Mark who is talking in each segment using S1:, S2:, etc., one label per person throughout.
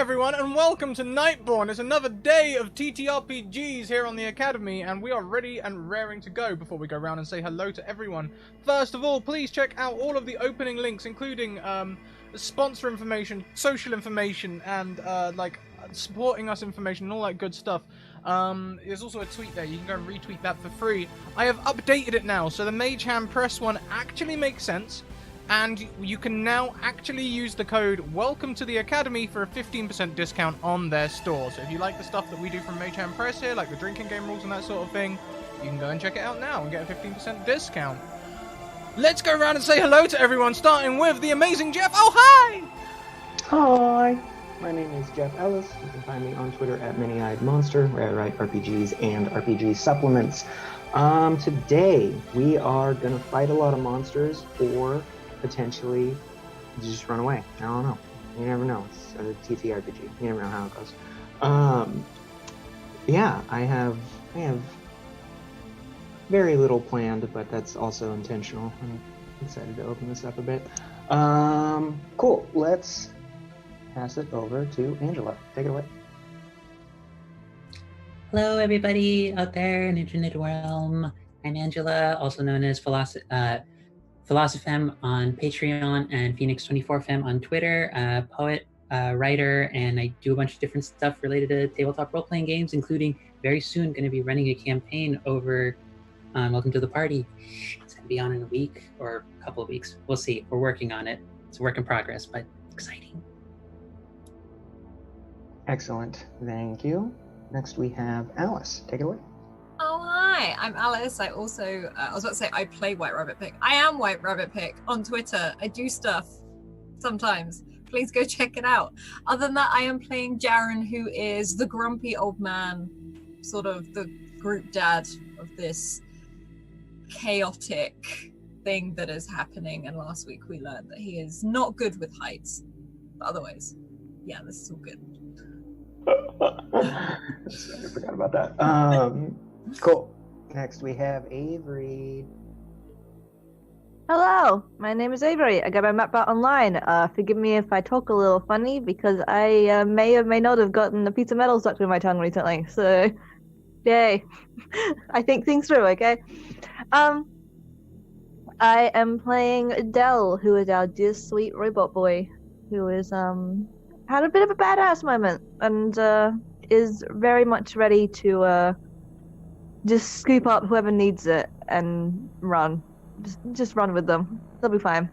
S1: everyone, and welcome to NightBorne. It's another day of TTRPGs here on the Academy, and we are ready and raring to go. Before we go around and say hello to everyone, first of all, please check out all of the opening links, including sponsor information, social information, and supporting us information and all that good stuff. There's also a tweet there. You can go and retweet that for free. I have updated it now, so the Mage Hand Press one actually makes sense. And you can now actually use the code Welcome to the Academy for a 15% discount on their store. So if you like the stuff that we do from Mage Hand Press here, like the drinking game rules and that sort of thing, you can go and check it out now and get a 15% discount. Let's go around and say hello to everyone, starting with the amazing Jeff. Oh, hi!
S2: Hi! My name is Jeff Ellis. You can find me on Twitter at Many-Eyed Monster, where I write RPGs and RPG supplements. Today, we are going to fight a lot of monsters, or potentially just run away. I don't know. You never know. It's a TTRPG. You never know how it goes. Yeah, I have very little planned, but that's also intentional. I'm excited to open this up a bit. Cool. Let's pass it over to Angela. Take it away.
S3: Hello, everybody out there in Internet Realm. I'm Angela, also known as Philosopheme on Patreon and Phoenix24Fem on Twitter, poet, writer, and I do a bunch of different stuff related to tabletop role-playing games, including very soon going to be running a campaign over Welcome to the Party. It's going to be on in a week or a couple of weeks. We'll see. We're working on it. It's a work in progress, but exciting.
S2: Excellent. Thank you. Next we have Alice. Take it away.
S4: Oh, hi, I'm Alice. I also, I was about to say I play White Rabbit Pick. I am White Rabbit Pick on Twitter. I do stuff sometimes. Please go check it out. Other than that, I am playing Jaren, who is the grumpy old man, sort of the group dad of this chaotic thing that is happening. And last week we learned that he is not good with heights. But otherwise, yeah, this is all good.
S2: I forgot about that. Cool. Next we have Avery.
S5: Hello, my name is Avery. I got my map out online. Forgive me if I talk a little funny because I may or may not have gotten a piece of metal stuck in my tongue recently. So, yay. I think things through, okay? I am playing Dell, who is our dear sweet robot boy, who is had a bit of a badass moment and is very much ready to just scoop up whoever needs it and run. Just run with them. They'll be fine.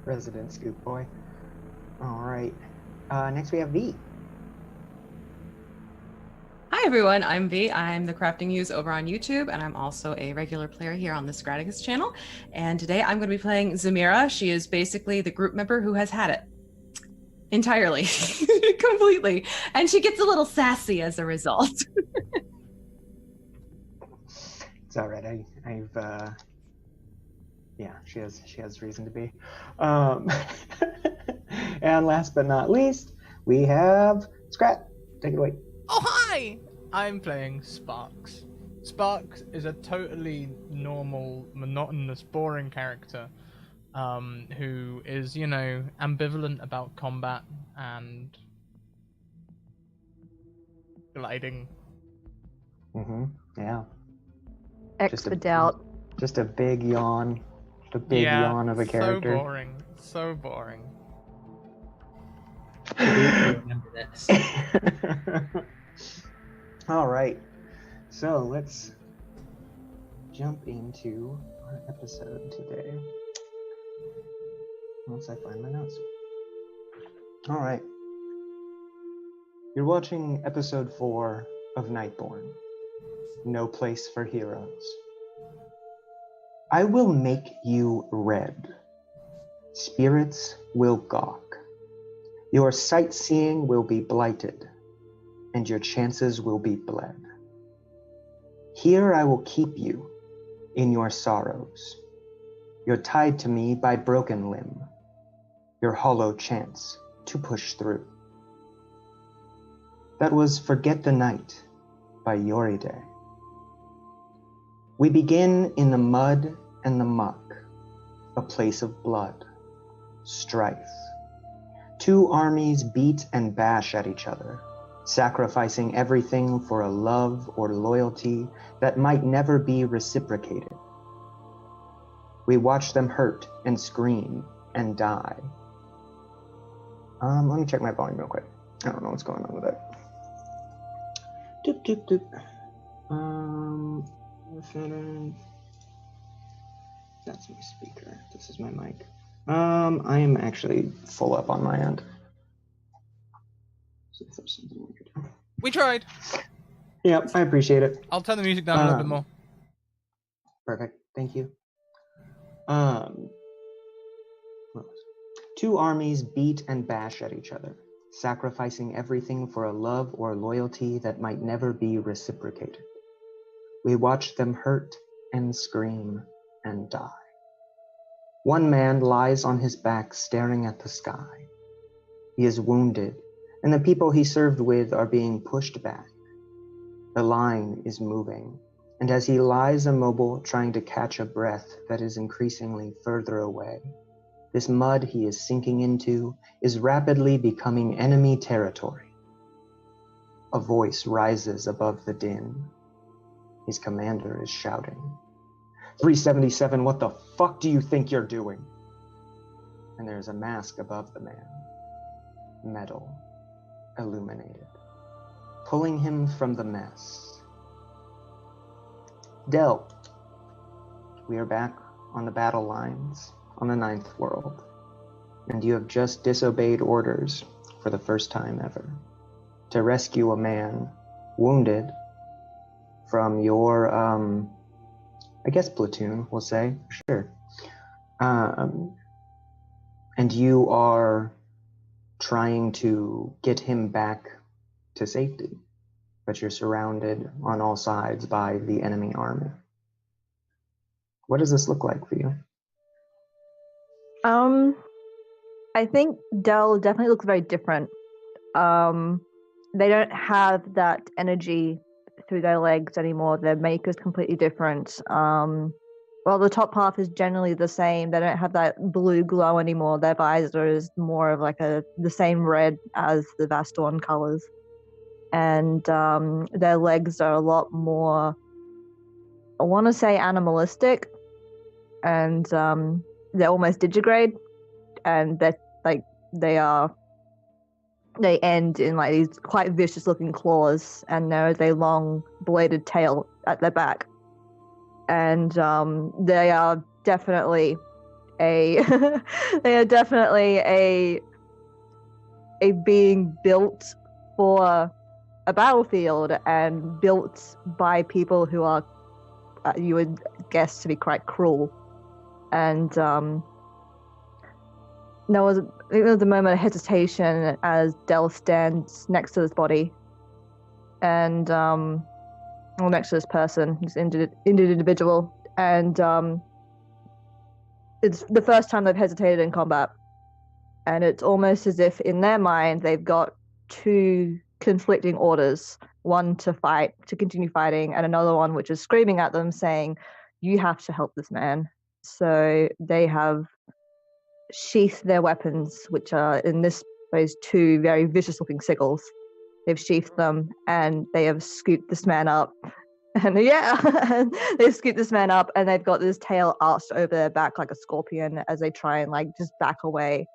S2: Resident Scoop Boy. Alright. Next we have V.
S6: Hi everyone, I'm V. I'm the Crafting Muse over on YouTube, and I'm also a regular player here on the Scratticus channel. And today I'm going to be playing Zamira. She is basically the group member who has had it. Entirely. Completely. And she gets a little sassy as a result.
S2: It's all right. I've yeah, she has reason to be. And last but not least, we have Scrat. Take it away.
S1: Oh, hi! I'm playing Sparks. Sparks is a totally normal, monotonous, boring character who is, you know, ambivalent about combat and gliding.
S2: Yeah.
S5: X for doubt.
S2: Just a big yawn. A big yawn of a character.
S1: So boring. So boring.
S3: Remember this.
S2: All right. So let's jump into our episode today. Once I find my notes. All right. You're watching episode 4 of NightBorne. No Place for Heroes. I will make you red. Spirits will gawk. Your sightseeing will be blighted, and your chances will be bled. Here I will keep you in your sorrows. You're tied to me by broken limb, your hollow chance to push through. That was Forget the Night by Yoride. We begin in the mud and the muck, a place of blood, strife. Two armies beat and bash at each other, sacrificing everything for a love or loyalty that might never be reciprocated. We watch them hurt and scream and die. Let me check my volume real quick. I don't know what's going on with it. Doop, doop, doop. That's my speaker. This is my mic. I am actually full up on my end. See if there's something we could do.
S1: We tried.
S2: Yep, I appreciate it.
S1: I'll turn the music down a little bit more.
S2: Perfect. Thank you. Two armies beat and bash at each other, sacrificing everything for a love or loyalty that might never be reciprocated. We watch them hurt and scream and die. One man lies on his back staring at the sky. He is wounded, and the people he served with are being pushed back. The line is moving, and as he lies immobile, trying to catch a breath that is increasingly further away, this mud he is sinking into is rapidly becoming enemy territory. A voice rises above the din. His commander is shouting, 377, what the fuck do you think you're doing? And there's a mask above the man, metal, illuminated, pulling him from the mess. Del, we are back on the battle lines on the 9th world, and you have just disobeyed orders for the first time ever to rescue a man wounded from your, I guess platoon, we'll say, sure. And you are trying to get him back to safety, but you're surrounded on all sides by the enemy army. What does this look like for you?
S5: I think Dell definitely looks very different. They don't have that energy through their legs anymore. Their make is completely different. Well, the top half is generally the same. They don't have that blue glow anymore. Their visor is more of like the same red as the Vastorn colors. And their legs are a lot more, I want to say, animalistic. And they're almost digigrade. And they're like, they end in like these quite vicious looking claws, and there is a long bladed tail at their back. And they are definitely a a being built for a battlefield and built by people who are you would guess to be quite cruel. And there was a moment of hesitation as Del stands next to this body, and next to this person, this injured individual, and it's the first time they've hesitated in combat, and it's almost as if in their mind they've got two conflicting orders: one to fight, to continue fighting, and another one which is screaming at them, saying, "You have to help this man." So they have sheathed their weapons, which are in this case two very vicious-looking sickles. They've sheathed them, and they have scooped this man up. And they've scooped this man up, and they've got this tail arched over their back like a scorpion as they try and like just back away.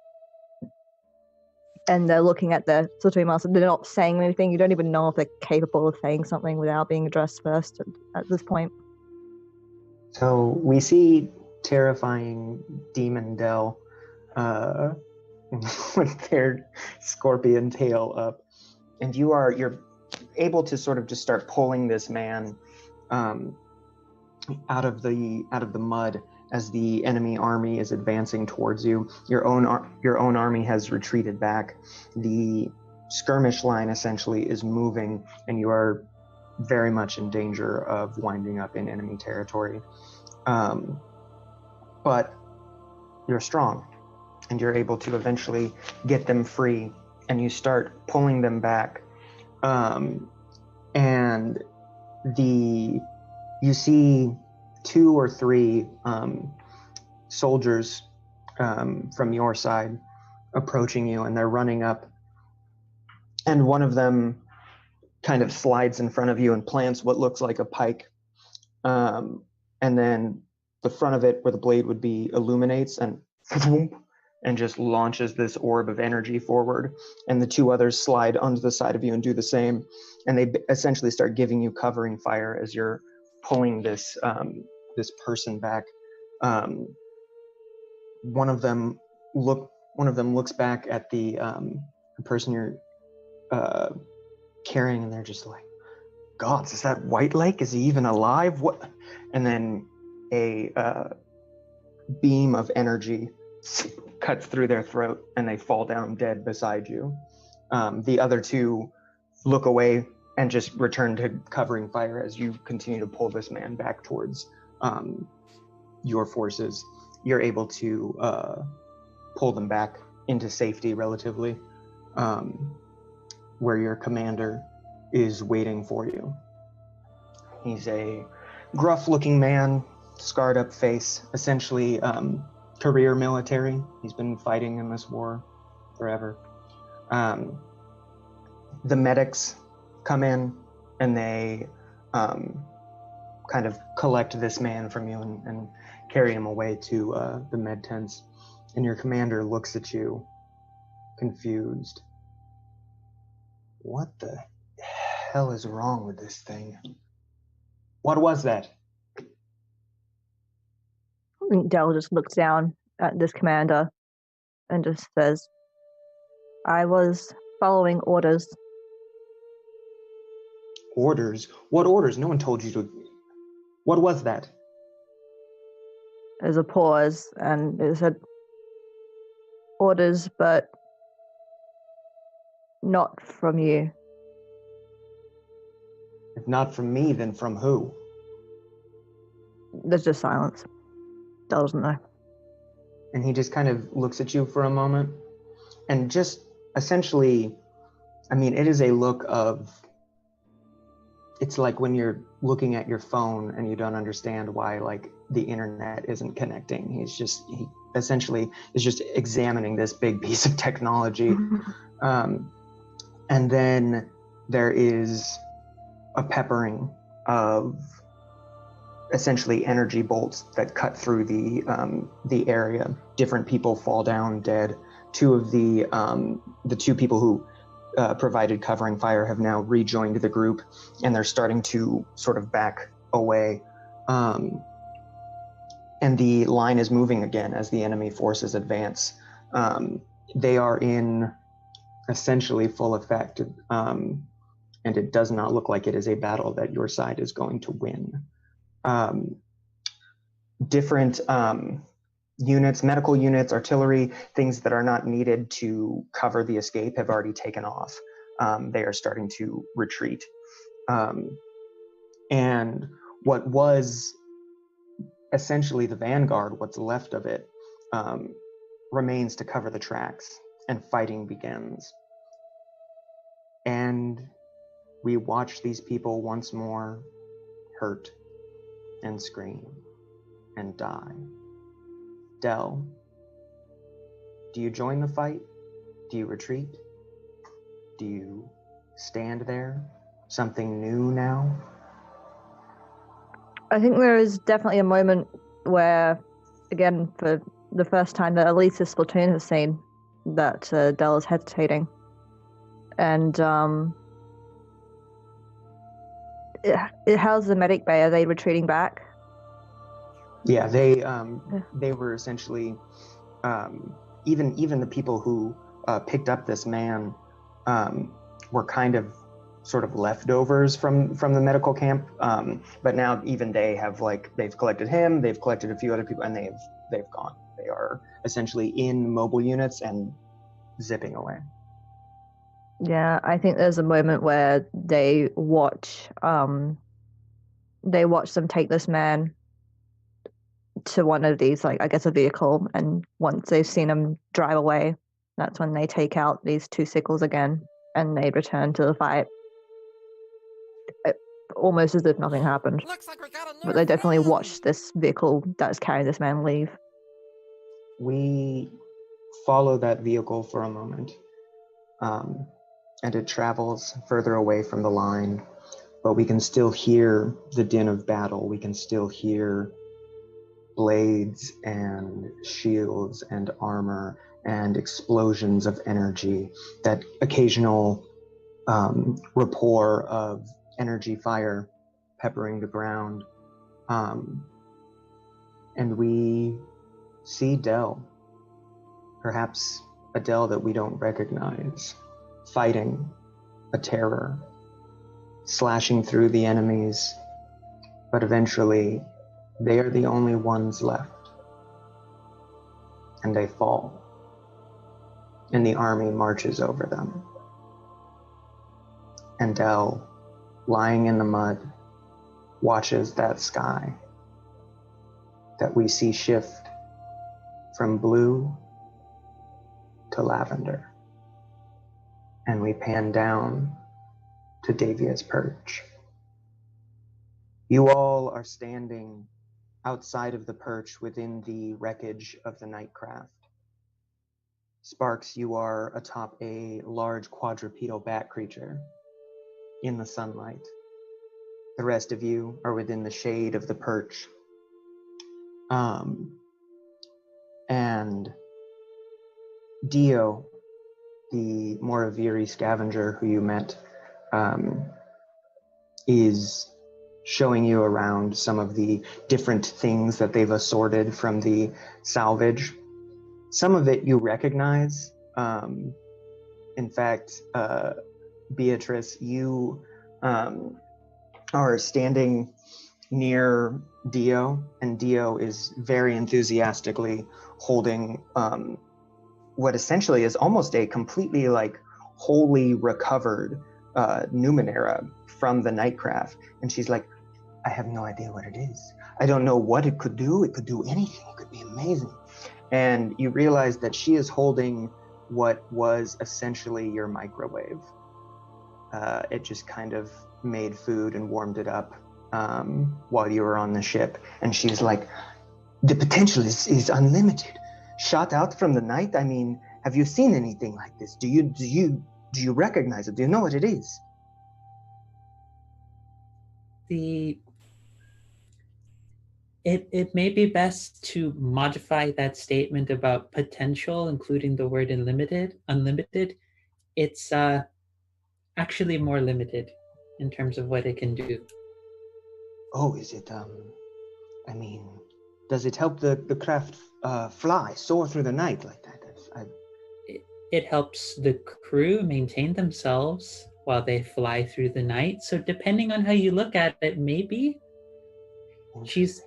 S5: And they're looking at the Satoshi Master. They're not saying anything. You don't even know if they're capable of saying something without being addressed first at this point.
S2: So we see terrifying Demon Del with their scorpion tail up, and you're able to sort of just start pulling this man out of the mud as the enemy army is advancing towards you. Your own army has retreated back. The skirmish line essentially is moving, and you are very much in danger of winding up in enemy territory. But you're strong, and you're able to eventually get them free, and you start pulling them back. And you see 2 or 3 soldiers from your side approaching you, and they're running up. And one of them kind of slides in front of you and plants what looks like a pike. And then the front of it, where the blade would be, illuminates and just launches this orb of energy forward. And the two others slide onto the side of you and do the same. And they essentially start giving you covering fire as you're pulling this person back. One of them looks back at the person you're carrying, and they're just like, "Gods, is that White Lake? Is he even alive? What?" And then a beam of energy cuts through their throat, and they fall down dead beside you. The other two look away and just return to covering fire as you continue to pull this man back towards your forces. You're able to pull them back into safety relatively, where your commander is waiting for you. He's a gruff-looking man, scarred-up face, essentially career military. He's been fighting in this war forever. The medics come in, and they kind of collect this man from you and carry him away to the med tents. And your commander looks at you, confused. What the hell is wrong with this thing? What was that?
S5: I think Dell just looks down at this commander and just says, "I was following orders."
S2: Orders? What orders? No one told you to... What was that?
S5: There's a pause, and it said, "Orders, but not from you."
S2: If not from me, then from who?
S5: There's just silence. Dell doesn't know.
S2: And he just kind of looks at you for a moment, and just essentially, I mean, it is a look of... It's like when you're looking at your phone and you don't understand why, like, the internet isn't connecting. He essentially is just examining this big piece of technology. And then there is a peppering of essentially energy bolts that cut through the area. Different people fall down dead. Two of the two people who provided covering fire have now rejoined the group, and they're starting to sort of back away. And the line is moving again as the enemy forces advance. They are in essentially full effect, and it does not look like it is a battle that your side is going to win. Different units, medical units, artillery, things that are not needed to cover the escape have already taken off. They are starting to retreat. And what was essentially the vanguard, what's left of it, remains to cover the tracks, and fighting begins. And we watch these people once more hurt and scream and die. Dell, do you join the fight? Do you retreat? Do you stand there? Something new now?
S5: I think there is definitely a moment where, again, for the first time that at least this platoon has seen, that Dell is hesitating. And how's the medic bay? Are they retreating back?
S2: Yeah, they were essentially, even the people who picked up this man were kind of sort of leftovers from the medical camp. But now even they have, like, they've collected him, they've collected a few other people, and they've gone. They are essentially in mobile units and zipping away.
S5: Yeah, I think there's a moment where they watch them take this man to one of these, like, I guess a vehicle, and once they've seen him drive away, that's when they take out these two sickles again, and they return to the fight. Almost as if nothing happened.
S7: Looks like we got a new
S5: But they definitely
S7: friend.
S5: watched this vehicle that is carrying this man leave.
S2: We follow that vehicle for a moment, and it travels further away from the line, but we can still hear the din of battle. We can still hear blades and shields and armor and explosions of energy, that occasional rapport of energy fire peppering the ground. And we see Dell, perhaps a Dell that we don't recognize, fighting a terror, slashing through the enemies, but eventually they are the only ones left, and they fall, and the army marches over them. And Dell, lying in the mud, watches that sky that we see shift from blue to lavender. And we pan down to Davia's perch. You all are standing outside of the perch within the wreckage of the Nightcraft. Sparks, you are atop a large quadrupedal bat creature in the sunlight. The rest of you are within the shade of the perch. And Dio, the Moraviri scavenger who you met, is showing you around some of the different things that they've assorted from the salvage. Some of it you recognize. In fact, Beatrice, you are standing near Dio, and Dio is very enthusiastically holding what essentially is almost a completely wholly recovered Numenera from the Nightcraft. And she's like, I have no idea what it is. I don't know what it could do. It could do anything. It could be amazing. And you realize that she is holding what was essentially your microwave. It just kind of made food and warmed it up while you were on the ship. And she's like, the potential is unlimited. Shot out from the night? I mean, have you seen anything like this? Do you recognize it? Do you know what it is?
S3: It may be best to modify that statement about potential, including the word unlimited. It's actually more limited in terms of what it can do.
S2: Oh, is it, does it help the craft soar through the night like that?
S3: It helps the crew maintain themselves while they fly through the night. So depending on how you look at it, maybe she's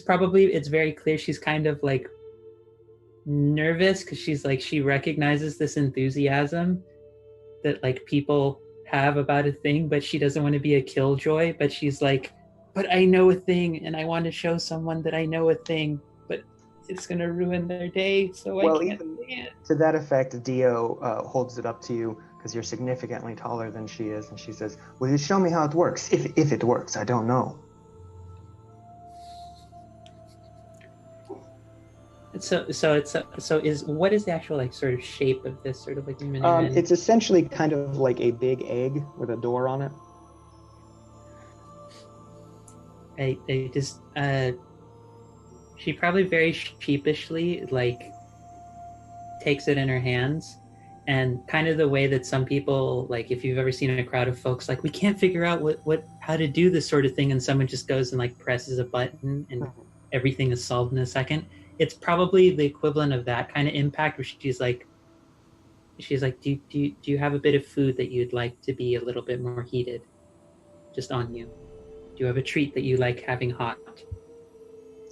S3: probably, it's very clear she's kind of nervous because she recognizes this enthusiasm that people have about a thing, but she doesn't want to be a killjoy. But she's like, but I know a thing, and I want to show someone that I know a thing, but it's going to ruin their day, so I can't say it.
S2: To that effect, Dio holds it up to you because you're significantly taller than she is, and she says, will you show me how it works? If it works, I don't know.
S3: So what is the actual sort of shape of this sort of
S2: it's essentially kind of like a big egg with a door on it.
S3: I just she probably very sheepishly takes it in her hands, and kind of the way that some people, if you've ever seen a crowd of folks we can't figure out how to do this sort of thing, and someone just goes and presses a button and everything is solved in a second. It's probably the equivalent of that kind of impact, where she's like, do you have a bit of food that you'd like to be a little bit more heated, just on you? Do you have a treat that you like having hot?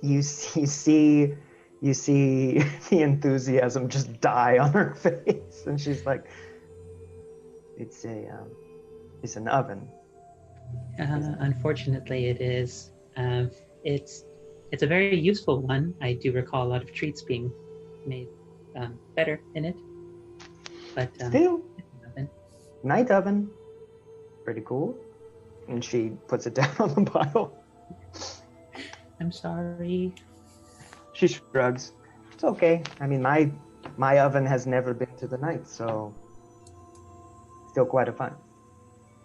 S2: You see the enthusiasm just die on her face, and she's like, it's an oven.
S3: Unfortunately, it is. It's a very useful one. I do recall a lot of treats being made better in it. But
S2: still, night oven, pretty cool. And she puts it down on the pile.
S3: I'm sorry.
S2: She shrugs. It's okay. I mean, my My oven has never been to the night, so still quite a fun.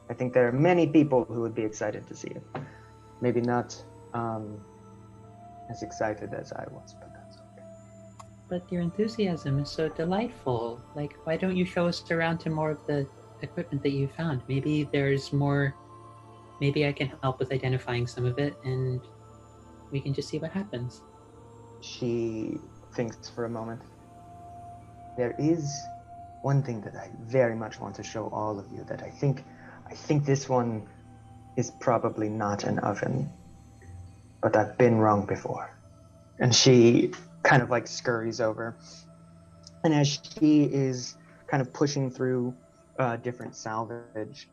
S2: I think there are many people who would be excited to see it. Maybe not as excited as I was, but that's okay.
S3: But your enthusiasm is so delightful. Like, why don't you show us around to more of the equipment that you found? Maybe there's more. Maybe I can help with identifying some of it, and we can just see what happens.
S2: She thinks for a moment. There is one thing that I very much want to show all of you that I think this one is probably not an oven, but I've been wrong before. And she kind of like scurries over. And as she is kind of pushing through different salvage,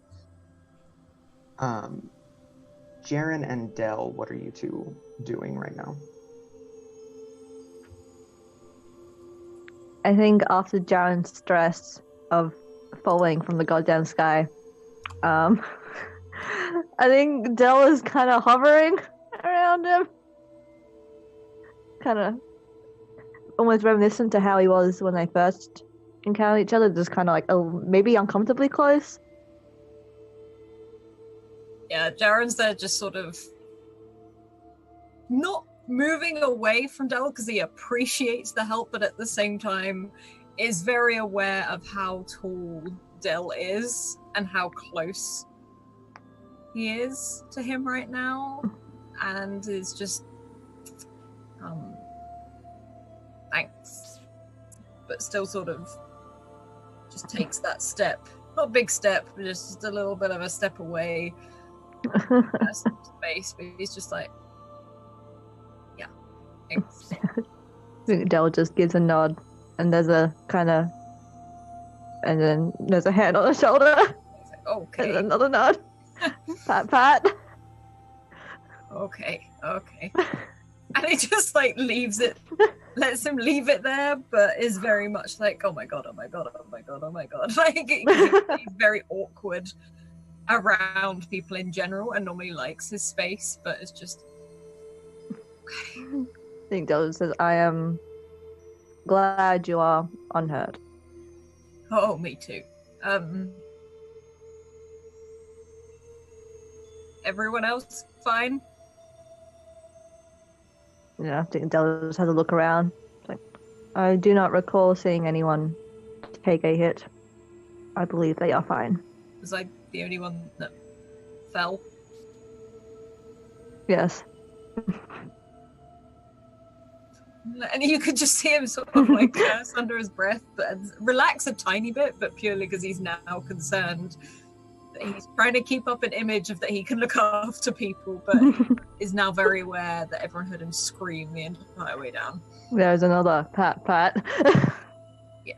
S2: Jaren and Dell, what are you two doing right now?
S5: I think after Jaren's stress of falling from the goddamn sky, I think Dell is kind of hovering around him. Kind of almost reminiscent to how he was when they first encountered each other, just kind of like, oh, maybe uncomfortably close.
S4: Yeah, Jaren's there just sort of not moving away from Dell because he appreciates the help, but at the same time is very aware of how tall Dell is and how close he is to him right now, and is just thanks, but still sort of just takes that step, not a big step, but just a little bit of a step away. Space, but he's just like, yeah, thanks.
S5: I think Dell just gives a nod, and there's a kind of, and then there's a hand on the shoulder.
S4: He's like, okay.
S5: And another nod. Pat.
S4: Okay. And he just like leaves it, lets him leave it there, but is very much like, oh my god. Like he's very awkward around people in general, and normally likes his space, but it's just okay.
S5: I think Dell says, I am glad you are unhurt.
S4: Oh, me too. Everyone else fine?
S5: Yeah, I think Dell just has a look around. It's like, I do not recall seeing anyone take a hit. I believe they are fine.
S4: Was I the only one that fell?
S5: Yes.
S4: And you could just see him sort of like curse under his breath, but relax a tiny bit, but purely because he's now concerned that he's trying to keep up an image of that he can look after people, but is now very aware that everyone heard him scream the entire way down.
S5: There's another pat.
S4: Yeah.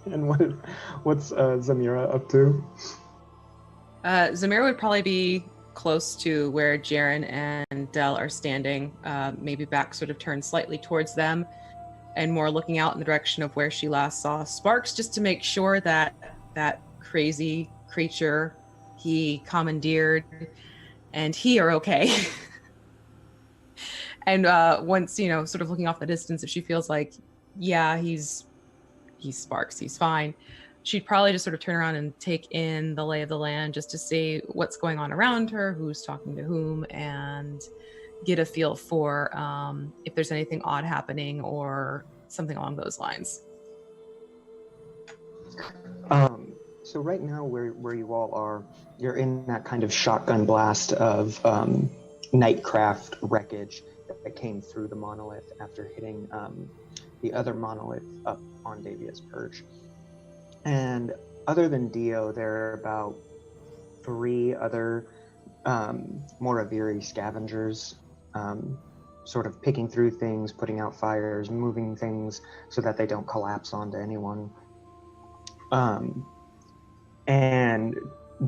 S2: And what's Zamira up to?
S6: Zamira would probably be close to where Jaren and Dell are standing, maybe back sort of turned slightly towards them, and more looking out in the direction of where she last saw Sparks, just to make sure that that crazy creature he commandeered and he are okay. And once, sort of looking off the distance, if she feels like, yeah, he's Sparks, he's fine, she'd probably just sort of turn around and take in the lay of the land just to see what's going on around her, who's talking to whom, and get a feel for if there's anything odd happening or something along those lines.
S2: So right now where you all are, you're in that kind of shotgun blast of Nightcraft wreckage that came through the monolith after hitting the other monolith up on Davia's perch. And other than Dio, there are about 3 other Moraviri scavengers sort of picking through things, putting out fires, moving things so that they don't collapse onto anyone. And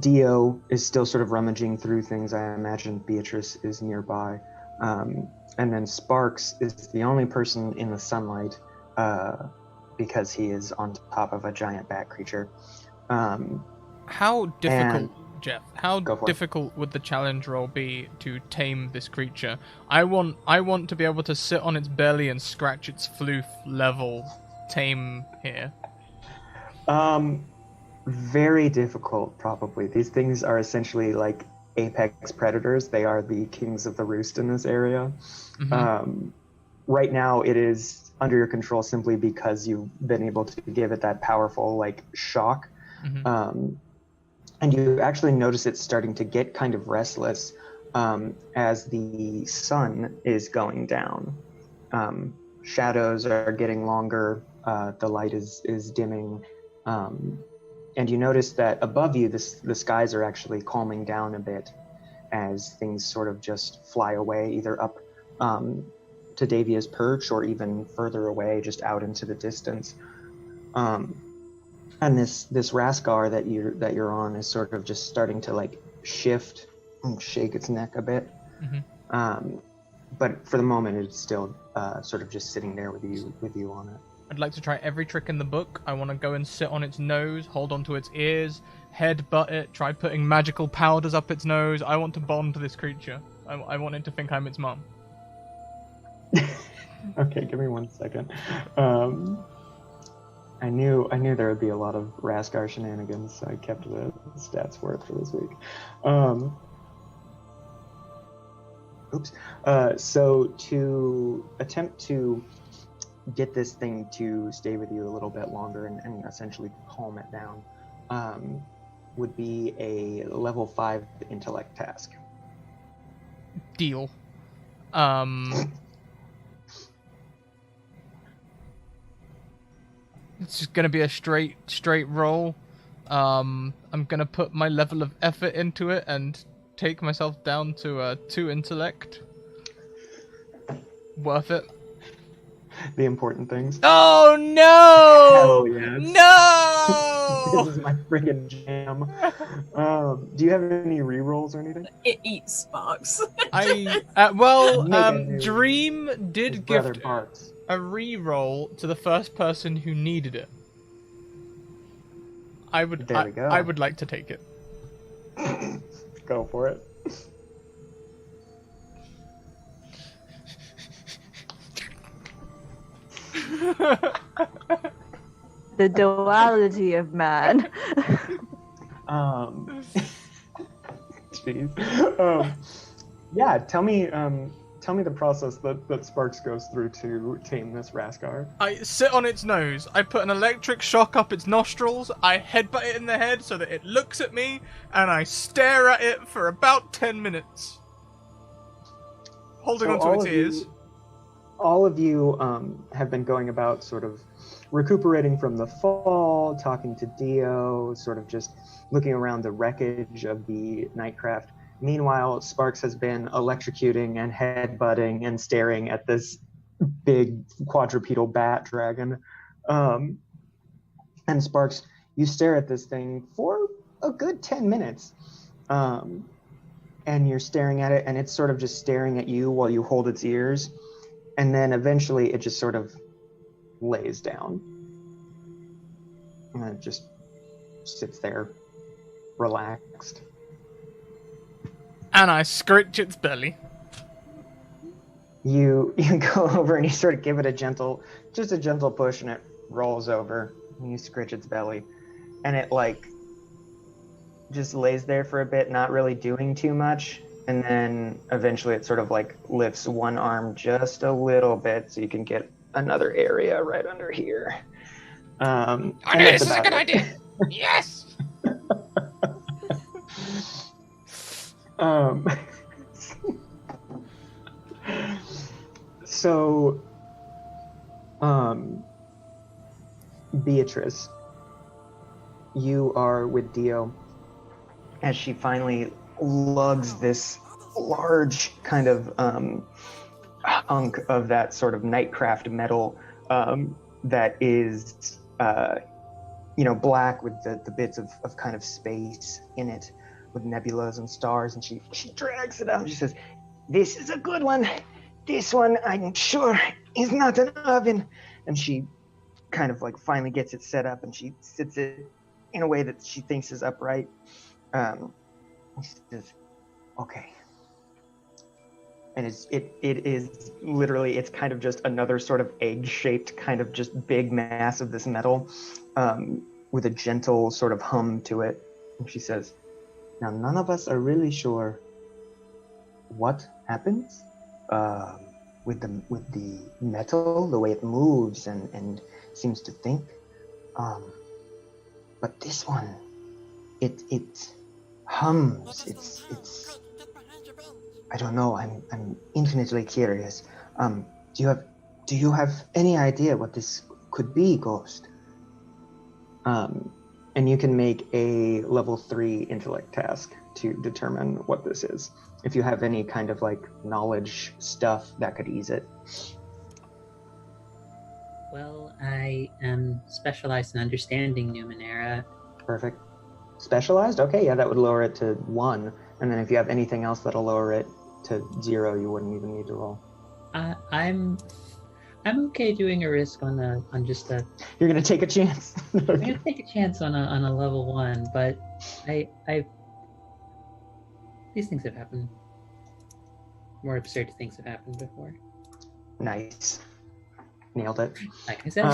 S2: Dio is still sort of rummaging through things. I imagine Beatrice is nearby. And then Sparks is the only person in the sunlight because he is on top of a giant bat creature.
S1: How difficult Jeff, how
S2: Go for it.
S1: difficult would the challenge roll be to tame this creature? I want to be able to sit on its belly and scratch its floof level tame here.
S2: Very difficult, probably. These things are essentially like apex predators. They are the kings of the roost in this area.
S1: Mhm.
S2: Right now, it is under your control simply because you've been able to give it that powerful like shock.
S1: Mhm.
S2: And you actually notice it's starting to get kind of restless as the sun is going down. Shadows are getting longer. The light is dimming. And you notice that above you, the skies are actually calming down a bit as things sort of just fly away, either up to Davia's perch or even further away, just out into the distance. And this Raskar that you're on is sort of just starting to like shift and shake its neck a bit.
S1: Mhm.
S2: But for the moment, it's still sort of just sitting there with you on it.
S1: I'd like to try every trick in the book. I want to go and sit on its nose, hold onto its ears, headbutt it, try putting magical powders up its nose. I want to bond to this creature. I want it to think I'm its mum.
S2: Okay, give me 1 second. I knew there would be a lot of Raskar shenanigans, so I kept the stats for it for this week. So to attempt to get this thing to stay with you a little bit longer and essentially calm it down would be a level 5 intellect task.
S1: Deal. It's just gonna be a straight roll. I'm gonna put my level of effort into it and take myself down to 2 intellect. Worth it.
S2: The important things.
S1: Oh no!
S2: Hell yes.
S1: No!
S2: This is my friggin' jam. Do you have any rerolls or anything?
S4: It eats sparks.
S1: Dream
S2: His
S1: did
S2: brother
S1: gift
S2: barks.
S1: a reroll to the first person who needed it.
S2: There we go.
S1: I would like to take it.
S2: Go for it.
S5: The duality of man.
S2: Jeez. Yeah, tell me the process that Sparks goes through to tame this Raskar.
S1: I sit on its nose, I put an electric shock up its nostrils, I headbutt it in the head so that it looks at me, and I stare at it for about 10 minutes. Holding onto its ears.
S2: All of you have been going about sort of recuperating from the fall, talking to Dio, sort of just looking around the wreckage of the Nightcraft. Meanwhile, Sparks has been electrocuting and headbutting and staring at this big quadrupedal bat dragon. And Sparks, you stare at this thing for a good 10 minutes. And you're staring at it, and it's sort of just staring at you while you hold its ears. And then eventually it just sort of lays down. And it just sits there, relaxed.
S1: And I scratch its belly.
S2: You go over and you sort of give it a gentle push, and it rolls over. And you scratch its belly. And it like just lays there for a bit, not really doing too much. And then eventually it sort of like lifts one arm just a little bit so you can get another area right under here.
S1: Okay, this is a good idea. Yes!
S2: So, Beatrice, you are with Dio as she finally lugs this large kind of hunk of that sort of Nightcraft metal that is, black with the bits of kind of space in it with nebulas and stars, and she drags it out and she says, "This is a good one. This one, I'm sure, is not an oven." And she kind of like finally gets it set up, and she sits it in a way that she thinks is upright. She says, okay. And it is literally, it's kind of just another sort of egg-shaped kind of just big mass of this metal with a gentle sort of hum to it. And she says, now none of us are really sure what happens with the metal, the way it moves and seems to think. But this one, it hums. It's I don't know. I'm infinitely curious. Do you have any idea what this could be, Ghost? And you can make a level 3 intellect task to determine what this is. If you have any kind of like knowledge stuff that could ease it.
S3: Well, I am specialized in understanding Numenera.
S2: Perfect. Specialized? Okay, yeah, that would lower it to 1. And then if you have anything else that'll lower it to 0, you wouldn't even need to roll.
S3: I'm okay doing a risk on just a.
S2: You're gonna take a chance.
S3: I'm gonna take a chance on a level 1, but these things have happened. More absurd things have happened before.
S2: Nice. Nailed it.
S3: Like I said,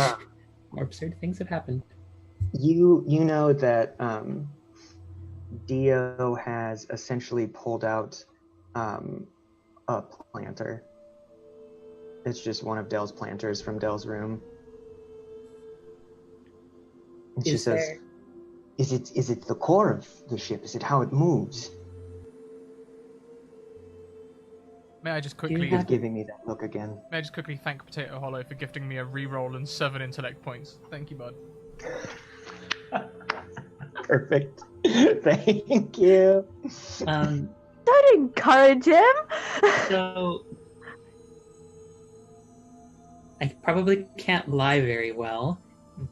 S3: more absurd things have happened.
S2: You know that Dio has essentially pulled out a planter. It's just one of Dell's planters from Dell's room. And she says, is it the core of the ship? Is it how it moves?
S1: May I just quickly
S2: He's giving me that look again.
S1: May I just quickly thank Potato Hollow for gifting me a reroll and 7 intellect points. Thank you, bud.
S2: Perfect. Thank you.
S5: Don't encourage him.
S3: So I probably can't lie very well,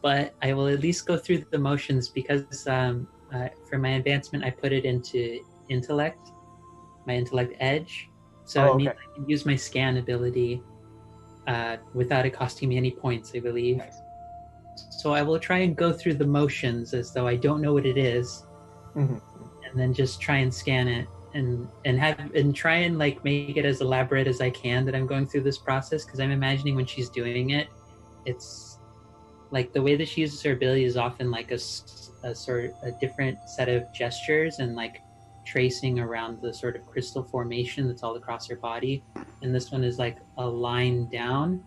S3: but I will at least go through the motions because for my advancement I put it into intellect, my intellect edge. So it means I can use my scan ability without it costing me any points, I believe.
S2: Nice.
S3: So I will try and go through the motions as though I don't know what it is, and then just try and scan it and try and like make it as elaborate as I can that I'm going through this process, because I'm imagining when she's doing it, it's like the way that she uses her ability is often like a sort of a different set of gestures and like tracing around the sort of crystal formation that's all across her body, and this one is like a line down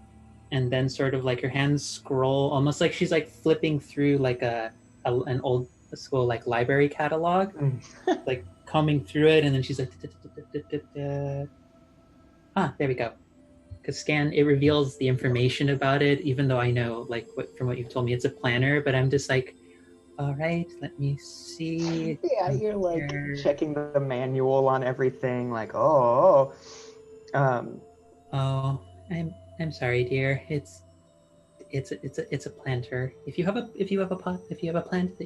S3: and then sort of like her hands scroll almost like she's like flipping through like an old school like library catalog, like combing through it, and then she's like there we go, because scan, it reveals the information about it, even though I know like from what you've told me it's a planner, but I'm just like, all right, let me see.
S2: Yeah, you're like checking the manual on everything, like, oh,
S3: I'm sorry, dear. It's a planter. If you have a plant that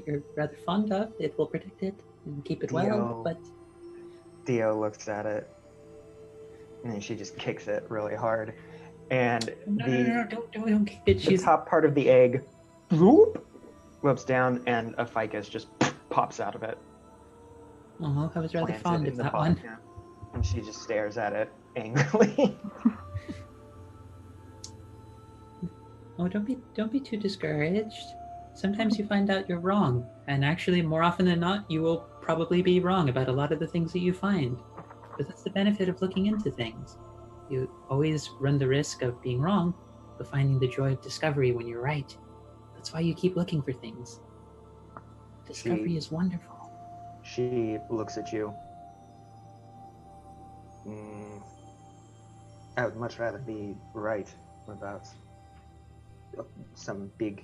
S3: you're rather fond of, it will protect it and keep it well. But
S2: Theo looks at it, and then she just kicks it really hard, and
S3: don't kick it.
S2: The top part of the egg, whoop, whips down, and a ficus just pops out of it.
S3: Oh, I was rather fond of that one.
S2: Yeah. And she just stares at it angrily.
S3: Oh, don't be too discouraged. Sometimes you find out you're wrong, and actually, more often than not, you will probably be wrong about a lot of the things that you find. But that's the benefit of looking into things. You always run the risk of being wrong, but finding the joy of discovery when you're right. That's why you keep looking for things. Discovery is wonderful.
S2: She looks at you. I would much rather be right about some big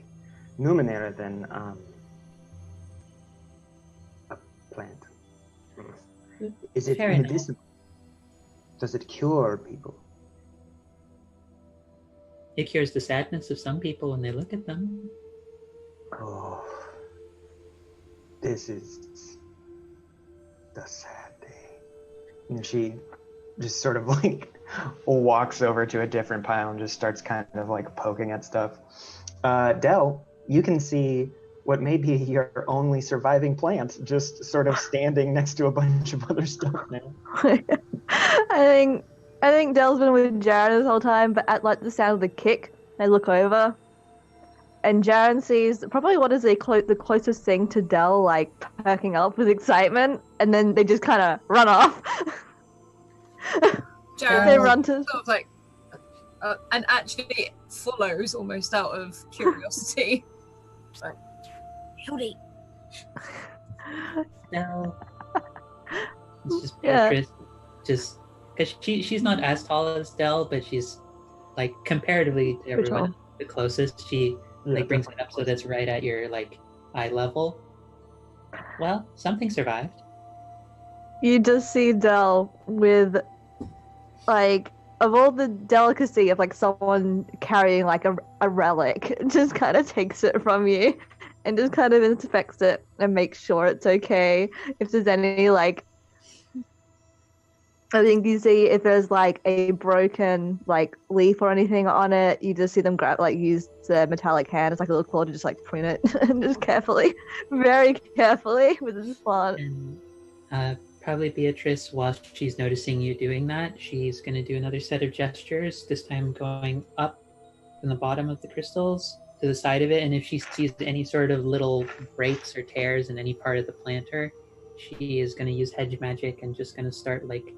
S2: Numenera than a plant. Is it medicinal? Does it cure people?
S3: It cures the sadness of some people when they look at them.
S2: Oh, this is the sad day. And she just sort of like walks over to a different pile and just starts kind of like poking at stuff. Dell, you can see what may be your only surviving plant, just sort of standing next to a bunch of other stuff now.
S5: I think Dell's been with Jaren this whole time, but at like the sound of the kick, they look over, and Jaren sees probably what is the closest thing to Dell like perking up with excitement, and then they just kind of run off.
S4: Jaren
S5: They run to
S4: sort of like, and actually follows almost out of curiosity. It's like, Hildy.
S3: No. It's just
S5: Yeah.
S3: Beatrice, just because she's not as tall as Dell, but she's like comparatively to
S5: Pretty
S3: everyone
S5: tall.
S3: the closest. She
S2: Yeah,
S3: like brings it
S2: definitely
S3: up so that's right at your like eye level. Well, something survived.
S5: You just see Dell with, like, of all the delicacy of like someone carrying like a relic, just kind of takes it from you and just kind of inspects it and makes sure it's okay. If there's any like, I think you see if there's like a broken like leaf or anything on it, you just see them grab like use the metallic hand as like a little claw to just like prune it and just carefully, very carefully with this plant.
S3: And probably Beatrice, while she's noticing you doing that, she's going to do another set of gestures, this time going up from the bottom of the crystals to the side of it. And if she sees any sort of little breaks or tears in any part of the planter, she is going to use hedge magic and just going to start like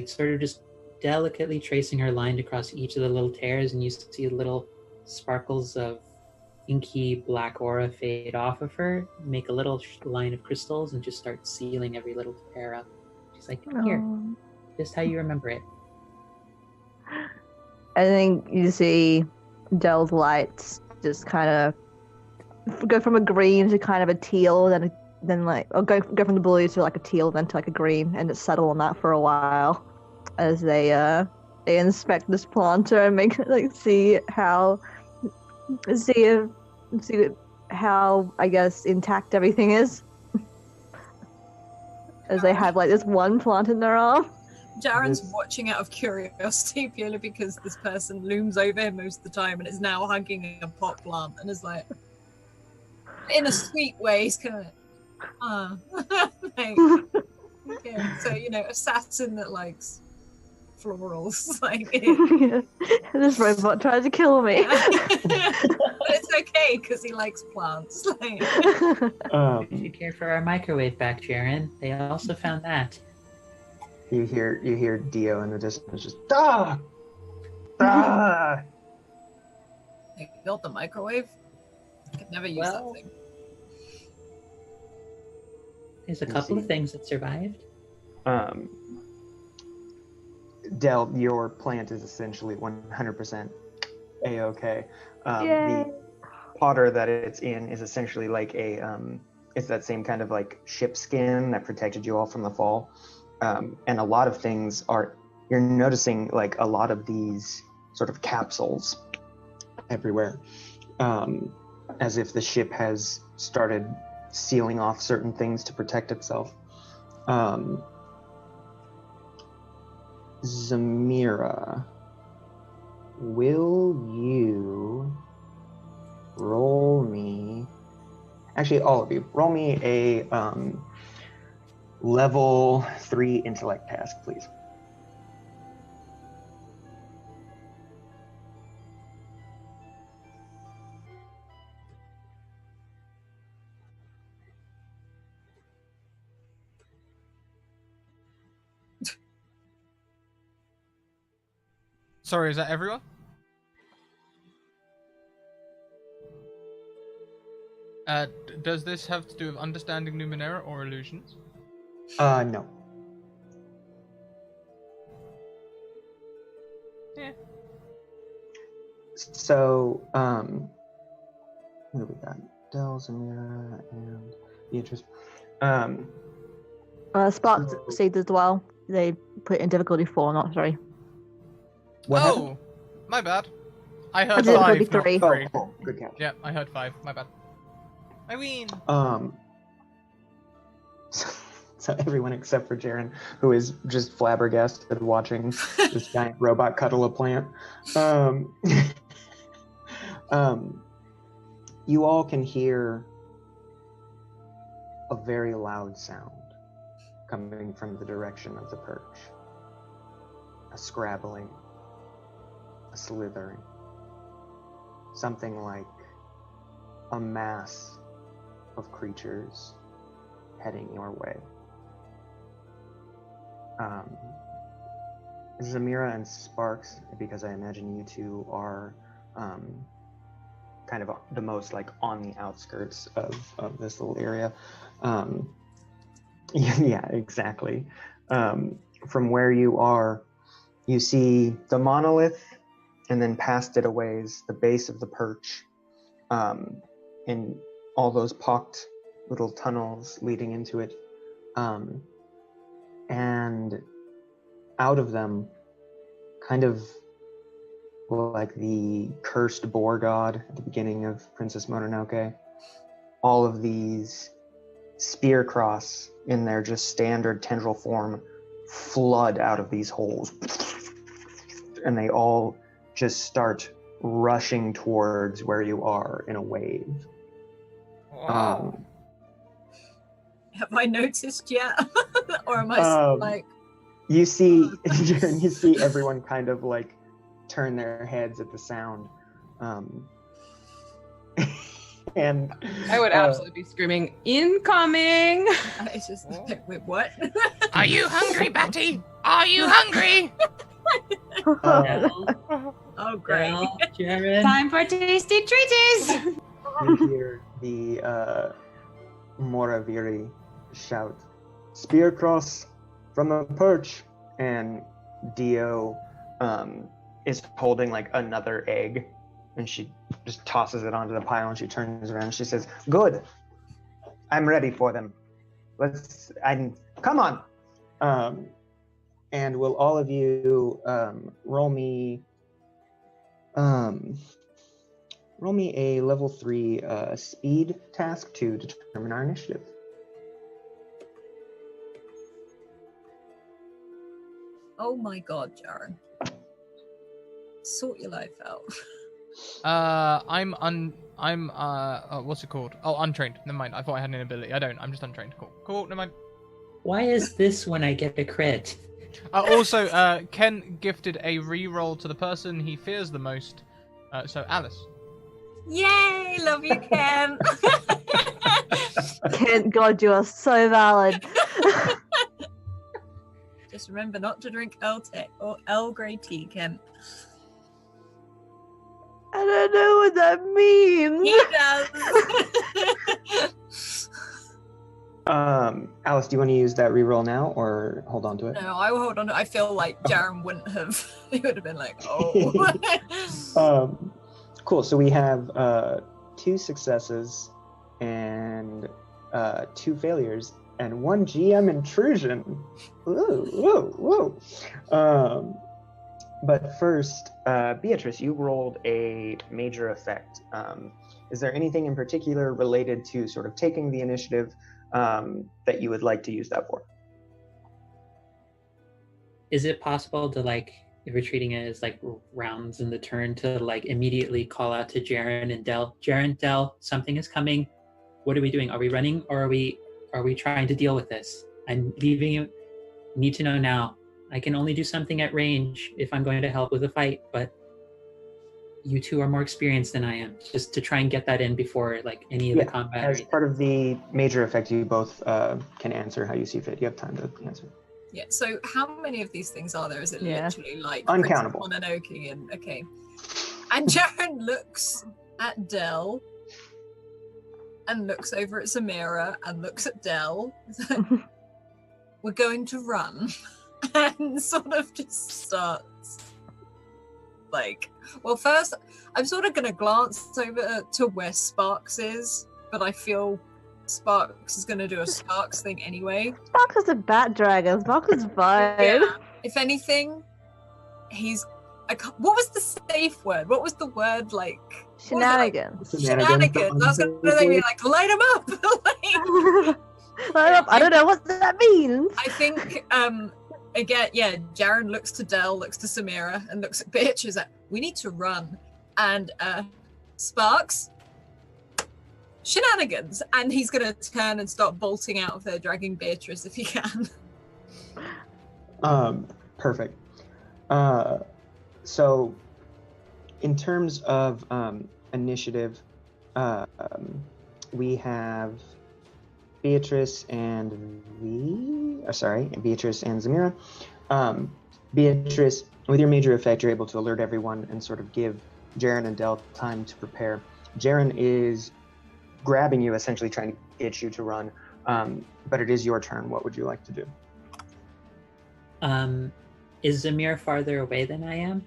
S3: sort of just delicately tracing her line across each of the little tears, and you see little sparkles of inky black aura fade off of her, make a little line of crystals, and just start sealing every little tear up. She's like, here,
S5: Aw.
S3: just how you remember it.
S5: I think you see Dell's lights just kind of go from a green to kind of a teal, then like or go from the blue to like a teal, then to like a green, and just settle on that for a while as they inspect this planter and make like see how I guess intact everything is. As they have like this one plant in their arm.
S4: Jaren's watching out of curiosity purely because this person looms over him most of the time and is now hugging a pot plant and is like, in a sweet way, he's kind of, like, okay. So, you know, assassin that likes florals, like,
S5: This robot tried to kill me.
S4: but it's okay because he likes plants. Like,
S3: If you care for our microwave back, Jaren, they also found that.
S2: You hear Dio in the distance just ah!
S4: they built the microwave. I could never use that thing.
S3: There's a couple of things that survived.
S2: Del, your plant is essentially 100% a-okay. The potter that it's in is essentially like it's that same kind of like ship skin that protected you all from the fall. And a lot of things you're noticing like a lot of these sort of capsules everywhere, as if the ship has started sealing off certain things to protect itself. Zamira, will you roll me, actually all of you, roll me a level 3 intellect task, please.
S1: Sorry, is that everyone? Does this have to do with understanding Numenera or illusions?
S2: No.
S1: Yeah.
S2: So, who do we got? Del, Zamira, and Beatrice.
S5: Sparks saved as well. They put it in difficulty 4, not 3.
S2: What happened?
S1: My bad. I heard
S5: Difficulty
S1: 5, not
S5: 3.
S1: 3.
S2: Oh, good catch.
S1: Yeah, I heard 5. My bad. I win.
S2: So everyone except for Jaren, who is just flabbergasted watching this giant robot cuddle a plant. you all can hear a very loud sound coming from the direction of the perch. A scrabbling, a slithering, something like a mass of creatures heading your way. Zamira and Sparks, because I imagine you two are kind of the most like on the outskirts of this little area. Yeah, exactly. From where you are, you see the monolith, and then past it a ways, the base of the perch, and all those pocked little tunnels leading into it. And out of them, kind of like the cursed boar god at the beginning of Princess Mononoke, all of these spear cross in their just standard tendril form flood out of these holes. And they all just start rushing towards where you are in a wave.
S1: Wow.
S4: Have I noticed yet? Or am I like...
S2: You see, you see everyone kind of like turn their heads at the sound. And
S6: I would absolutely be screaming, incoming!
S4: It's just, wait, what?
S1: Are you hungry, Batty? Are you hungry?
S4: Oh, great.
S3: Well, Jared.
S6: Time for tasty treaties!
S2: You hear the Moraviri shout, "Spear cross from the perch," and Dio is holding like another egg, and she just tosses it onto the pile, and she turns around and she says, "Good, I'm ready for them. Come on." And will all of you roll me a level 3 speed task to determine our initiative.
S4: Oh my god, Jaren. Sort your life out.
S1: I'm what's it called? Oh, untrained. Never mind. I thought I had an ability. I don't. I'm just untrained. Cool. Never mind.
S3: Why is this when I get a crit?
S1: Also, Ken gifted a re-roll to the person he fears the most. So Alice.
S4: Yay! Love you, Ken.
S5: Ken, God, you are so valid.
S4: Just remember not to drink Earl Grey tea, Ken.
S5: I don't know what that means.
S4: He does.
S2: Alice, do you want to use that reroll now or hold on to it?
S4: No, I will hold on to it. I feel like Jaren wouldn't have. He would have been like, oh.
S2: Cool. So we have 2 successes and 2 failures and 1 GM intrusion. Woo. But first, Beatrice, you rolled a major effect. Is there anything in particular related to sort of taking the initiative that you would like to use that for?
S3: Is it possible to, like, if we're treating it as like rounds in the turn, to like immediately call out to Jaren and Del? Jaren, Del, something is coming. What are we doing? Are we running, or are we trying to deal with this? I'm leaving you. Need to know now. I can only do something at range if I'm going to help with a fight, but you two are more experienced than I am, just to try and get that in before like any of the combat.
S2: As part of the major effect, you both can answer how you see fit. You have time to answer.
S4: Yeah, so how many of these things are there? Is it literally like
S2: uncountable?
S4: Mononoke and okay. And Jaren looks at Del and looks over at Zamira and looks at Del. We're going to run. And sort of just starts like, well, first I'm sort of going to glance over to where Sparks is, but I feel Sparks is going to do a Sparks thing anyway.
S5: Sparks is a bat dragon. Sparks is fine.
S4: Yeah. If anything, what was the safe word? What was the word, like?
S5: Shenanigans.
S4: Shenanigans. I was going to be like, light him up.
S5: Light up. I don't know what that means.
S4: I think, again, yeah, Jaren looks to Del, looks to Samira, and looks at Beatrice like, we need to run. And Sparks, shenanigans, and he's gonna turn and start bolting out of there, dragging Beatrice if he can.
S2: Perfect. So, in terms of initiative, we have Beatrice and Beatrice and Zamira. Beatrice, with your major effect, you're able to alert everyone and sort of give Jaren and Del time to prepare. Jaren is grabbing you, essentially trying to get you to run, but it is your turn. What would you like to do?
S3: Is Zamir farther away than I am?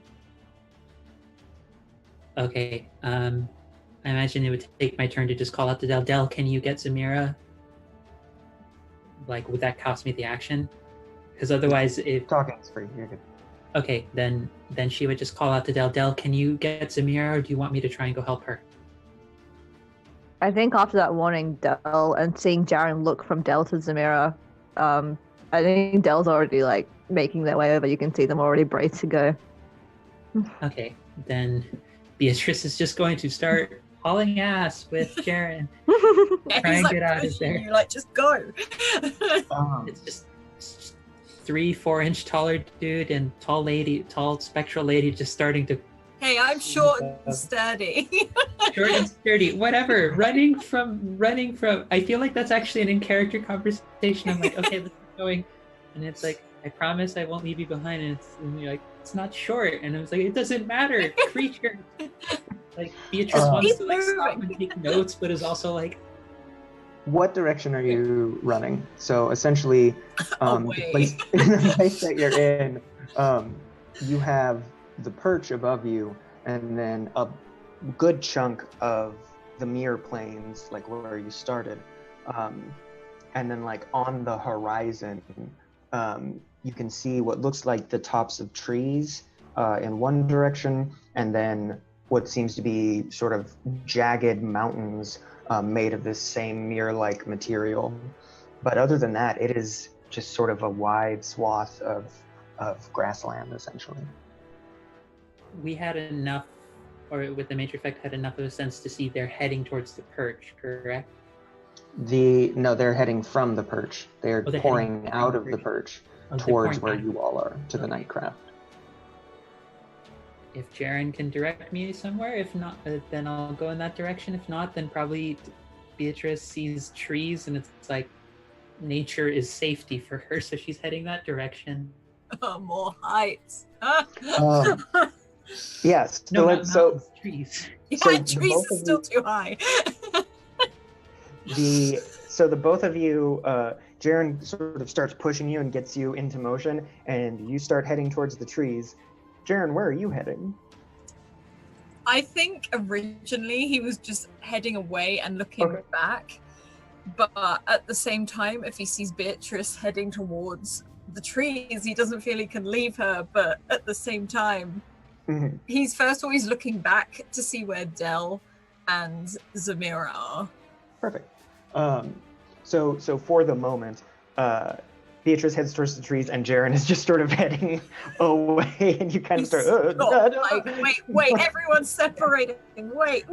S3: Okay. I imagine it would take my turn to just call out to Del. Del, can you get Zamira? Like, would that cost me the action? Because otherwise, if
S2: Talking is free, you're good.
S3: Okay, then she would just call out to Del. Del, can you get Zamira, or do you want me to try and go help her?
S5: I think after that warning, Del, and seeing Jaren look from Del to Zamira, I think Del's already like making their way over. You can see them already braced to go.
S3: Okay, then Beatrice is just going to start hauling ass with Jaren. Try and get out of there.
S4: You like, just go.
S3: It's just 3-4 inch taller dude and tall spectral lady just starting to.
S4: Hey, I'm short and sturdy.
S3: Short and sturdy, whatever. Running from. I feel like that's actually an in-character conversation. I'm like, okay, let's keep going, and it's like, I promise I won't leave you behind. And you're like, it's not short, and I was like, it doesn't matter. Creature. Like Beatrice wants to like stop and take notes, but is also like.
S2: What direction are you running? So essentially, the place that you're in, you have the perch above you, and then a good chunk of the mirror plains, like where you started, and then like on the horizon, you can see what looks like the tops of trees in one direction, and then what seems to be sort of jagged mountains made of this same mirror-like material. But other than that, it is just sort of a wide swath of grassland, essentially.
S3: We had enough, or with the major effect, had enough of a sense to see they're heading towards the perch, correct?
S2: No, they're heading from the perch. They're pouring out of the perch towards where you all are, to the Nightcraft.
S3: If Jaren can direct me somewhere, if not, then I'll go in that direction. If not, then probably Beatrice sees trees and it's like nature is safety for her, so she's heading that direction.
S4: Oh, more heights.
S2: Yes.
S3: No,
S2: so
S3: trees.
S4: Yeah,
S2: so
S4: trees are still too high.
S2: the both of you, Jaren sort of starts pushing you and gets you into motion, and you start heading towards the trees. Jaren, where are you heading?
S4: I think originally he was just heading away and looking back, but at the same time, if he sees Beatrice heading towards the trees, he doesn't feel he can leave her, but at the same time, he's first always looking back to see where Del and Zamira are.
S2: Perfect. So for the moment, Beatrice heads towards the trees, and Jaren is just sort of heading away, and you kind of start.
S4: Like, wait! Everyone's separating. Wait.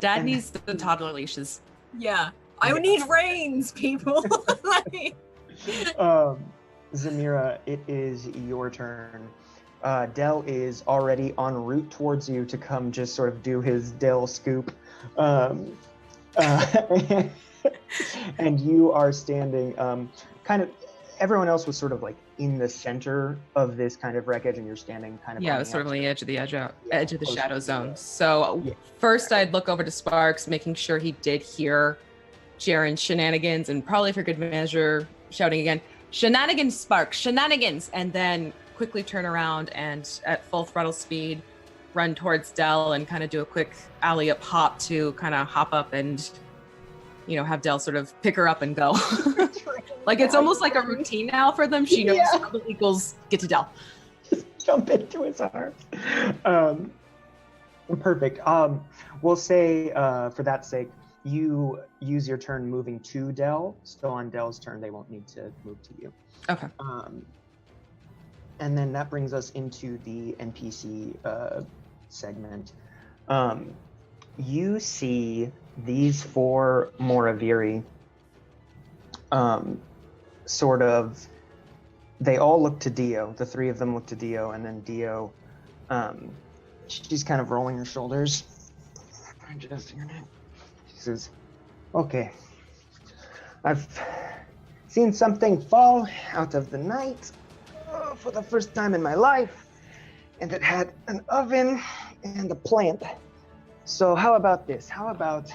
S6: Dad needs the toddler leashes.
S4: Yeah, I need reins, people.
S2: Zamira, it is your turn. Del is already en route towards you to come just sort of do his Del scoop. And you are standing kind of, everyone else was sort of like in the center of this kind of wreckage, and you're standing kind of
S6: sort of on the edge of the edge of the shadow zone. So first I'd look over to Sparks, making sure he did hear Jaren's shenanigans, and probably for good measure shouting again, "Shenanigans, Sparks, shenanigans!" And then quickly turn around and at full throttle speed run towards Del and kind of do a quick alley-up hop to kind of hop up and, you know, have Del sort of pick her up and go. Like it's almost like a routine now for them. She knows double equals get to Del.
S2: Just jump into his arms. Perfect. We'll say for that sake, you use your turn moving to Del. So on Del's turn, they won't need to move to you.
S6: Okay.
S2: And then that brings us into the NPC segment. you see these 4 Moraviri sort of, they all look to Dio. The 3 of them look to Dio, and then Dio, she's kind of rolling her shoulders, adjusting her neck. She says, okay, I've seen something fall out of the night for the first time in my life, and it had an oven and a plant. So how about this? How about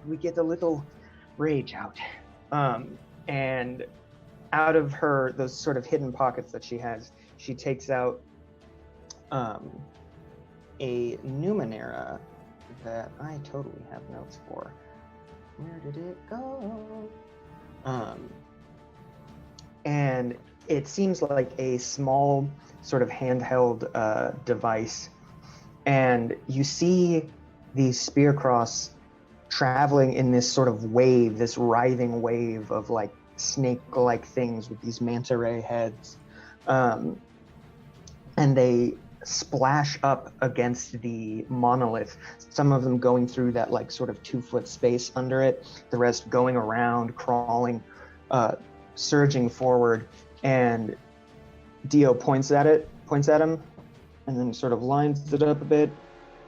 S2: we get a little rage out? And out of those sort of hidden pockets that she has, she takes out a Numenera that I totally have notes for. Where did it go? And it seems like a small sort of handheld device. And you see the Spearcross traveling in this sort of wave, this writhing wave of like snake-like things with these manta ray heads. And they splash up against the monolith, some of them going through that like sort of 2-foot space under it, the rest going around, crawling, surging forward. And Dio points at him, and then sort of lines it up a bit.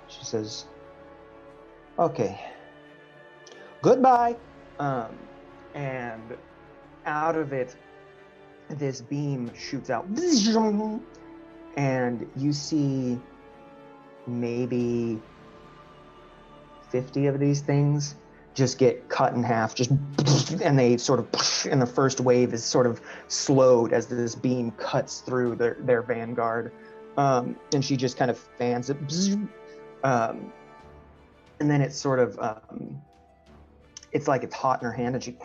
S2: She says, okay, goodbye. And out of it, this beam shoots out, and you see maybe 50 of these things just get cut in half, and they sort of, and the first wave is sort of slowed as this beam cuts through their vanguard. And she just kind of fans it, and then it's sort of, it's like it's hot in her hand, and she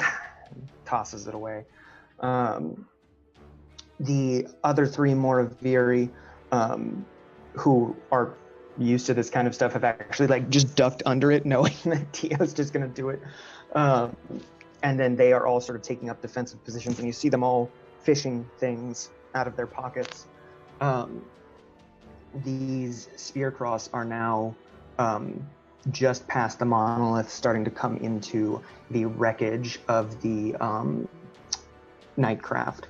S2: tosses it away. The other 3 Moraviri, who are used to this kind of stuff, have actually like just ducked under it, knowing that Dio's just gonna do it. And then they are all sort of taking up defensive positions, and you see them all fishing things out of their pockets. These Spearcross are now just past the monolith, starting to come into the wreckage of the Nightcraft.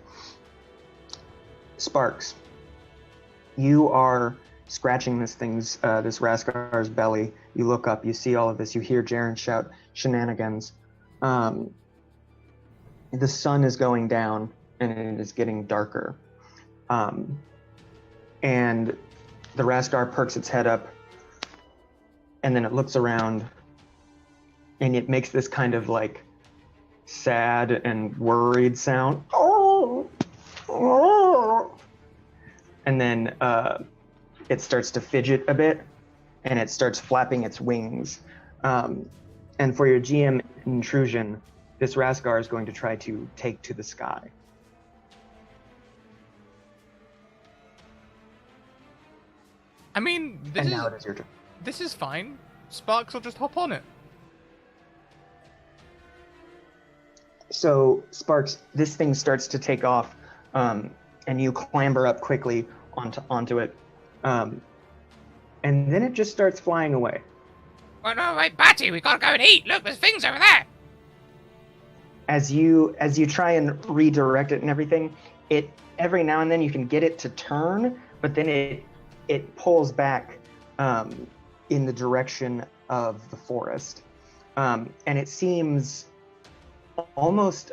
S2: Sparks, you are scratching this Raskar's belly. You look up, you see all of this, you hear Jaren shout shenanigans. The sun is going down, and it is getting darker. And the Raskar perks its head up, and then it looks around, and it makes this kind of like sad and worried sound. And then it starts to fidget a bit, and it starts flapping its wings. And for your GM intrusion, this Raskar is going to try to take to the sky.
S1: I mean,
S2: now it is your turn.
S1: This is fine. Sparks will just hop on it.
S2: So, Sparks, this thing starts to take off, and you clamber up quickly onto it. And then it just starts flying away.
S7: Oh no, wait, Batty, we gotta go and eat. Look, there's things over there.
S2: As you try and redirect it and everything, it every now and then you can get it to turn, but then it pulls back in the direction of the forest. And it seems almost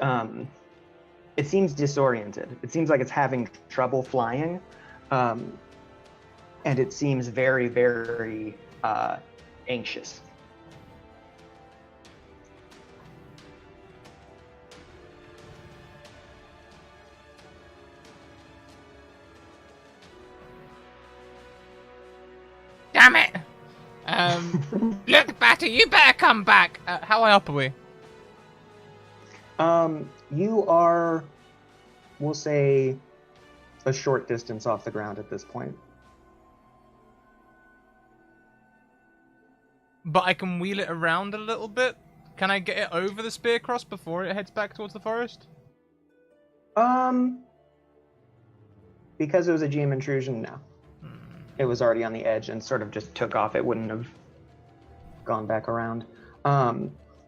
S2: it seems disoriented. It seems like it's having trouble flying. And it seems very, very anxious.
S7: Damn it! Look, Batty, you better come back.
S1: How high up are we?
S2: You are, we'll say, a short distance off the ground at this point.
S1: But I can wheel it around a little bit. Can I get it over the Spearcross before it heads back towards the forest?
S2: Because it was a GM intrusion, no. It was already on the edge and sort of just took off. It wouldn't have gone back around.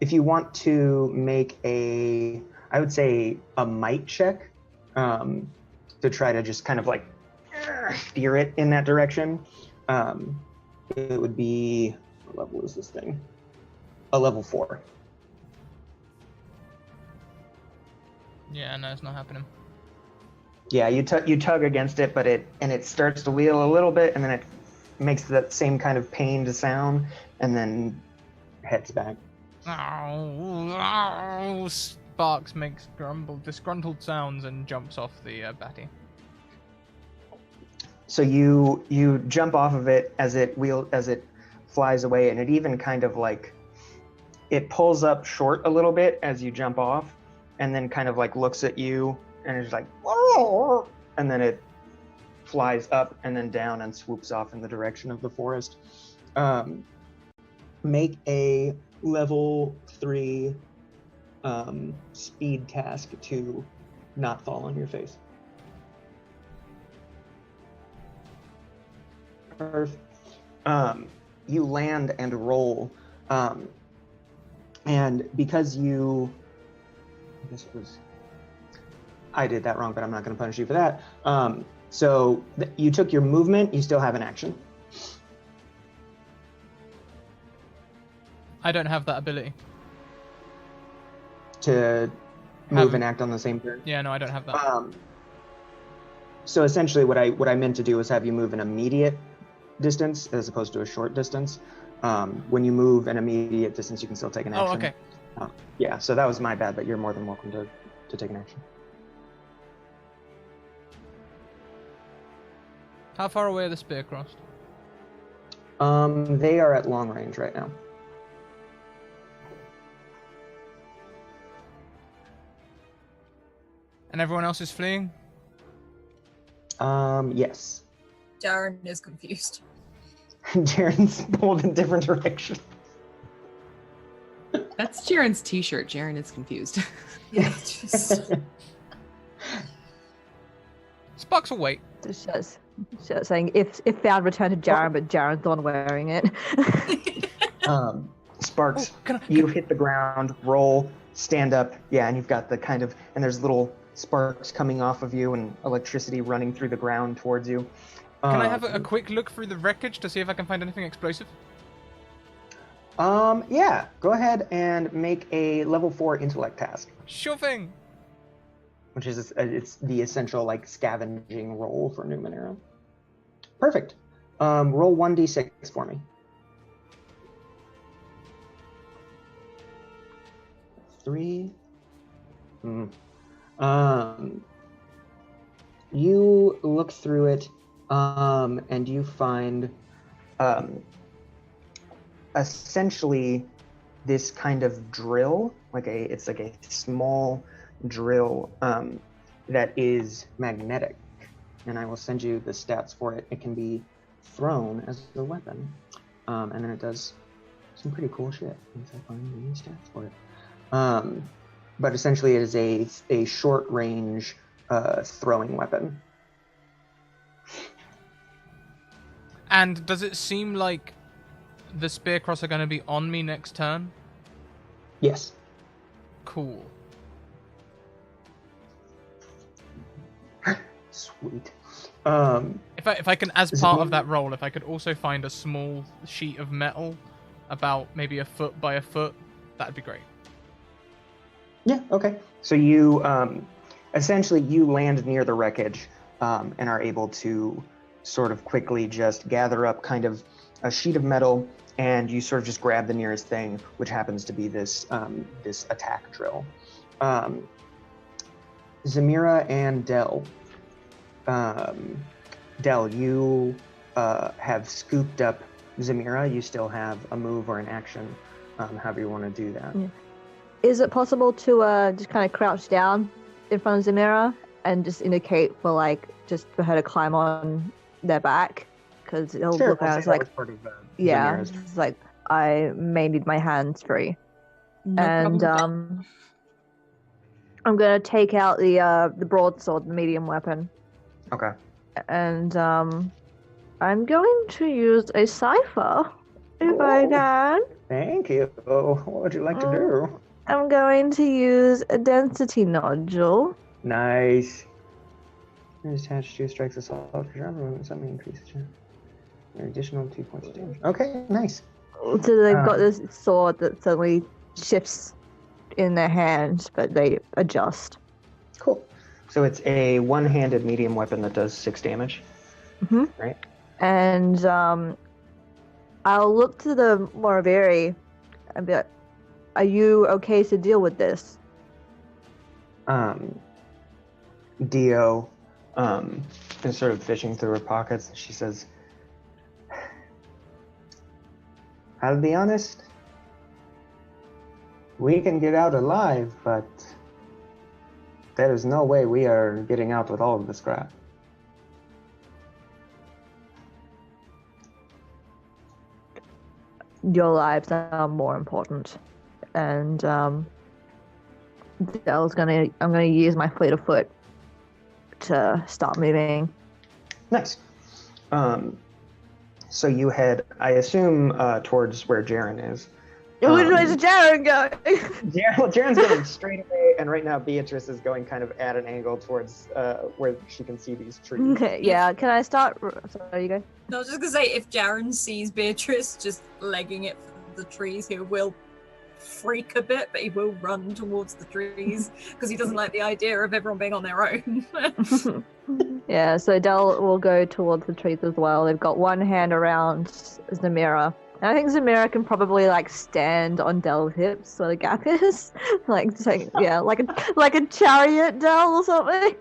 S2: If you want to make I would say a might check, to try to just kind of like steer it in that direction. It would be, what level is this thing? A level 4.
S1: Yeah, no, it's not happening.
S2: Yeah, you tug against it, but it starts to wheel a little bit, and then it makes that same kind of pained sound, and then heads back.
S1: Oh, Sparks makes disgruntled sounds and jumps off the batty.
S2: So you jump off of it as it flies away, and it even kind of like it pulls up short a little bit as you jump off, and then kind of like looks at you, and it's like, whoa! And then it flies up and then down and swoops off in the direction of the forest. Make a level 3 speed task to not fall on your face. You land and roll, and because I did that wrong, but I'm not going to punish you for that. So you took your movement, you still have an action.
S1: I don't have that ability.
S2: To move and act on the same turn?
S1: Yeah, no, I don't have that.
S2: So essentially what I meant to do was have you move an immediate distance as opposed to a short distance. When you move an immediate distance, you can still take an action.
S1: Oh, okay.
S2: Yeah, so that was my bad, but you're more than welcome to take an action.
S1: How far away are the spear crossed?
S2: They are at long range right now.
S1: And everyone else is fleeing?
S2: Yes.
S4: Darren is confused.
S2: Jaren's pulled in different directions.
S6: That's Jaren's t-shirt. Jaren is confused.
S4: Yeah, just...
S1: Sparks will wait.
S5: Just saying, if found, return to Jaren, but Jaren's the one wearing it.
S2: Sparks, you hit the ground, roll, stand up, yeah, and you've got the kind of, and there's little sparks coming off of you and electricity running through the ground towards you.
S1: Can I have a quick look through the wreckage to see if I can find anything explosive?
S2: Yeah, go ahead and make a level 4 intellect task.
S1: Sure thing.
S2: Which is, it's the essential, like, scavenging roll for Numenera. Perfect. Roll 1d6 for me. 3. You look through it, and you find, essentially this kind of drill, it's like a small drill, that is magnetic. And I will send you the stats for it. It can be thrown as a weapon, and then it does some pretty cool shit once I find the stats for it. But essentially it is a short range throwing weapon.
S1: And does it seem like the Spearcross are going to be on me next turn?
S2: Yes.
S1: Cool.
S2: Sweet.
S1: If I can, as part of that roll, if I could also find a small sheet of metal about maybe a foot by a foot, that'd be great.
S2: Yeah, okay. So you, essentially you land near the wreckage, and are able to sort of quickly just gather up kind of a sheet of metal, and you sort of just grab the nearest thing, which happens to be this, this attack drill. Zamira and Dell. Dell, you have scooped up Zamira. You still have a move or an action, however you want to do that.
S5: Yeah. Is it possible to just kind of crouch down in front of Zamira and just indicate for just for her to climb on their back? Because it'll look at us like, yeah, it's like I may need my hands free. No and problem. I'm gonna take out the broadsword, the medium weapon.
S2: Okay.
S5: And I'm going to use a cipher if I can.
S2: Thank you. What would you like to do?
S5: I'm going to use a density nodule.
S2: Nice. It's attached to strikes assault for sure. Something increases. An additional 2 points of damage. Okay, nice.
S5: So they've got this sword that suddenly shifts in their hands, but they adjust.
S2: Cool. So it's a one-handed medium weapon that does 6 damage.
S5: Mm-hmm.
S2: Right.
S5: And I'll look to the Moraviri and be like, are you okay to deal with this?
S2: Dio is sort of fishing through her pockets. She says, I'll be honest, we can get out alive, but there is no way we are getting out with all of the scrap.
S5: Your lives are more important. And I'm gonna use my fleet of foot to start moving.
S2: Nice. So you head, I assume, towards where Jaren is.
S5: Which way is Jaren going?
S2: Jaren's going straight away, and right now Beatrice is going kind of at an angle towards where she can see these trees.
S5: Okay, yeah. Can I start? Sorry, you go.
S4: No, I was just gonna say, if Jaren sees Beatrice just legging it for the trees, he will freak a bit, but he will run towards the trees because he doesn't like the idea of everyone being on their own.
S5: Yeah, so Del will go towards the trees as well. They've got one hand around Zamira. And I think Zamira can probably like stand on Del's hips where the gap is. like a chariot Del or something.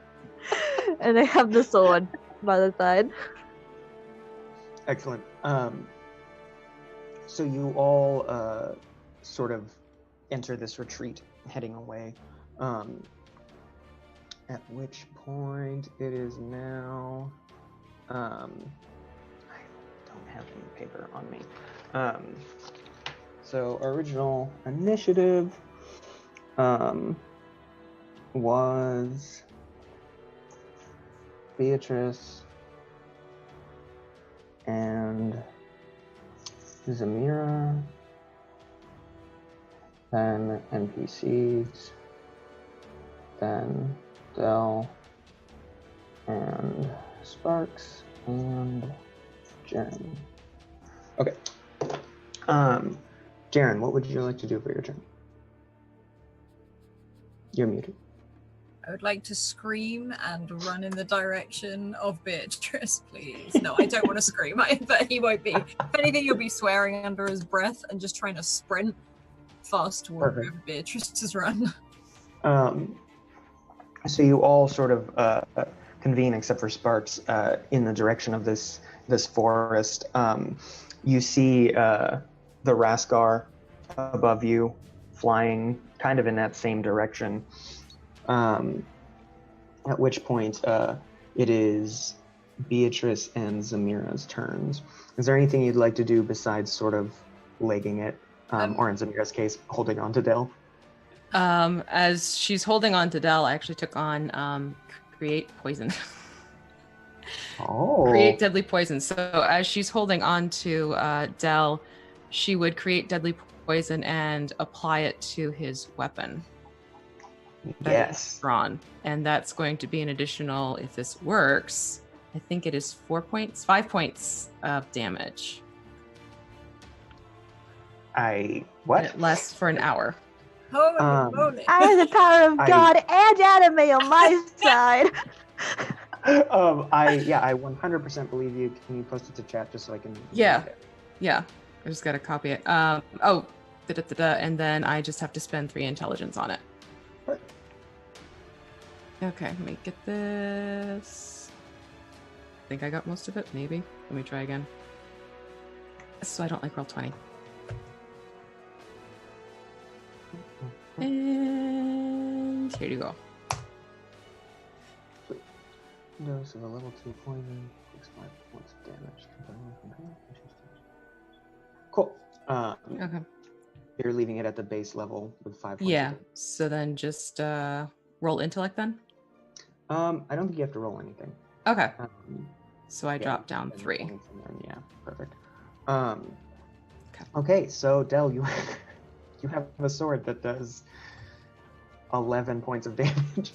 S5: And they have the sword by the side.
S2: Excellent. So you all sort of enter this retreat, heading away. At which point it is now. I don't have any paper on me. So original initiative was Beatrice and Zamira, then NPCs, then Del, and Sparks, and Jaren. Okay. Jaren, what would you like to do for your turn? You're muted.
S4: I would like to scream and run in the direction of Beatrice, please. No, I don't want to scream, but he won't be. If anything, he'll be swearing under his breath and just trying to sprint fast toward where Beatrice has run.
S2: So you all sort of convene, except for Sparks, in the direction of this forest. You see the Raskar above you, flying kind of in that same direction. At which point it is Beatrice and Zamira's turns. Is there anything you'd like to do besides sort of legging it, or in Zamira's case, holding on to Del?
S6: As she's holding on to Del, I actually took on create poison.
S2: Oh.
S6: Create deadly poison. So as she's holding on to Del, she would create deadly poison and apply it to his weapon.
S2: Yes.
S6: Drawn. And that's going to be an additional, if this works, I think it is 5 points of damage.
S2: What?
S6: It lasts for an hour.
S4: Holy.
S5: I have the power of God and anime on my side.
S2: I 100% believe you. Can you post it to chat just so I can?
S6: Yeah. I just gotta copy it. And then I just have to spend 3 intelligence on it.
S2: Right.
S6: Okay, let me get this. I think I got most of it. Maybe. Let me try again. So I don't like roll 20. And here you go.
S2: Dose of a level 2 poison, takes 5 points of damage. Cool.
S6: Okay.
S2: You're leaving it at the base level with 5 points.
S6: Yeah. So then just roll intellect then?
S2: I don't think you have to roll anything.
S6: Okay. So I drop down 3.
S2: Yeah, perfect.
S6: Okay.
S2: Okay, so Del, you you have a sword that does 11 points of damage.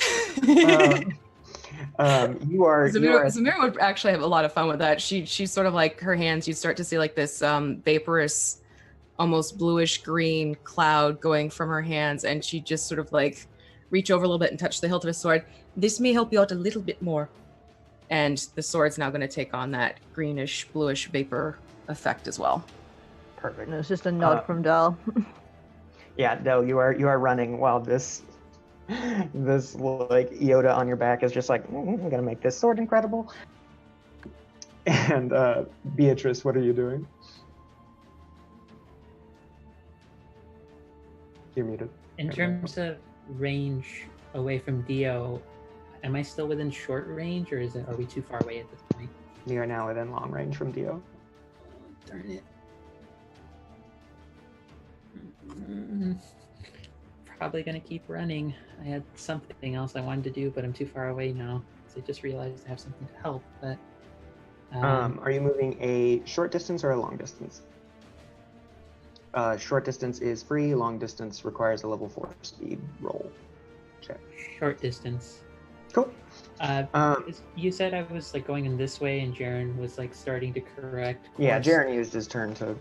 S2: You are
S6: Zamira would actually have a lot of fun with that. She's sort of like her hands. You start to see like this vaporous, almost bluish green cloud going from her hands, and she just sort of like reach over a little bit and touch the hilt of his sword. This may help you out a little bit more. And the sword's now going to take on that greenish, bluish vapor effect as well.
S2: perfect.
S5: No, it's just a nod from Dal.
S2: Yeah, Del, you are running while this like Yoda on your back is just like, I'm gonna make this sword incredible. And Beatrice, what are you doing? You're muted.
S3: In terms of range away from Dio, am I still within short range, or are we too far away at this point?
S2: You are now within long range from Dio.
S3: Darn it. Probably gonna keep running. I had something else I wanted to do, but I'm too far away now. So I just realized I have something to help. But
S2: Are you moving a short distance or a long distance? Short distance is free. Long distance requires a level 4 speed roll check.
S3: short distance.
S2: Cool.
S3: You said I was like going in this way, and Jaren was like starting to correct course.
S2: Yeah, Jaren used his turn to.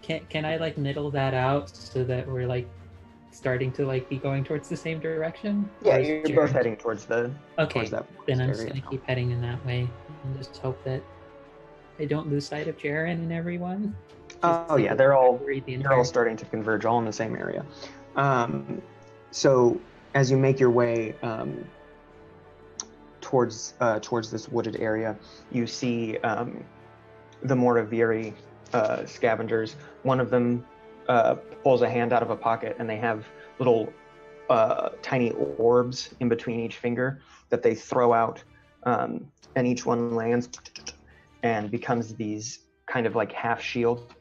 S3: Can I like middle that out so that we're like starting to like be going towards the same direction?
S2: Yeah,
S3: Or is
S2: you're
S3: Jaren-
S2: both heading towards the.
S3: Okay,
S2: towards that
S3: then I'm just
S2: area.
S3: gonna keep heading in that way and just hope that I don't lose sight of Jaren and everyone.
S2: Oh yeah, they're all starting to converge all in the same area. So as you make your way towards this wooded area, you see the Mortaviri scavengers. One of them pulls a hand out of a pocket, and they have little tiny orbs in between each finger that they throw out, and each one lands and becomes these kind of like half shield.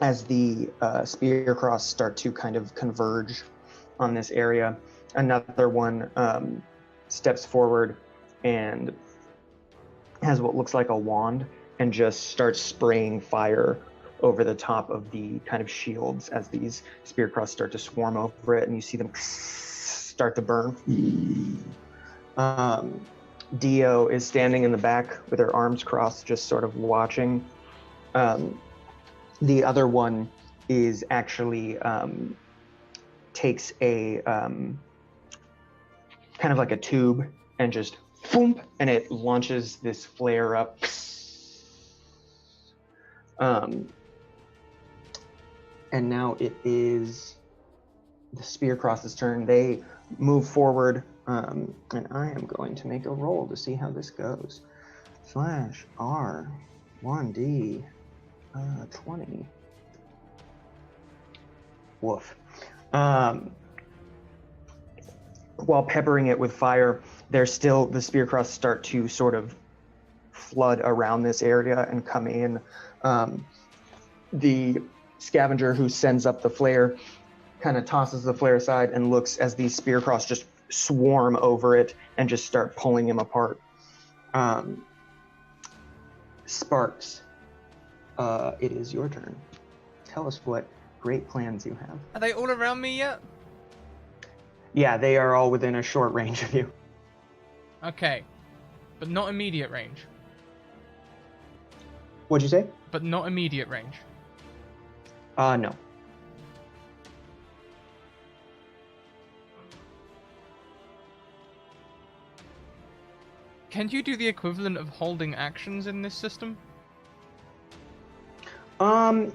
S2: As the spear cross start to kind of converge on this area, another one steps forward and has what looks like a wand and just starts spraying fire over the top of the kind of shields as these spear cross start to swarm over it, and you see them start to burn. Dio is standing in the back with her arms crossed, just sort of watching. The other one is actually takes a kind of like a tube and just boom, and it launches this flare up. And now it is the spear cross's turn. They move forward, and I am going to make a roll to see how this goes. /R 1D 20. Woof. While peppering it with fire, the spear cross start to sort of flood around this area and come in. The scavenger who sends up the flare kind of tosses the flare aside and looks as these spear cross just swarm over it and just start pulling him apart. Sparks, it is your turn. Tell us what great plans you have.
S1: Are they all around me yet?
S2: Yeah, they are all within a short range of you.
S1: Okay. But not immediate range.
S2: What'd you say?
S1: But not immediate range.
S2: No.
S1: Can you do the equivalent of holding actions in this system?
S2: I'm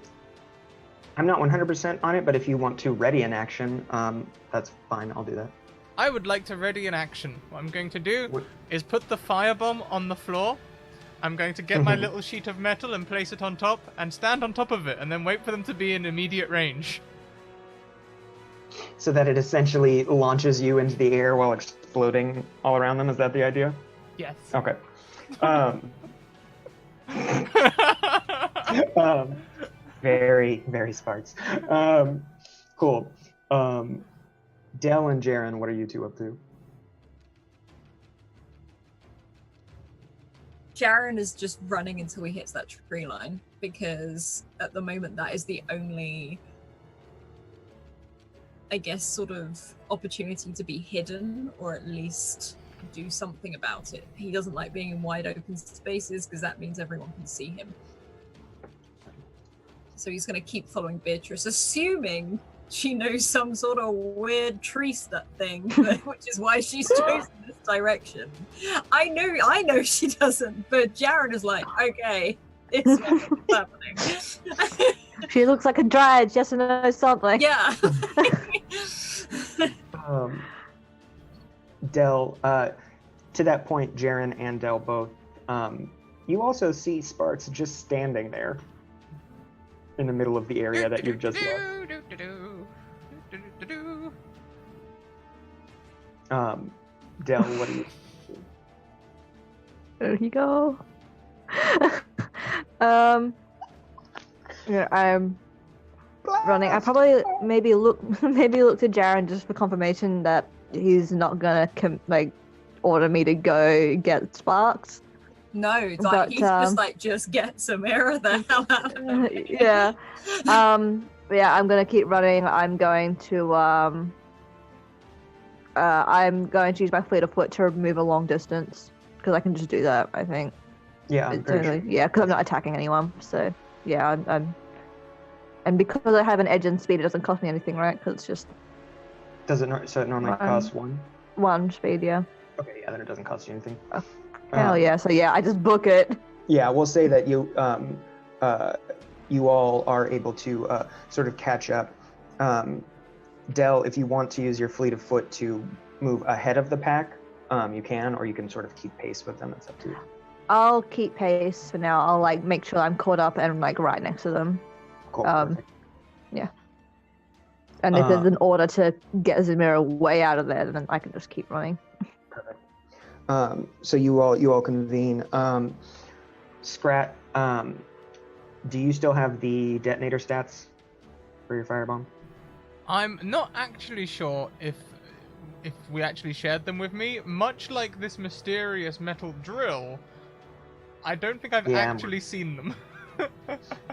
S2: not 100% on it, but if you want to ready an action, that's fine. I'll do that.
S1: I would like to ready an action. What I'm going to do is put the firebomb on the floor. I'm going to get my little sheet of metal and place it on top and stand on top of it and then wait for them to be in immediate range.
S2: So that it essentially launches you into the air while exploding all around them. Is that the idea?
S1: Yes.
S2: Okay. Very, very Sparks. Cool. Del and Jaren, what are you two up to?
S4: Jaren is just running until he hits that tree line, because at the moment that is the only, I guess, sort of opportunity to be hidden, or at least do something about it. He doesn't like being in wide open spaces because that means everyone can see him. So he's going to keep following Beatrice, assuming she knows some sort of weird tree thing, which is why she's chosen this direction. I know she doesn't, but Jaren is like, okay, it's happening.
S5: She looks like a dryad, just to know something.
S4: Yeah.
S2: Del, to that point, Jaren and Del both, you also see Sparks just standing there in the middle of the area that you've just left. Del, what do you see?
S5: There you go. Yeah, I'm running. I probably maybe look to Jaren just for confirmation that he's not gonna order me to go get Sparks.
S4: No, it's like he's just like, just get Samira the hell out of me.
S5: Yeah. Yeah, I'm gonna keep running. I'm going to use my fleet of foot to move a long distance, because I can just do that, I think.
S2: Yeah,
S5: totally. Yeah, because I'm not attacking anyone. So yeah, and because I have an edge and speed, it doesn't cost me anything, right? Because it's just.
S2: Does it so it normally costs one?
S5: One speed, yeah.
S2: Okay, yeah, then it doesn't cost you anything.
S5: Oh, hell yeah! So yeah, I just book it.
S2: Yeah, we'll say that you all are able to sort of catch up. Del, if you want to use your fleet of foot to move ahead of the pack, you can, or you can sort of keep pace with them. It's up to you.
S5: I'll keep pace for now. I'll make sure I'm caught up and right next to them.
S2: Cool.
S5: Yeah. And if there's an order to get Zamira way out of there, then I can just keep running.
S2: Perfect. So you all convene. Scrat, do you still have the detonator stats for your firebomb?
S1: I'm not actually sure if we actually shared them with me. Much like this mysterious metal drill, I don't think I've actually seen them.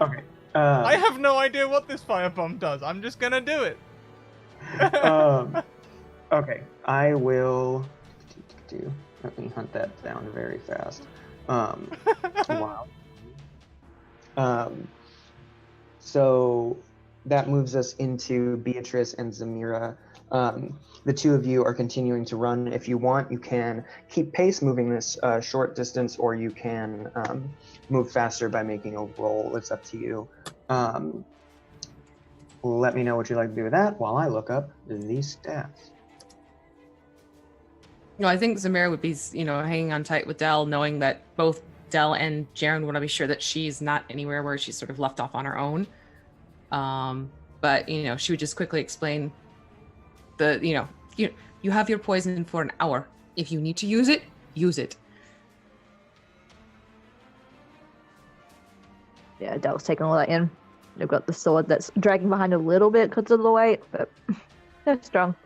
S2: Okay.
S1: I have no idea what this firebomb does. I'm just gonna do it.
S2: Okay, I will. Let me hunt that down very fast. Wow. So that moves us into Beatrice and Zamira. The two of you are continuing to run. If you want, you can keep pace moving this short distance, or you can move faster by making a roll. It's up to you. Let me know what you'd like to do with that while I look up these stats.
S6: No, I think Zamira would be, hanging on tight with Del, knowing that both Del and Jaren want to be sure that she's not anywhere where she's sort of left off on her own. But, she would just quickly explain you have your poison for an hour. If you need to use it, use it.
S5: Yeah, Del's taking all that in. They've got the sword that's dragging behind a little bit because of the weight, but they're strong.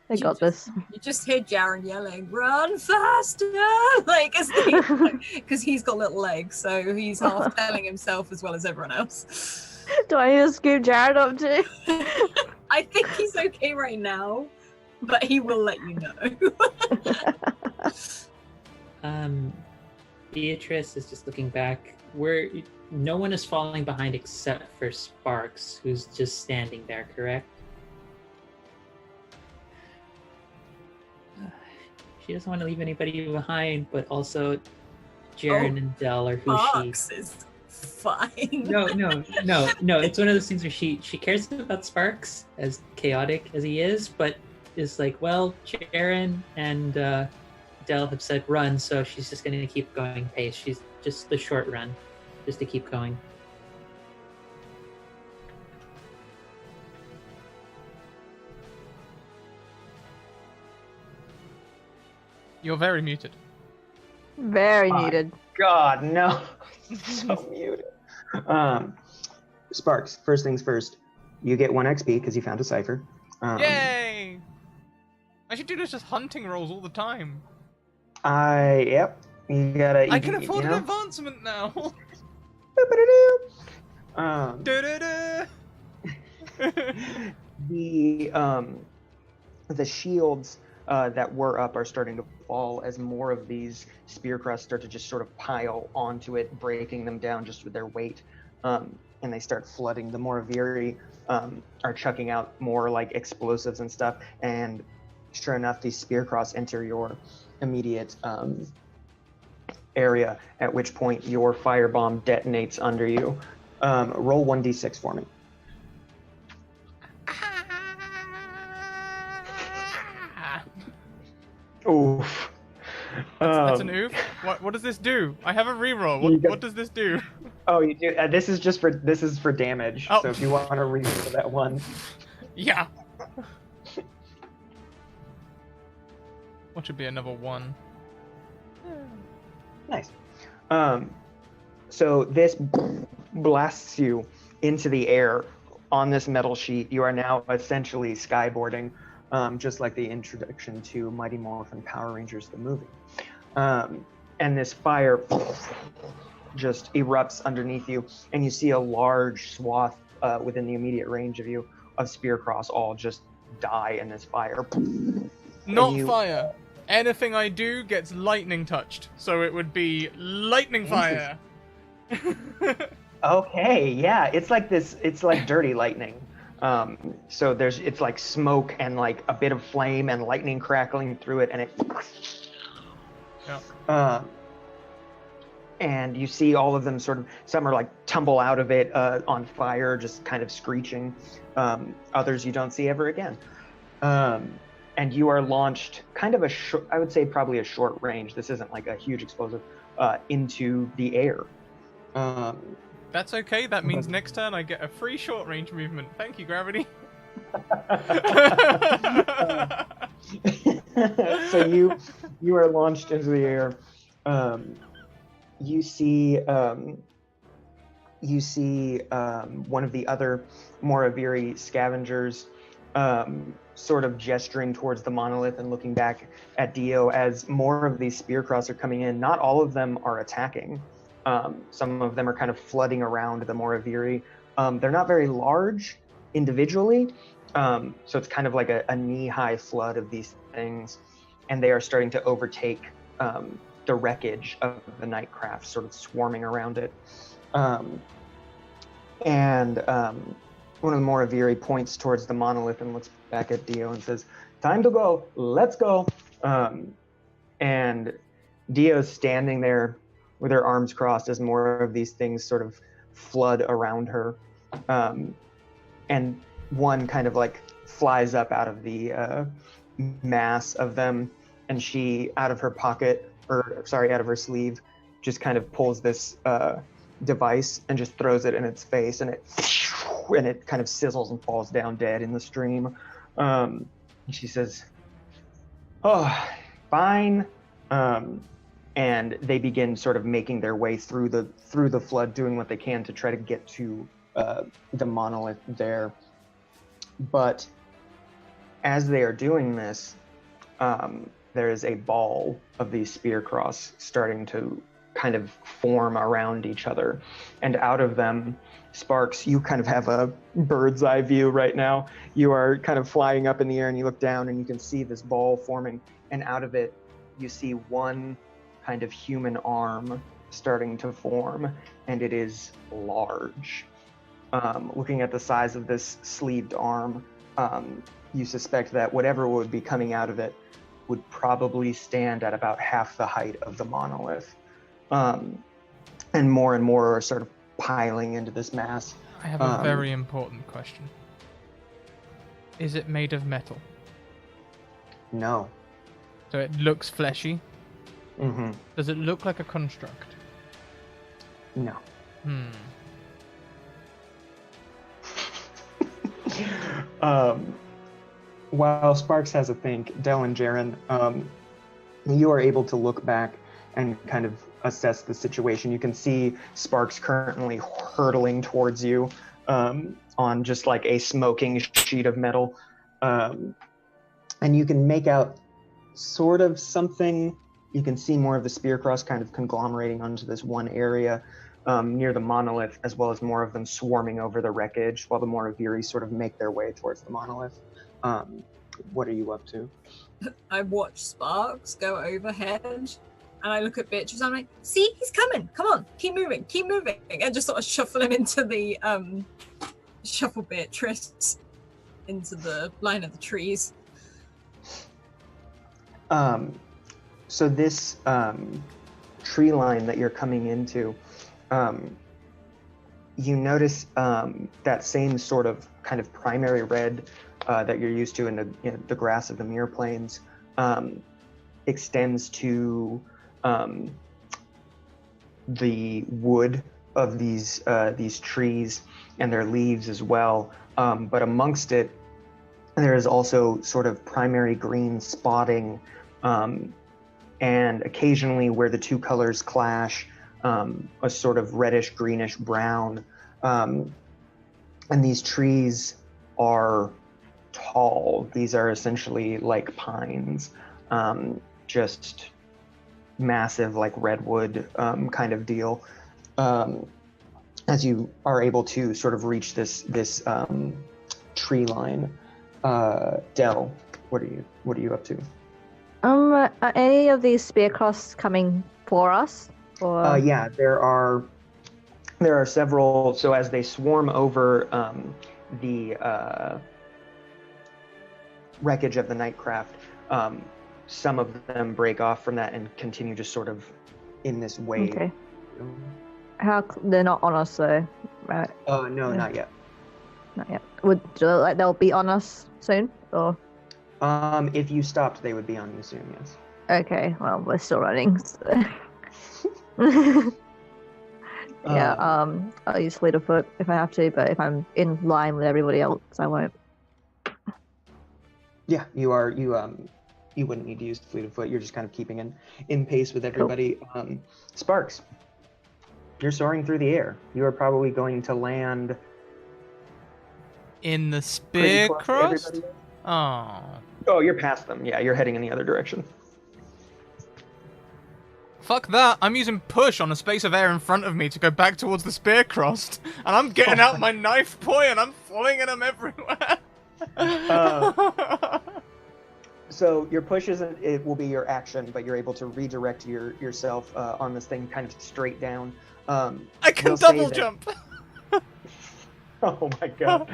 S5: They got this.
S4: You just hear Jaren yelling, "Run faster!" Because he's got little legs, so he's half telling himself as well as everyone else.
S5: Do I need to scoop Jaren up too?
S4: I think he's okay right now, but he will let you know.
S3: Beatrice is just looking back. No one is falling behind except for Sparks, who's just standing there, correct? She doesn't want to leave anybody behind, but also Jaren and Del are who
S4: Sparks is fine.
S3: No. It's one of those things where she cares about Sparks, as chaotic as he is, but is like, well, Jaren and Del have said run, so she's just going to keep going pace. She's just the short run, just to keep going.
S1: You're very muted.
S5: Very muted.
S2: God, no. So muted. Sparks, first things first. You get 1 XP because you found a cipher.
S1: Yay! I should do this just hunting rolls all the time.
S2: Yep. You gotta.
S1: I can afford
S2: you
S1: an
S2: know?
S1: advancement now.
S2: Um,
S1: Da-da-da.
S2: the shields that were up are starting to fall as more of these spear crusts start to just sort of pile onto it, breaking them down just with their weight. And they start flooding. The Moraviri are chucking out more like explosives and stuff. And sure enough, these spear crusts enter your immediate area, at which point your firebomb detonates under you. Roll 1d6 for me. Oof.
S1: That's an oof. What does this do? I have a reroll. What does this do?
S2: Oh, you do. This is for damage.
S1: Oh.
S2: So if you want to reroll that one.
S1: Yeah. What should be another 1?
S2: Nice. So this blasts you into the air on this metal sheet. You are now essentially skyboarding, just like the introduction to Mighty Morphin Power Rangers, the movie. And this fire just erupts underneath you, and you see a large swath within the immediate range of you of spear cross all just die in this fire.
S1: Not fire. Anything I do gets lightning touched, so it would be lightning fire.
S2: Okay, yeah, it's like this. It's like dirty lightning. So it's like smoke and like a bit of flame and lightning crackling through it, and it.
S1: Yeah.
S2: And you see all of them some are like tumble out of it on fire, just kind of screeching. Others you don't see ever again. And you are launched kind of I would say probably a short range. This isn't like a huge explosive, into the air.
S1: That's okay. That means next turn I get a free short range movement. Thank you, Gravity.
S2: So you are launched into the air. You see one of the other Moraviri scavengers sort of gesturing towards the monolith and looking back at Dio as more of these spear cross are coming in. Not all of them are attacking. Some of them are kind of flooding around the Moraviri. They're not very large individually, so it's kind of like a knee-high flood of these things, and they are starting to overtake the wreckage of the Nightcraft, sort of swarming around it. And one of the Moraviri points towards the monolith and looks back at Dio and says, "Time to go, let's go." And Dio's standing there with her arms crossed as more of these things sort of flood around her. And one kind of like flies up out of the mass of them, and she, out of her sleeve, just kind of pulls this device and just throws it in its face, and it kind of sizzles and falls down dead in the stream. And she says, "Oh, fine." And they begin sort of making their way through the flood, doing what they can to try to get to the monolith there. But as they are doing this, there is a ball of these spear cross starting to kind of form around each other. And out of them, Sparks, you kind of have a bird's eye view right now. You are kind of flying up in the air, and you look down and you can see this ball forming. And out of it, you see one kind of human arm starting to form, and it is large. Looking at the size of this sleeved arm, you suspect that whatever would be coming out of it would probably stand at about half the height of the monolith. And more are sort of piling into this mass.
S1: I have a very important question. Is it made of metal?
S2: No.
S1: So it looks fleshy?
S2: Mm-hmm.
S1: Does it look like a construct?
S2: No. While Sparks has a think, Del and Jaren, you are able to look back and kind of assess the situation. You can see Sparks currently hurtling towards you on just like a smoking sheet of metal. And you can make out sort of something you can see more of the spear cross kind of conglomerating onto this one area near the monolith, as well as more of them swarming over the wreckage, while the more Aviri sort of make their way towards the monolith. What are you up to?
S4: I watch sparks go overhead, and I look at Beatrice. I'm like, "See, he's coming! Come on, keep moving, and just sort of shuffle him into the shuffle Beatrice into the line of the trees."
S2: So this tree line that you're coming into, you notice that same sort of kind of primary red that you're used to in the grass of the Mirror Plains extends to the wood of these trees and their leaves as well. But amongst it, there is also sort of primary green spotting, and occasionally where the two colors clash, a sort of reddish greenish brown. And these trees are tall. These are essentially like pines, just massive, like redwood kind of deal. As you are able to sort of reach this tree line, Del, what are you up to?
S5: Are any of these spear cross coming for us? Or
S2: Yeah, there are several. So as they swarm over the wreckage of the Nightcraft, some of them break off from that and continue just sort of in this wave.
S5: Okay. They're not on us though, right?
S2: No,
S5: Yeah.
S2: not yet.
S5: Not yet. They'll be on us soon, or?
S2: If you stopped, they would be on you soon. Yes.
S5: Okay. Well, we're still running. So. Yeah. I'll use fleet of foot if I have to, but if I'm in line with everybody else, I won't.
S2: Yeah, you are. You wouldn't need to use fleet of foot. You're just kind of keeping in pace with everybody. Cool. Sparks, you're soaring through the air. You are probably going to land
S1: in the spear cross.
S2: Oh, you're past them. Yeah, you're heading in the other direction.
S1: Fuck that. I'm using push on a space of air in front of me to go back towards the spear crossed. And I'm getting out my knife point and I'm flinging them everywhere.
S2: So your push it will be your action, but you're able to redirect yourself on this thing kind of straight down.
S1: I can double jump.
S2: Oh my god.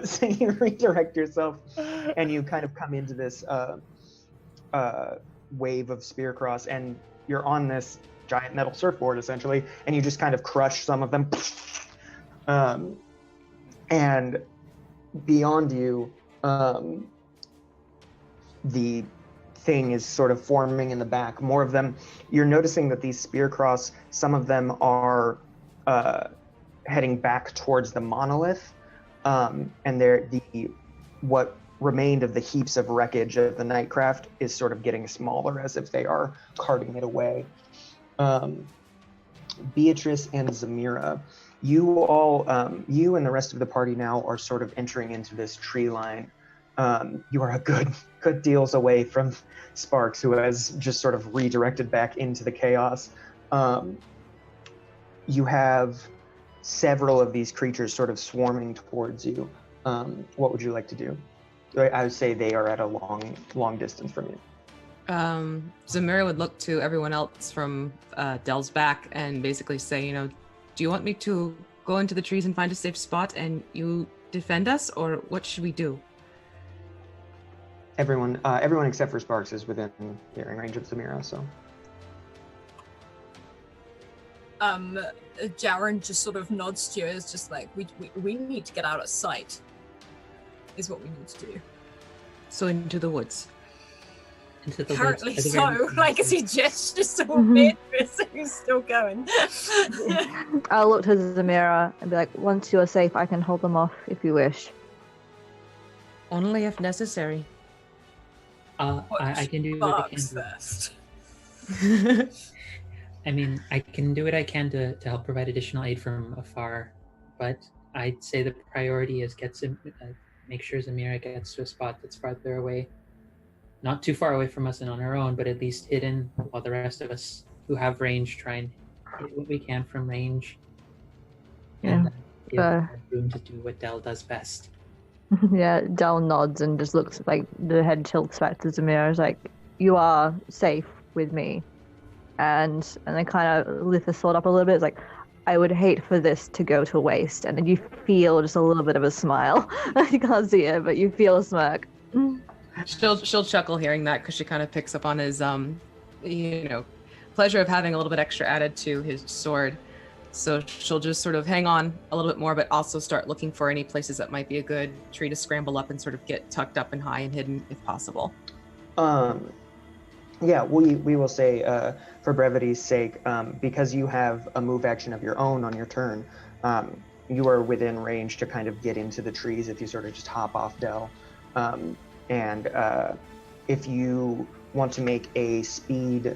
S2: So you redirect yourself and you kind of come into this wave of spear cross, and you're on this giant metal surfboard essentially, and you just kind of crush some of them. And beyond you, the thing is sort of forming in the back. More of them. You're noticing that these spear cross, some of them are heading back towards the monolith, and what remained of the heaps of wreckage of the Nightcraft is sort of getting smaller as if they are carting it away. Beatrice and Zamira, you and the rest of the party now are sort of entering into this tree line. You are a good deals away from Sparks, who has just sort of redirected back into the chaos. You have several of these creatures sort of swarming towards you. What would you like to do? I would say they are at a long distance from you.
S6: Zamira would look to everyone else from Del's back and basically say, do you want me to go into the trees and find a safe spot and you defend us, or what should we do?
S2: Everyone except for Sparks is within hearing range of Zamira, so.
S4: Jaren just sort of nods to you. It's just like, we need to get out of sight, is what we need to do.
S6: So into the woods.
S3: Into the
S4: Apparently
S3: woods.
S4: so. Like, as he gestures toward Beatrice, who's still going.
S5: I'll look to Zamira and be like, once you are safe, I can hold them off if you wish.
S6: Only if necessary.
S3: I can do what I can do.
S4: First.
S3: I mean, I can do what I can to help provide additional aid from afar, but I'd say the priority is make sure Zamira gets to a spot that's farther away. not too far away from us and on her own, but at least hidden, while the rest of us who have range try and hit what we can from range. And give her room to do what Dell does best.
S5: Yeah, Del nods and just looks like the head tilts back to Zamira. Is like, you are safe with me, and then kind of lift the sword up a little bit. It's like, I would hate for this to go to waste. And then you feel just a little bit of a smile. You can't see it, but you feel a smirk.
S6: She'll chuckle hearing that because she kind of picks up on his pleasure of having a little bit extra added to his sword. So she'll just sort of hang on a little bit more, but also start looking for any places that might be a good tree to scramble up and sort of get tucked up and high and hidden if possible.
S2: Yeah, we will say, for brevity's sake, because you have a move action of your own on your turn, you are within range to kind of get into the trees if you sort of just hop off Dell. And if you want to make a speed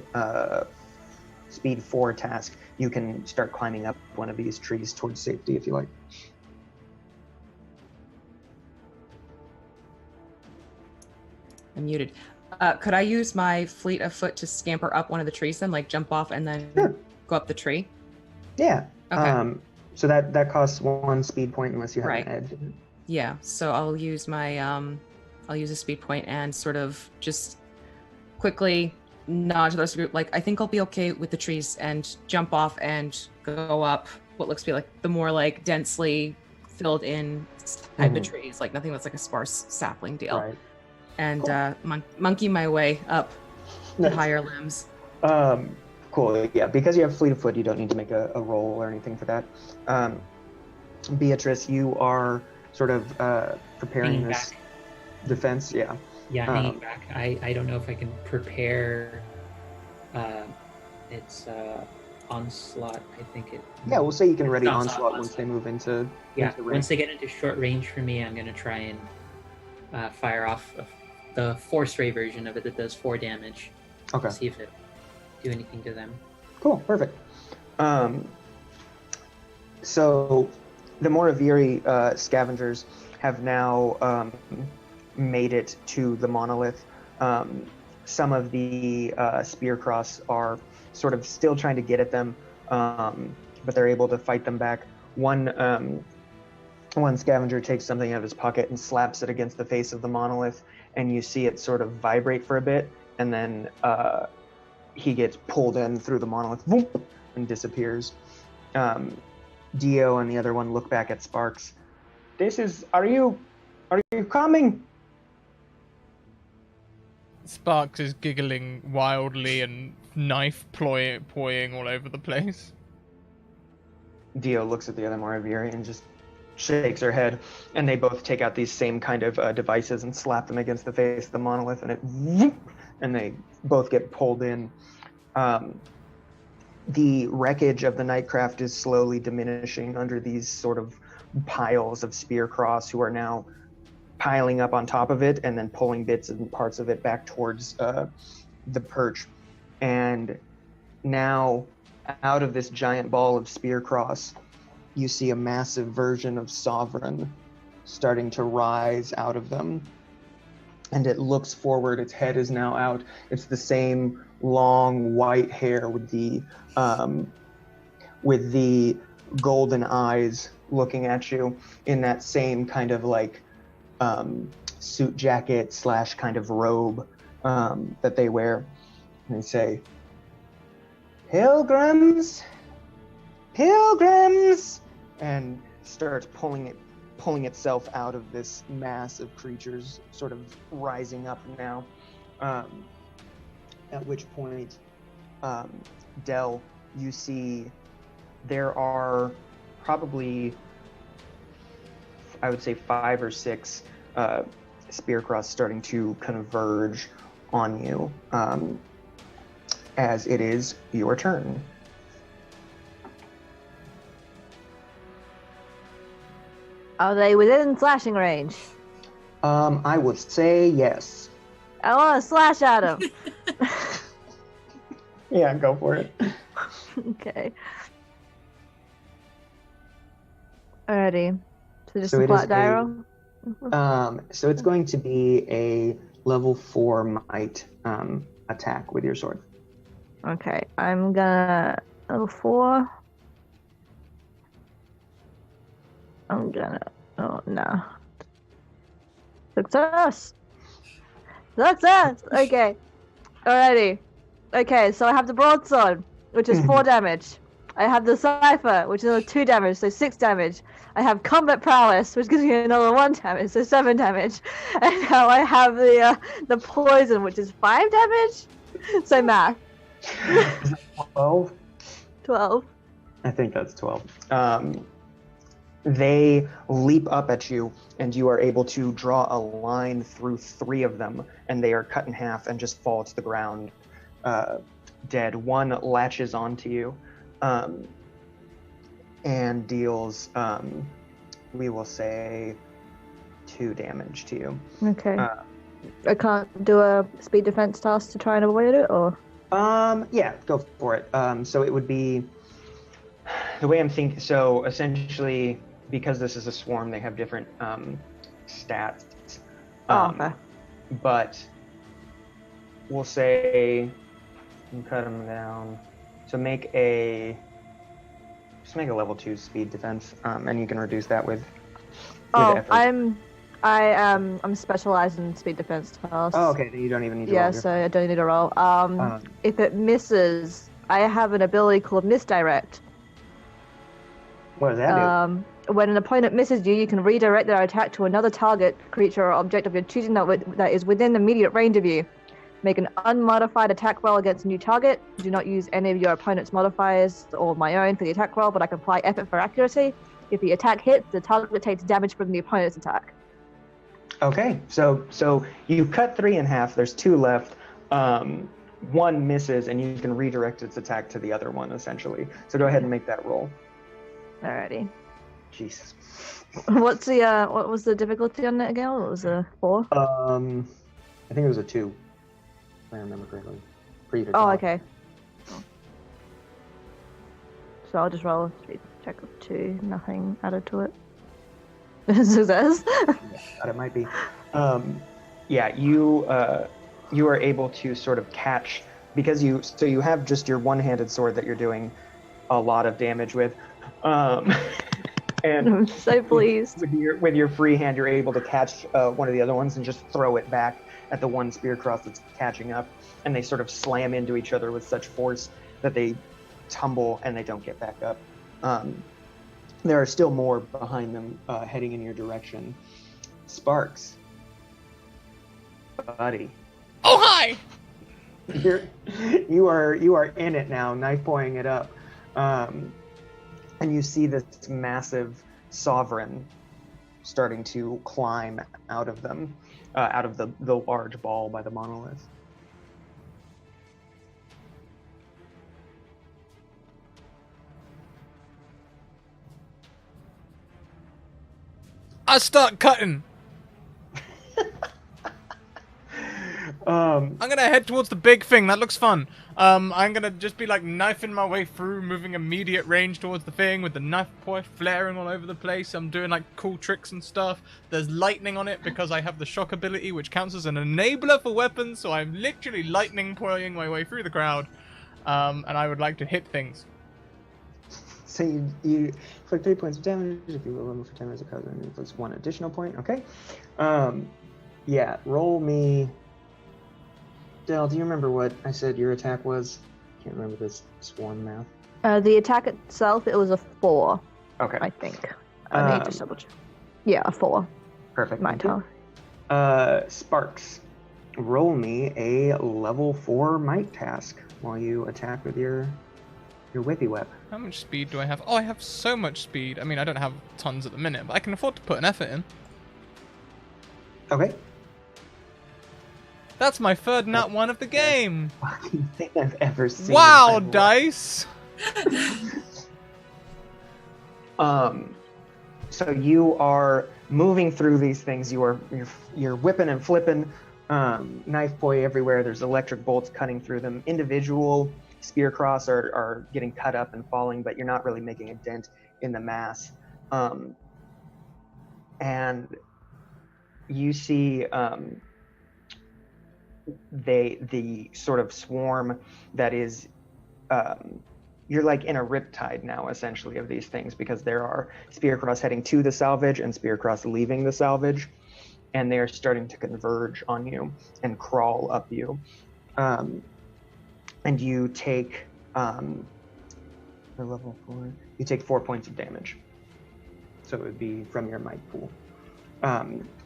S2: 4 task, you can start climbing up one of these trees towards safety if you like.
S6: I'm muted. Could I use my fleet of foot to scamper up one of the trees then, like jump off and then go up the tree?
S2: Yeah.
S6: Okay.
S2: So that costs 1 speed point unless you have an edge.
S6: Yeah. So I'll use my I'll use a speed point and sort of just quickly nod to the rest of the group, like, I think I'll be okay with the trees, and jump off and go up what looks to be like the more like densely filled in type of trees, like nothing that's like a sparse sapling deal. Right. And monkey my way up the higher limbs.
S2: Cool. Yeah, because you have fleet of foot, you don't need to make a roll or anything for that. Beatrice, you are sort of preparing
S3: hanging
S2: this
S3: back.
S2: Defense. Yeah.
S3: Yeah, hanging back. I don't know if I can prepare. It's onslaught. I think it.
S2: Yeah, we'll say you can ready onslaught once they move into.
S3: Yeah,
S2: into
S3: once they get into short range for me, I'm gonna try and fire off the force ray version of it that does 4 damage.
S2: Okay.
S3: See if it do anything to them.
S2: Cool. Perfect. So the Moraviri scavengers have now made it to the monolith. Some of the spear cross are sort of still trying to get at them, but they're able to fight them back. One scavenger takes something out of his pocket and slaps it against the face of the monolith, and you see it sort of vibrate for a bit, and then he gets pulled in through the monolith and disappears. Dio and the other one look back at Sparks. Are you coming?
S1: Sparks is giggling wildly and knife ploying all over the place.
S2: Dio looks at the other Moraviri and just shakes her head, and they both take out these same kind of devices and slap them against the face of the monolith, and they both get pulled in. The wreckage of the Nightcraft is slowly diminishing under these sort of piles of spear cross, who are now piling up on top of it and then pulling bits and parts of it back towards the perch. And now, out of this giant ball of spear cross, you see a massive version of Sovereign starting to rise out of them. And it looks forward. Its head is now out. It's the same long white hair with the golden eyes looking at you in that same kind of like suit jacket / kind of robe that they wear. And they say, "Pilgrims, pilgrims," and starts pulling itself out of this mass of creatures sort of rising up now. At which point, Del, you see there are probably, I would say, 5 or 6 spear cross starting to converge on you, as it is your turn.
S5: Are they within slashing range?
S2: I would say yes.
S5: I want to slash at them.
S2: Yeah, go for it.
S5: Okay. Alrighty. So just
S2: So
S5: a
S2: it
S5: flat
S2: is
S5: die roll?
S2: So it's going to be a level 4 might attack with your sword.
S5: Okay, I'm gonna level 4. I'm gonna. Oh no. Success! Success! Okay. Alrighty. Okay, so I have the broadsword, which is 4 damage. I have the cipher, which is another 2 damage, so 6 damage. I have combat prowess, which gives me another 1 damage, so 7 damage. And now I have the poison, which is 5 damage. So math.
S2: Is that 12?
S5: 12.
S2: I think that's 12. They leap up at you, and you are able to draw a line through 3 of them, and they are cut in half and just fall to the ground dead. One latches onto you and deals, we will say, 2 damage to you.
S5: Okay. I can't do a speed defense task to try and avoid it, or?
S2: Yeah, go for it. So it would be the way I'm thinking. So essentially, because this is a swarm, they have different stats.
S5: Okay.
S2: But we'll say you cut them down. So just make a level 2 speed defense, and you can reduce that with effort.
S5: I'm specialized in speed defense tasks.
S2: Oh, okay. Then you don't even need to
S5: Yeah,
S2: roll.
S5: so I don't need to roll. If it misses, I have an ability called Misdirect.
S2: What does that do?
S5: When an opponent misses you, you can redirect their attack to another target, creature, or object of your choosing that is within immediate range of you. Make an unmodified attack roll against a new target. Do not use any of your opponent's modifiers or my own for the attack roll, but I can apply effort for accuracy. If the attack hits, the target takes damage from the opponent's attack.
S2: Okay, so you cut 3 in half. There's 2 left. One misses, and you can redirect its attack to the other one, essentially. So go ahead and make that roll.
S5: Alrighty.
S2: Jesus.
S5: What was the difficulty on it again? What was a 4?
S2: I think it was a 2. If I remember correctly. For you to
S5: Oh,
S2: draw.
S5: okay. So I'll just roll a speed check of 2. Nothing added to it. Success.
S2: Thought it might be. Yeah, you are able to sort of catch, because you have just your one-handed sword that you're doing a lot of damage with, and
S5: I'm so pleased.
S2: with your free hand, you're able to catch one of the other ones and just throw it back at the one spear cross that's catching up, and they sort of slam into each other with such force that they tumble and they don't get back up. There are still more behind them heading in your direction. Sparks. Buddy.
S7: Oh, hi!
S2: You are in it now, knife pointing it up. And you see this massive sovereign starting to climb out of them, out of the large ball by the monolith.
S1: I start cutting.
S2: Um,
S1: I'm gonna head towards the big thing. That looks fun. I'm gonna just be like knifing my way through, moving immediate range towards the thing with the knife point flaring all over the place. I'm doing like cool tricks and stuff. There's lightning on it because I have the shock ability, which counts as an enabler for weapons. So I'm literally lightning pulling my way through the crowd. And I would like to hit things.
S2: So you inflict 3 points of damage. If you roll for 10 minutes, it inflicts 1 additional point. Okay. Yeah. Roll me. Dell, do you remember what I said your attack was? Can't remember this swarm math.
S5: The attack itself, it was a 4.
S2: Okay.
S5: I think. I need to just double check. Yeah, a 4.
S2: Perfect.
S5: My turn.
S2: Sparks. Roll me a level 4 might task while you attack with your whippy whip.
S1: How much speed do I have? Oh, I have so much speed. I mean, I don't have tons at the minute, but I can afford to put an effort in.
S2: Okay.
S1: That's my third nat 1 of the game.
S2: Fucking thing I've ever seen.
S1: Wow,
S2: in my life.
S1: dice.
S2: So you are moving through these things. You're whipping and flipping, knife boy everywhere. There's electric bolts cutting through them. Individual spear cross are getting cut up and falling, but you're not really making a dent in the mass. And you see the sort of swarm that is, you're like in a riptide now, essentially, of these things, because there are Spearcross heading to the salvage and Spearcross leaving the salvage, and they are starting to converge on you and crawl up you. And you take, for level 4, you take 4 points of damage. So it would be from your might pool.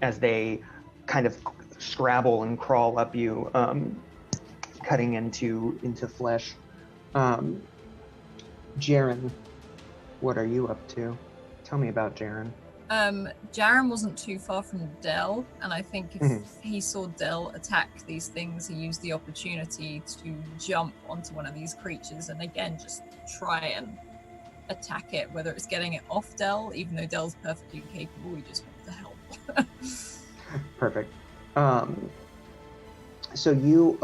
S2: As they kind of scrabble and crawl up you, cutting into flesh. Jaren, what are you up to? Tell me about Jaren.
S4: Jaren wasn't too far from Del, and I think if he saw Del attack these things, he used the opportunity to jump onto one of these creatures and again just try and attack it, whether it's getting it off Del, even though Del's perfectly capable, he just wants to help.
S2: Perfect. So you,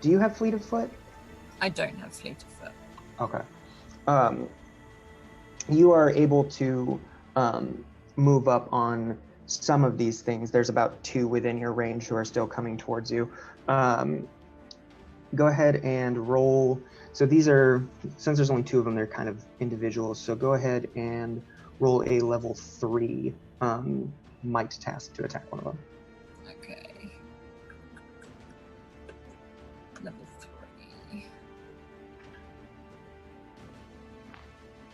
S2: do you have Fleet of Foot?
S4: I don't have Fleet of Foot.
S2: Okay. You are able to move up on some of these things. There's about 2 within your range who are still coming towards you. Go ahead and roll. So these are, since there's only 2 of them, they're kind of individuals. So go ahead and roll a level 3 might task to attack one of them.
S4: Okay. Level 3.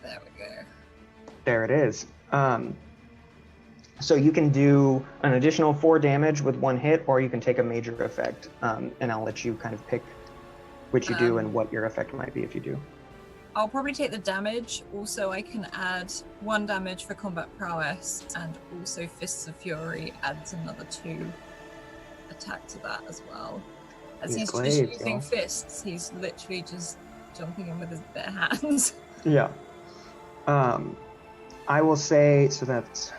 S4: There we go.
S2: There it is. So you can do an additional 4 damage with 1 hit, or you can take a major effect, and I'll let you kind of pick which you do and what your effect might be if you do.
S4: I'll probably take the damage. Also, I can add 1 damage for combat prowess, and also Fists of Fury adds another 2 attack to that as well. As he's just using fists, he's literally just jumping in with his bare hands.
S2: Yeah. I will say, so that's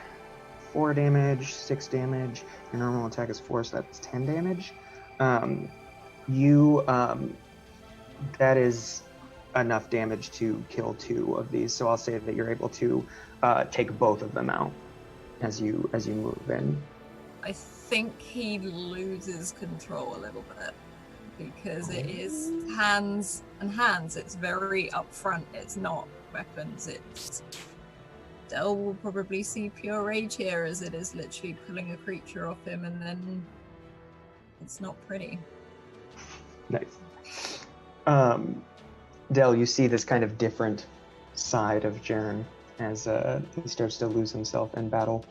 S2: 4 damage, 6 damage. Your normal attack is 4, so that's 10 damage. That is enough damage to kill 2 of these. So I'll say that you're able to take both of them out as you move in.
S4: I think he loses control a little bit because it is hands and hands. It's very upfront. It's not weapons. It's Del will probably see pure rage here, as it is literally pulling a creature off him, and then it's not pretty.
S2: Nice. Del, you see this kind of different side of Jaren as he starts to lose himself in battle.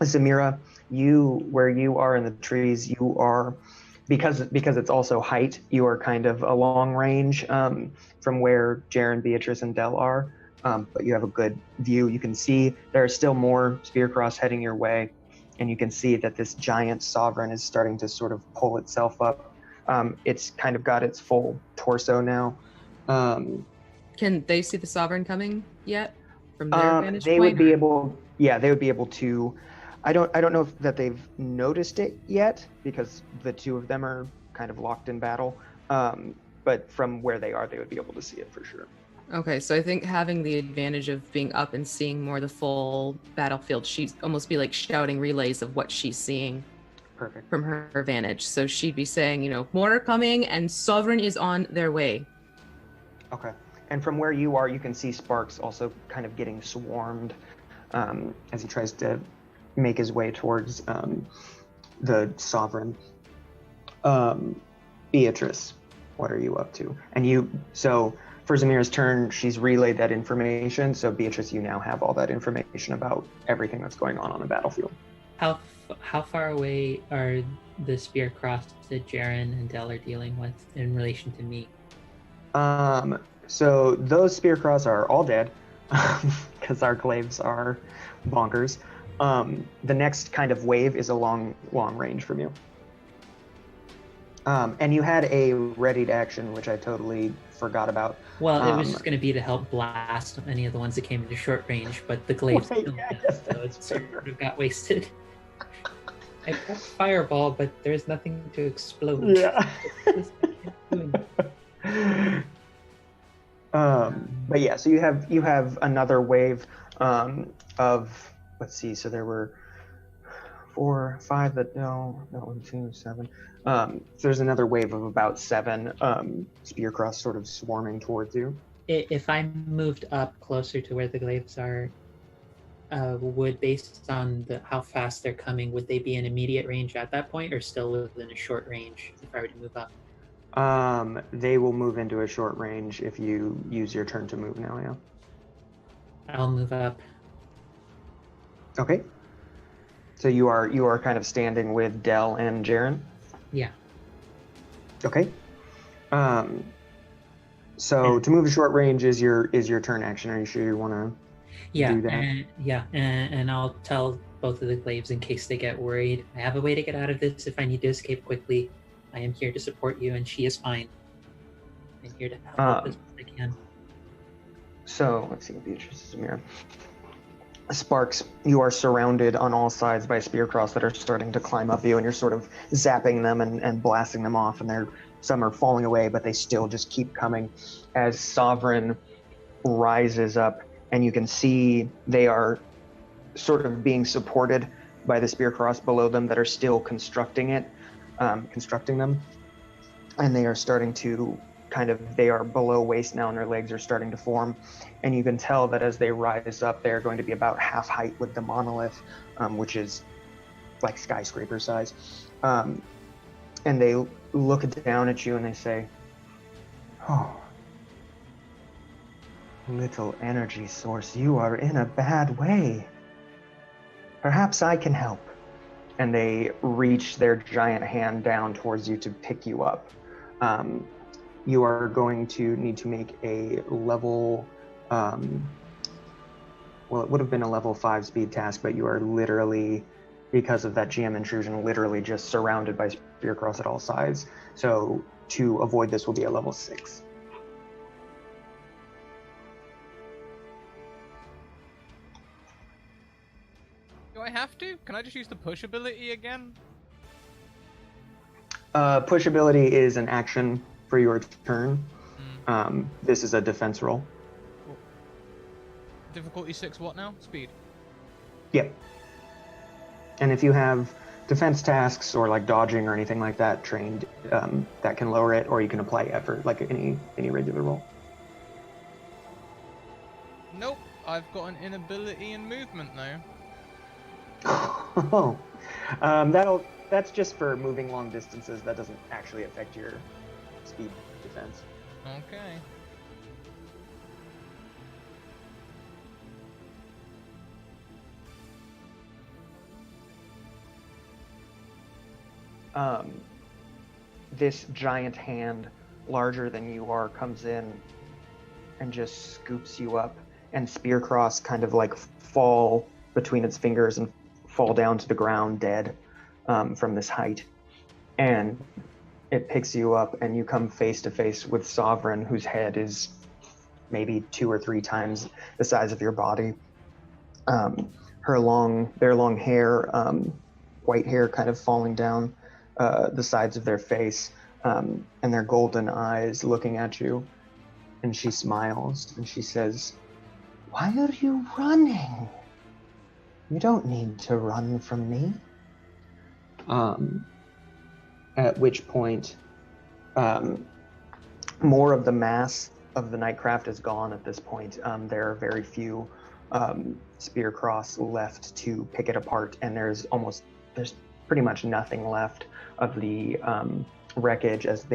S2: Zamira, where you are in the trees, you are, because it's also height, you are kind of a long range from where Jaren, Beatrice, and Del are, but you have a good view. You can see there are still more Spearcross heading your way, and you can see that this giant sovereign is starting to sort of pull itself up. It's kind of got its full torso now.
S6: Can they see the sovereign coming yet from their vantage
S2: they
S6: point?
S2: would be able, they would be able to. I don't know if that they've noticed it yet, because the 2 of them are kind of locked in battle. But from where they are, they would be able to see it for sure.
S6: Okay, so I think having the advantage of being up and seeing more the full battlefield, she'd almost be like shouting relays of what she's seeing.
S2: Perfect.
S6: From her vantage. So she'd be saying, more are coming and Sovereign is on their way.
S2: Okay. And from where you are, you can see Sparks also kind of getting swarmed as he tries to make his way towards the Sovereign. Beatrice, what are you up to? And so for Zamira's turn, she's relayed that information. So Beatrice, you now have all that information about everything that's going on the battlefield.
S3: How far away are the Spearcross that Jaren and Del are dealing with in relation to me?
S2: So those Spearcross are all dead because our glaives are bonkers. The next kind of wave is a long range from you. And you had a readied action, which I totally forgot about.
S3: Well, it was just going to be to help blast any of the ones that came into short range, but the glaives still dead, so it sort of got wasted. I got Fireball, but there's nothing to explode.
S2: Yeah. But yeah, so you have another wave of, let's see, so there were 4, 5 that no, 1, 2, 7. So there's another wave of about 7 Spearcross sort of swarming towards you.
S3: If I moved up closer to where the glaives are, would, based on how fast they're coming, would they be in immediate range at that point, or still within a short range if I were to move up?
S2: They will move into a short range if you use your turn to move now, yeah.
S3: I'll move up.
S2: Okay. So you are kind of standing with Dell and Jaren?
S3: Yeah.
S2: Okay. So to move to short range is your turn action. Are you sure you want to do that?
S3: And I'll tell both of the glaives in case they get worried. I have a way to get out of this if I need to escape quickly. I am here to support you, and she is fine. I'm here to help as best I can.
S2: So let's see, Beatrice is a mirror. Sparks, you are surrounded on all sides by Spearcross that are starting to climb up you, and you're sort of zapping them and blasting them off, and some are falling away, but they still just keep coming as Sovereign rises up, and you can see they are sort of being supported by the Spearcross below them that are still constructing them, and they are starting to they are below waist now, and their legs are starting to form, and you can tell that as they rise up, they're going to be about half height with the monolith, which is like skyscraper size, and they look down at you and they say, "Oh, little energy source, you are in a bad way. Perhaps I can help." And they reach their giant hand down towards you to pick you up. You are going to need to make a level, well, it would have been a level 5 speed task, but you are literally, because of that GM intrusion, literally just surrounded by Spearcross at all sides. So to avoid this will be a level 6.
S1: Do I have to? Can I just use the push ability again?
S2: Push ability is an action for your turn. This is a defense roll.
S1: Cool. Difficulty 6 what now? Speed?
S2: Yep. And if you have defense tasks or like dodging or anything like that trained, that can lower it, or you can apply effort like any regular roll.
S1: Nope, I've got an inability in movement though.
S2: Oh, that's just for moving long distances. That doesn't actually affect your speed defense.
S1: Okay.
S2: This giant hand, larger than you are, comes in and just scoops you up, and Spearcross kind of like fall between its fingers and fall down to the ground dead from this height. And it picks you up, and you come face to face with Sovereign, whose head is maybe 2 or 3 times the size of your body. Their long hair, white hair kind of falling down the sides of their face, and their golden eyes looking at you. And she smiles and she says, "Why are you running? You don't need to run from me." At which point, more of the mass of the Nightcraft is gone at this point. There are very few Spearcross left to pick it apart, and there's pretty much nothing left of the wreckage as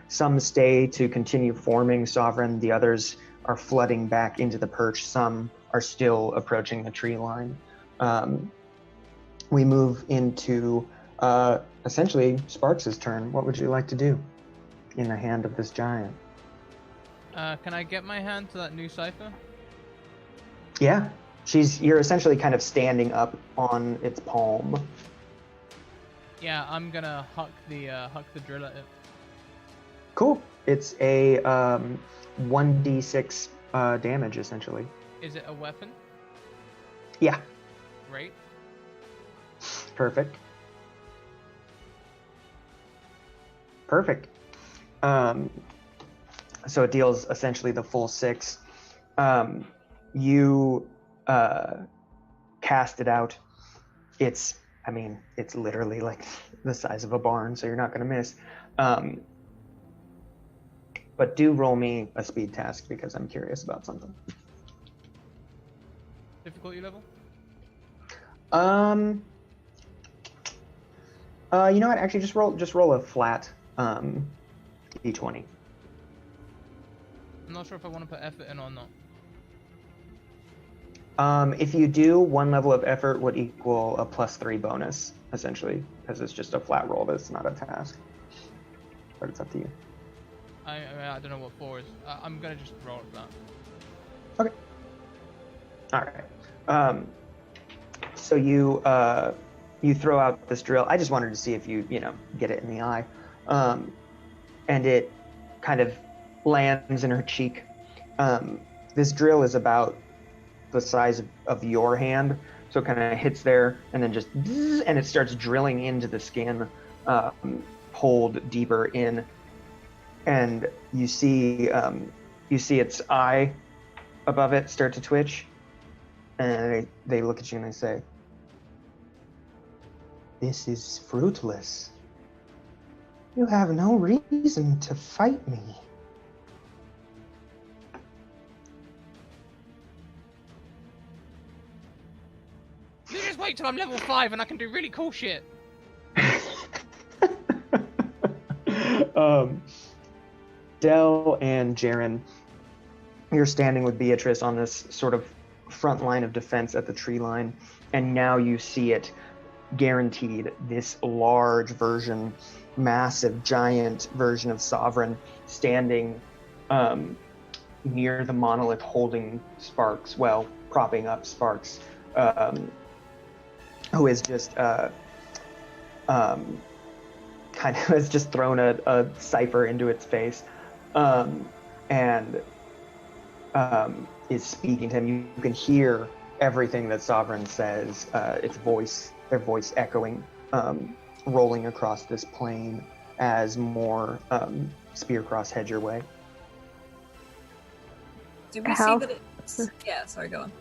S2: some stay to continue forming Sovereign, the others are flooding back into the perch, some are still approaching the tree line. We move into essentially Sparks' turn. What would you like to do in the hand of this giant?
S1: Can I get my hand to that new cipher?
S2: Yeah, you're essentially kind of standing up on its palm.
S1: Yeah, I'm gonna huck the drill at it.
S2: Cool. It's a 1d6 damage essentially.
S1: Is it a weapon?
S2: Yeah.
S1: Great.
S2: Perfect. So it deals essentially the full 6. You cast it out. Its I mean, it's literally like the size of a barn, so you're not going to miss. But do roll me a speed task because I'm curious about something.
S1: Difficulty level?
S2: You know what? Actually, just roll a flat d20.
S1: I'm not sure if I want to put effort in or not.
S2: If you do, 1 level of effort would equal a +3 bonus, essentially, because it's just a flat roll. That's not a task. But it's up to you.
S1: I don't know what 4 is. I'm gonna just roll it flat.
S2: Okay. All right. So you throw out this drill. I just wanted to see if you get it in the eye, and it kind of lands in her cheek. This drill is about the size of your hand, so it kind of hits there and then just and it starts drilling into the skin, pulled deeper in, and you see its eye above it start to twitch, and they look at you and they say, "This is fruitless. You have no reason to fight me."
S7: You just wait till I'm level 5 and I can do really cool shit.
S2: Del and Jaren, you're standing with Beatrice on this sort of front line of defense at the tree line, and now you see it guaranteed, this large version, massive, giant version of Sovereign standing near the monolith holding Sparks, well, propping up Sparks, who is just kind of has just thrown a cipher into its face, and is speaking to him. You can hear everything that Sovereign says, their voice echoing, rolling across this plain as more Spearcross head your way.
S4: Do we see that it's... Yeah, sorry, go on.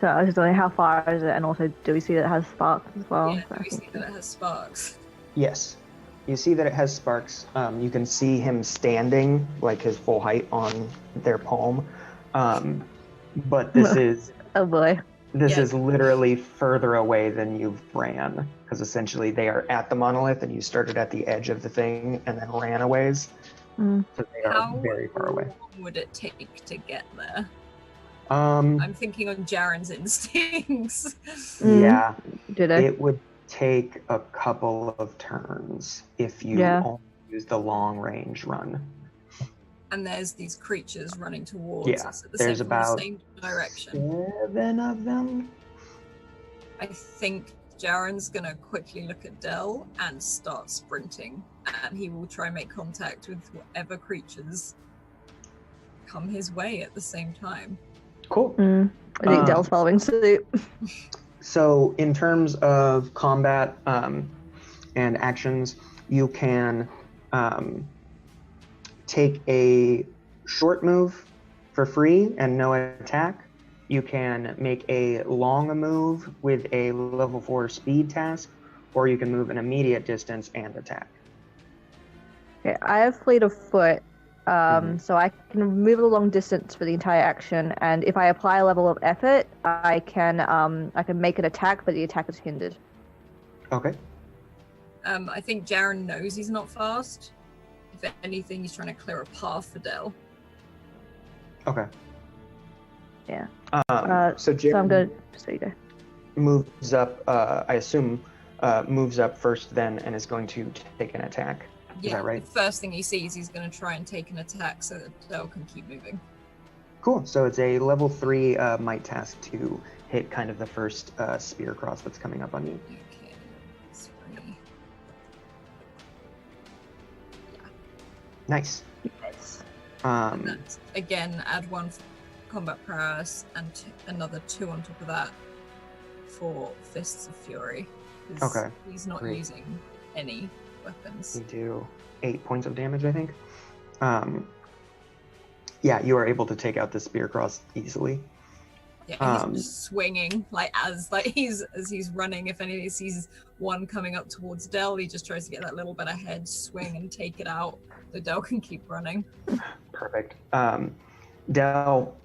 S5: So I was just wondering how far is it, and also do we see that it has sparks as well?
S4: Yeah, do we see that it has sparks?
S2: Yes. You see that it has sparks. You can see him standing, like his full height on their palm. But this is...
S5: Oh boy.
S2: This is literally further away than you've ran, because essentially they are at the monolith and you started at the edge of the thing and then ran a ways. So they are very far away.
S4: How long would it take to get there?
S2: I'm
S4: thinking on Jaren's instincts.
S2: Yeah.
S5: Did I?
S2: It would take a couple of turns if you only use the long range run.
S4: And there's these creatures running towards us at the same direction.
S2: 7 of them.
S4: I think Jaren's gonna quickly look at Del and start sprinting, and he will try and make contact with whatever creatures come his way at the same time.
S2: Cool.
S5: I think Del's following suit.
S2: So in terms of combat and actions, you can take a short move for free and no attack. You can make a long move with a level 4 speed task, or you can move an immediate distance and attack.
S5: Okay, I have fleet of foot, so I can move a long distance for the entire action, and if I apply a level of effort, I can make an attack, but the attack is hindered.
S2: Okay.
S4: I think Jaren knows he's not fast. If anything, he's trying to clear a path for Del.
S2: Okay.
S5: Yeah.
S2: So
S5: I'm good. So you go.
S2: Moves up, I assume, moves up first then and is going to take an attack. Is that right?
S4: The first thing he sees, he's going to try and take an attack so that Del can keep moving.
S2: Cool. So it's a level 3 might task to hit kind of the first spear cross that's coming up on you.
S4: Okay. 3. Yeah.
S2: Nice.
S4: And that's, again, add 1 for combat prowess and another 2 on top of that for Fists of Fury.
S2: Okay.
S4: He's not using any weapons.
S2: You do 8 points of damage, I think. Yeah, you are able to take out the spear cross easily.
S4: Yeah, he's just swinging as he's running. If anybody sees one coming up towards Del, he just tries to get that little bit ahead, swing and take it out, so Del can keep running.
S2: Perfect. Del,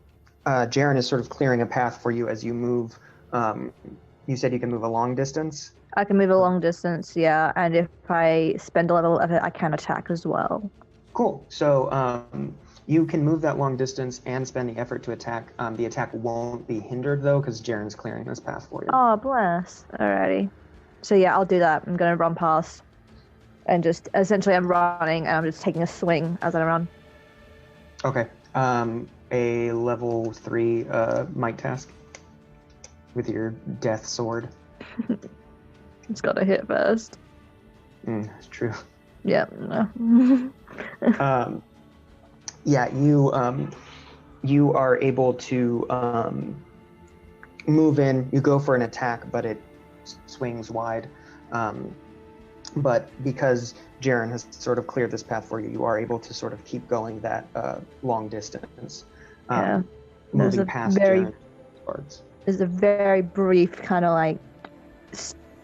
S2: Jaren is sort of clearing a path for you as you move. You said you can move a long distance?
S5: I can move a long distance, yeah, and if I spend a level of it, I can attack as well.
S2: Cool. So you can move that long distance and spend the effort to attack. The attack won't be hindered, though, because Jaren's clearing this path for you.
S5: Oh, bless. Alrighty. So yeah, I'll do that. I'm going to run past. And just, essentially I'm running, and I'm just taking a swing as I run.
S2: Okay. A level 3 might task with your death sword.
S5: It's got to hit first.
S2: It's true.
S5: Yeah, no.
S2: Yeah, you are able to move in. You go for an attack, but it swings wide. But because Jaren has sort of cleared this path for you, you are able to sort of keep going that long distance.
S5: Yeah.
S2: Moving past Jaren's guards.
S5: There's a very brief kind of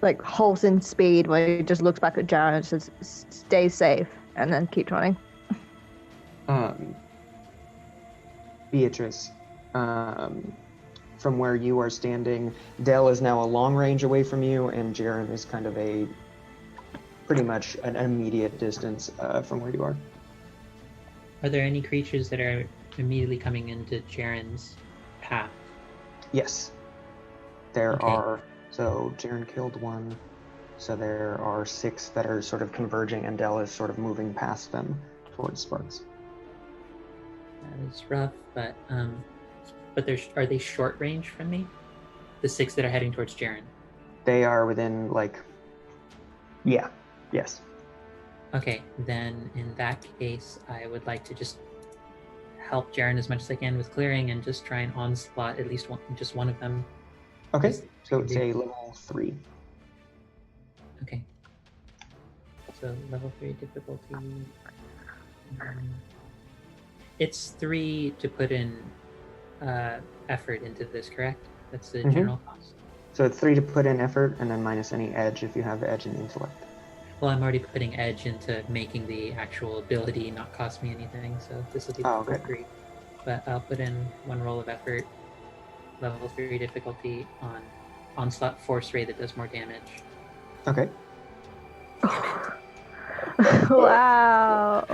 S5: like halting speed where he just looks back at Jaren and says, "Stay safe," and then keep running.
S2: Beatrice, from where you are standing, Del is now a long range away from you, and Jaren is kind of pretty much an immediate distance from where you are.
S3: Are there any creatures that are immediately coming into Jaren's path?
S2: Yes. There
S3: Okay.
S2: are. So Jaren killed one. So there are 6 that are sort of converging, and Del is sort of moving past them towards Sparks.
S3: That is rough, but are they short range from me? The 6 that are heading towards Jaren.
S2: They are within yes.
S3: Okay, then in that case, I would like to just help Jaren as much as I can with clearing and just try and onslaught at least one of them.
S2: Okay, so it's a level 3.
S3: Okay. So level 3 difficulty. It's 3 to put in effort into this, correct? That's the general cost.
S2: So it's 3 to put in effort, and then minus any edge if you have edge in intellect.
S3: Well, I'm already putting edge into making the actual ability not cost me anything, so this will be level 3. But I'll put in 1 roll of effort, level 3 difficulty on onslaught force ray that does more damage.
S2: Okay.
S5: Wow.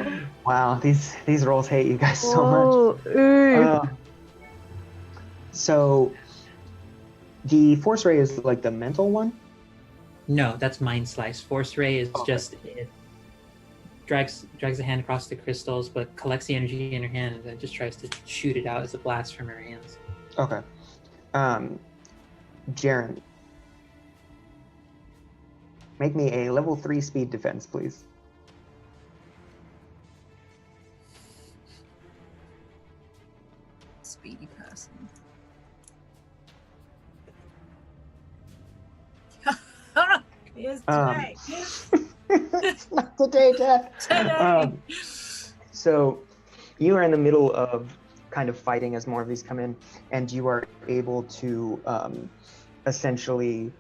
S2: Wow, these rolls hate you guys so much. So the force ray is like the mental one?
S3: No, that's Mind Slice. Force ray is just it drags the hand across the crystals, but collects the energy in her hand and then just tries to shoot it out as a blast from her hands.
S2: Okay. Jaren, make me a level 3 speed defense, please.
S4: Speedy person. Here's today.
S2: It's not today, Dad.
S4: Today.
S2: So you are in the middle of kind of fighting as more of these come in, and you are able to essentially,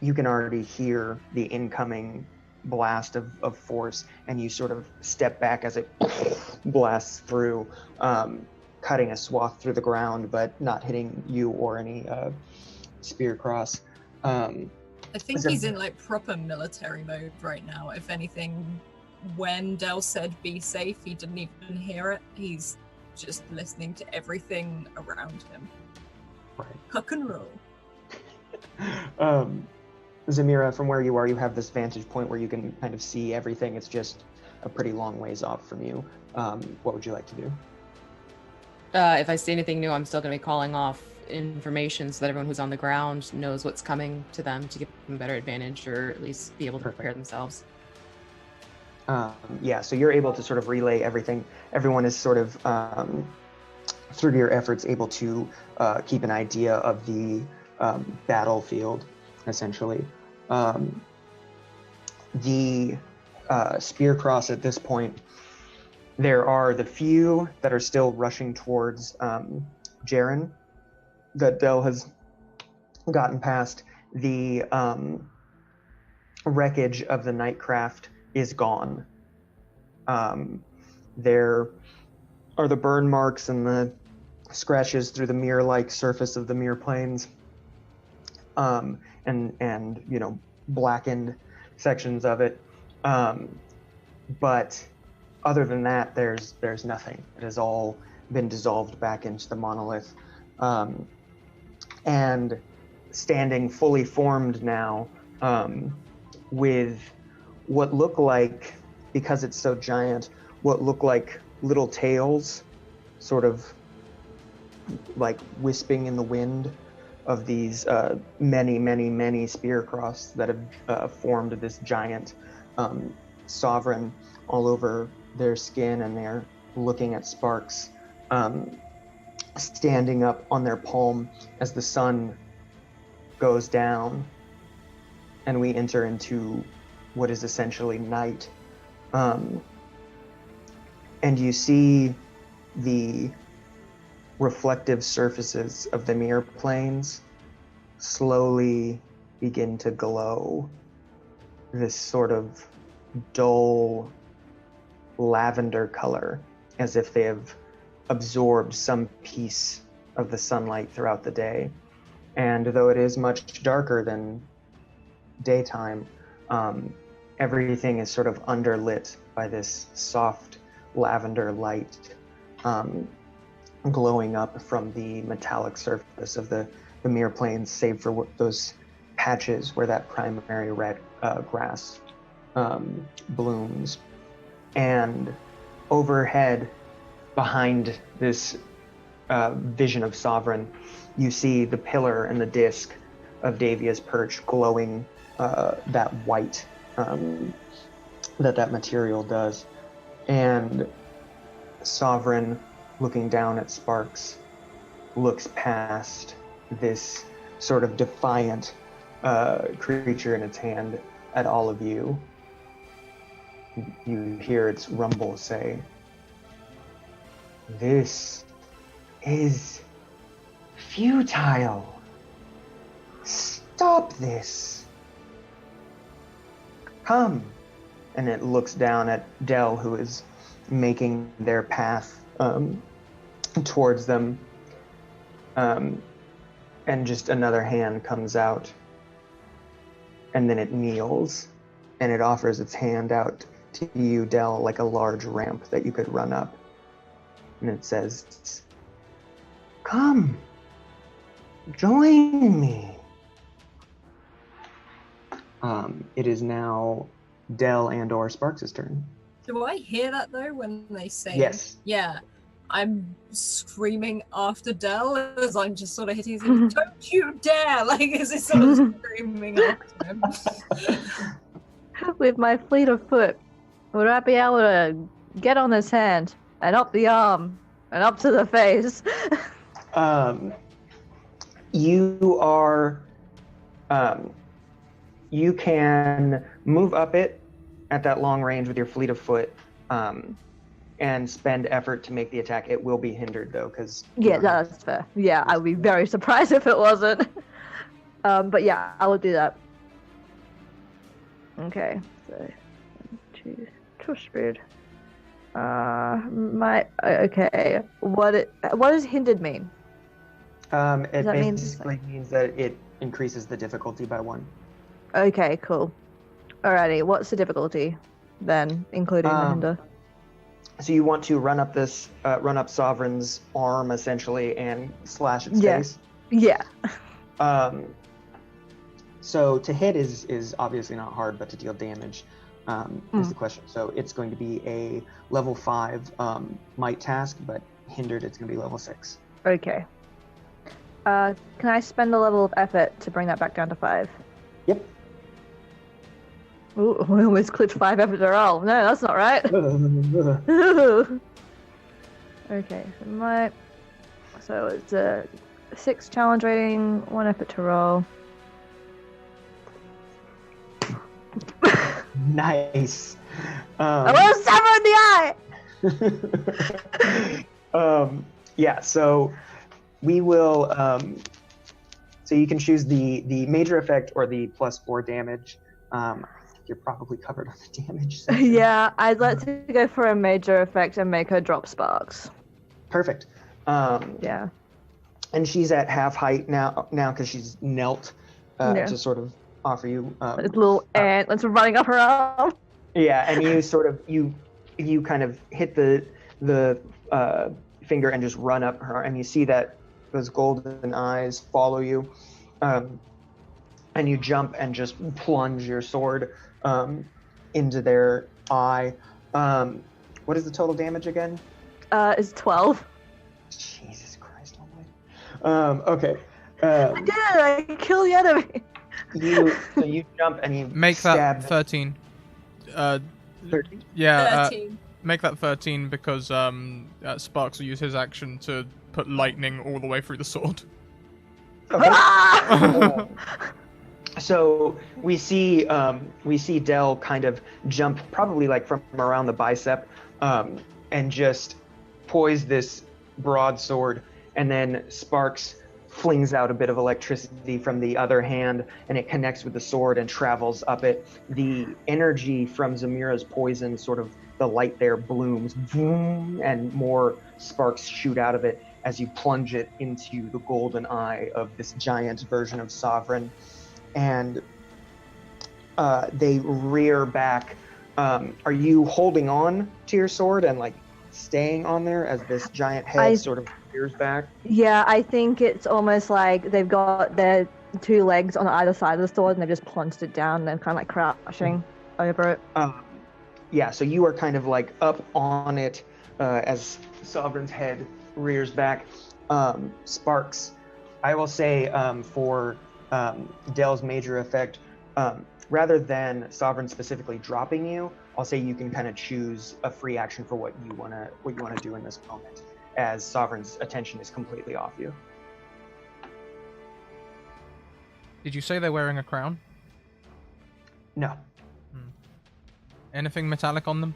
S2: you can already hear the incoming blast of force, and you sort of step back as it blasts through, cutting a swath through the ground, but not hitting you or any spear cross.
S4: I think he's in proper military mode right now. If anything, when Del said be safe, he didn't even hear it. He's just listening to everything around him.
S2: Right.
S4: Huck and roll.
S2: Zamira, from where you are, you have this vantage point where you can kind of see everything. It's just a pretty long ways off from you. What would you like to do?
S6: If I see anything new, I'm still going to be calling off information so that everyone who's on the ground knows what's coming to them to give them a better advantage, or at least be able to prepare themselves.
S2: Yeah, so you're able to sort of relay everything. Everyone is sort of, through your efforts, able to keep an idea of the battlefield, essentially. The spear cross at this point, there are the few that are still rushing towards Jaren, that Dell has gotten past, the wreckage of the Nightcraft is gone. There are the burn marks and the scratches through the mirror-like surface of the mirror planes, and blackened sections of it. But other than that, there's nothing. It has all been dissolved back into the monolith. And standing fully formed now, with what look like, because it's so giant, what look like little tails, sort of like wisping in the wind of these many spear cross that have formed this giant sovereign all over their skin, and they're looking at Sparks standing up on their palm as the sun goes down, and we enter into what is essentially night. And you see the reflective surfaces of the mirror planes slowly begin to glow this sort of dull lavender color, as if they have absorbed some piece of the sunlight throughout the day. And though it is much darker than daytime, everything is sort of underlit by this soft lavender light glowing up from the metallic surface of the mirror planes, save for those patches where that primary red grass blooms. And overhead, behind this vision of Sovereign, you see the pillar and the disc of Davia's perch glowing that white that material does. And Sovereign, looking down at Sparks, looks past this sort of defiant creature in its hand at all of you. You hear its rumble say, "This is futile. Stop this. Come." And it looks down at Dell, who is making their path towards them. And just another hand comes out. And then it kneels, and it offers its hand out to you, Dell, like a large ramp that you could run up. And it says, "Come, join me." It is now Dell and or Sparks' turn.
S4: Do I hear that though when they say?
S2: Yes.
S4: Yeah. I'm screaming after Dell as I'm just sort of hitting his head. "Don't you dare!" Like, as it's sort of screaming after him.
S5: With my fleet of foot, would I be able to get on his hand and up the arm and up to the face?
S2: You are, you can move up it at that long range with your fleet of foot, and spend effort to make the attack. It will be hindered though, because
S5: yeah, that's fair. Yeah, I would be very surprised if it wasn't. But yeah, I will do that. Okay, so choose speed. Okay. What does hindered mean?
S2: It basically means that it increases the difficulty by 1.
S5: Okay, cool. Alrighty, what's the difficulty then, including the hinder?
S2: So you want to run up Sovereign's arm essentially and slash its face?
S5: Yeah.
S2: So to hit is obviously not hard, but to deal damage is the question. So it's going to be a level 5 might task, but hindered it's going to be level 6.
S5: Okay. Can I spend a level of effort to bring that back down to 5?
S2: Yep.
S5: Ooh, we almost clipped 5 effort to roll. No, that's not right. Okay, so it's a 6 challenge rating, 1 effort to roll.
S2: Nice.
S5: I will stab her in the eye!
S2: Yeah, so we will. So you can choose the major effect or the +4 damage. I think you're probably covered on the damage section.
S5: Yeah, I'd like to go for a major effect and make her drop sparks.
S2: Perfect.
S5: Yeah.
S2: And she's at half height now because she's knelt to sort of offer you.
S5: This little ant that's running up her arm.
S2: Yeah, and you sort of you kind of hit the finger and just run up her, and you see that those golden eyes follow you, and you jump and just plunge your sword into their eye. What is the total damage again?
S5: It's 12.
S2: Jesus Christ Almighty. Okay.
S5: I did it! I killed the enemy.
S2: You jump and you
S1: Make
S2: stab
S1: that 13.
S2: 13?
S1: Yeah.
S4: 13.
S1: Make that 13 because Sparks will use his action to put lightning all the way through the sword.
S2: Okay. So we see Del kind of jump probably like from around the bicep and just poise this broadsword, and then Sparks flings out a bit of electricity from the other hand, and it connects with the sword and travels up it. The energy from Zamira's poison, sort of the light there blooms, boom, and more sparks shoot out of it as you plunge it into the golden eye of this giant version of Sovereign. And they rear back. Are you holding on to your sword and like staying on there as this giant head sort of rears back?
S5: Yeah, I think it's almost like they've got their two legs on either side of the sword and they've just plunged it down and they're kind of like crouching over it.
S2: Yeah, so you are kind of like up on it as Sovereign's head rears back. Sparks, I will say for Del's major effect, rather than Sovereign specifically dropping you, I'll say you can kind of choose a free action for what you wanna do in this moment, as Sovereign's attention is completely off you.
S1: Did you say they're wearing a crown?
S2: No.
S1: Anything metallic on them?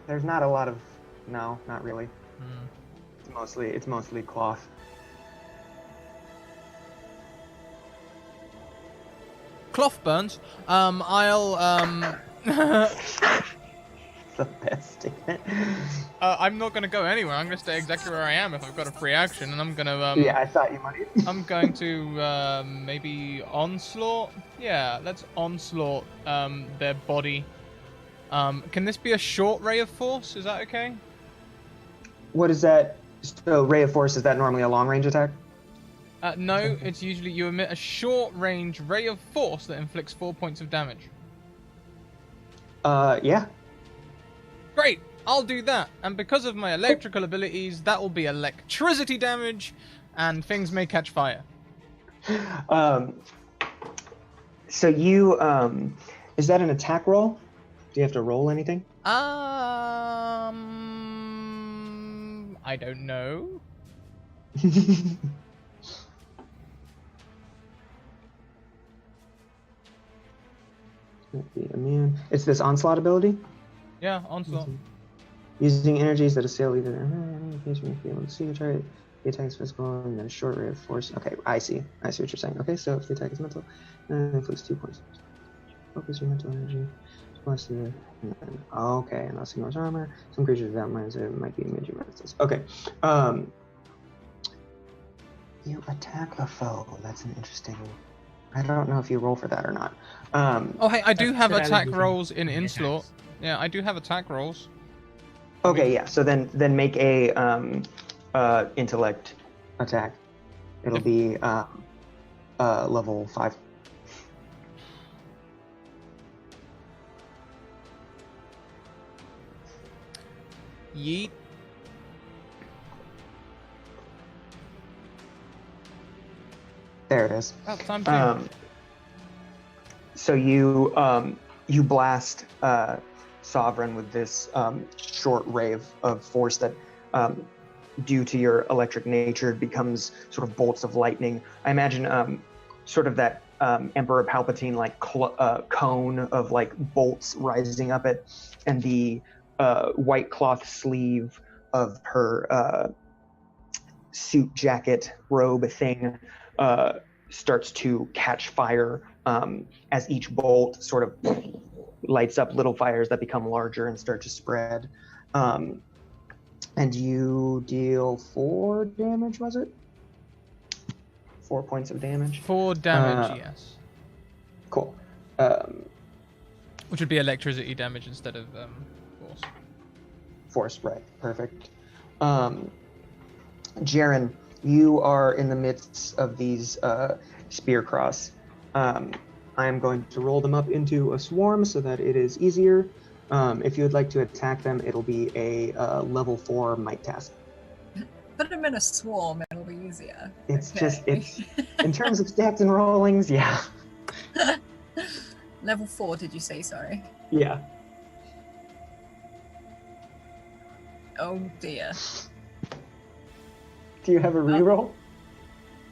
S2: There's not a lot of, no, not really. It's mostly cloth.
S1: Cloth burns. I'll
S2: The best statement.
S1: I'm not gonna go anywhere. I'm gonna stay exactly where I am if I've got a free action, and I'm gonna
S2: Yeah, I thought you might.
S1: I'm going to maybe onslaught. Yeah, let's onslaught their body. Can this be a short ray of force? Is that okay?
S2: What is that? So ray of force, is that normally a long range attack?
S1: No, it's usually you emit a short range ray of force that inflicts 4 points of damage.
S2: Yeah.
S1: Great, I'll do that. And because of my electrical abilities, that will be electricity damage, and things may catch fire.
S2: So you, is that an attack roll? Do you have to roll anything?
S1: I don't know.
S2: Immune. It's this onslaught ability?
S1: Yeah, onslaught.
S2: Using energies that assail either in case you feel see the target, the attack is physical and then a short ray of force. Okay, I see what you're saying. Okay, so if the attack is mental, inflicts 2 points. Focus your mental energy. Plus the okay, and also ignores armor. Some creatures without minds might be immune to resistance. Okay. You attack the foe. That's an interesting. I don't know if you roll for that or not.
S1: Oh, hey, I do have attack rolls in Inslaught. Yeah, I do have attack rolls.
S2: Okay, yeah. So then make a intellect attack. It'll be level 5.
S1: Yeet.
S2: There it is.
S1: Oh, time to.
S2: So you blast Sovereign with this short ray of force that, due to your electric nature, becomes sort of bolts of lightning. I imagine sort of that Emperor Palpatine like cone of like bolts rising up it, and the white cloth sleeve of her suit jacket robe thing starts to catch fire as each bolt sort of lights up little fires that become larger and start to spread. And you deal 4 damage, was it? 4 points of damage?
S1: 4 damage, yes.
S2: Cool.
S1: Which would be electricity damage instead of force.
S2: Force, right. Perfect. Jaren, you are in the midst of these spear cross. I am going to roll them up into a swarm so that it is easier. If you would like to attack them, it'll be a level 4 might task.
S4: Put them in a swarm, it'll be easier.
S2: It's
S4: Okay.
S2: just, it's in terms of stats and rollings, yeah.
S4: Level 4, did you say? Sorry.
S2: Yeah.
S4: Oh dear.
S2: Do you have a reroll?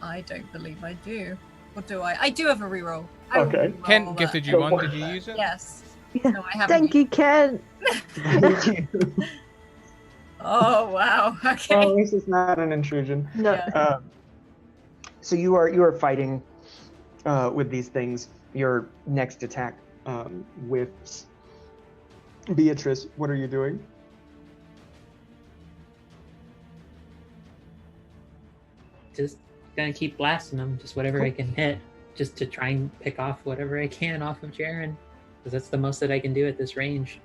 S4: I don't believe I do. Or do I? I do have a reroll. I will
S2: Okay.
S4: reroll
S1: Ken
S4: that.
S1: gifted you
S2: Go
S1: one.
S2: for
S1: Did
S2: it.
S1: you use it?
S4: Yes.
S5: Yeah.
S4: No, I haven't.
S5: Thank you, Ken.
S2: Thank you.
S4: Oh wow. Okay.
S2: Oh, this is not an intrusion.
S5: No.
S4: Yeah.
S2: So you are fighting with these things. Your next attack with Beatrice. What are you doing?
S3: Just gonna keep blasting them, just whatever I can hit, just to try and pick off whatever I can off of Jaren, because that's the most that I can do at this range.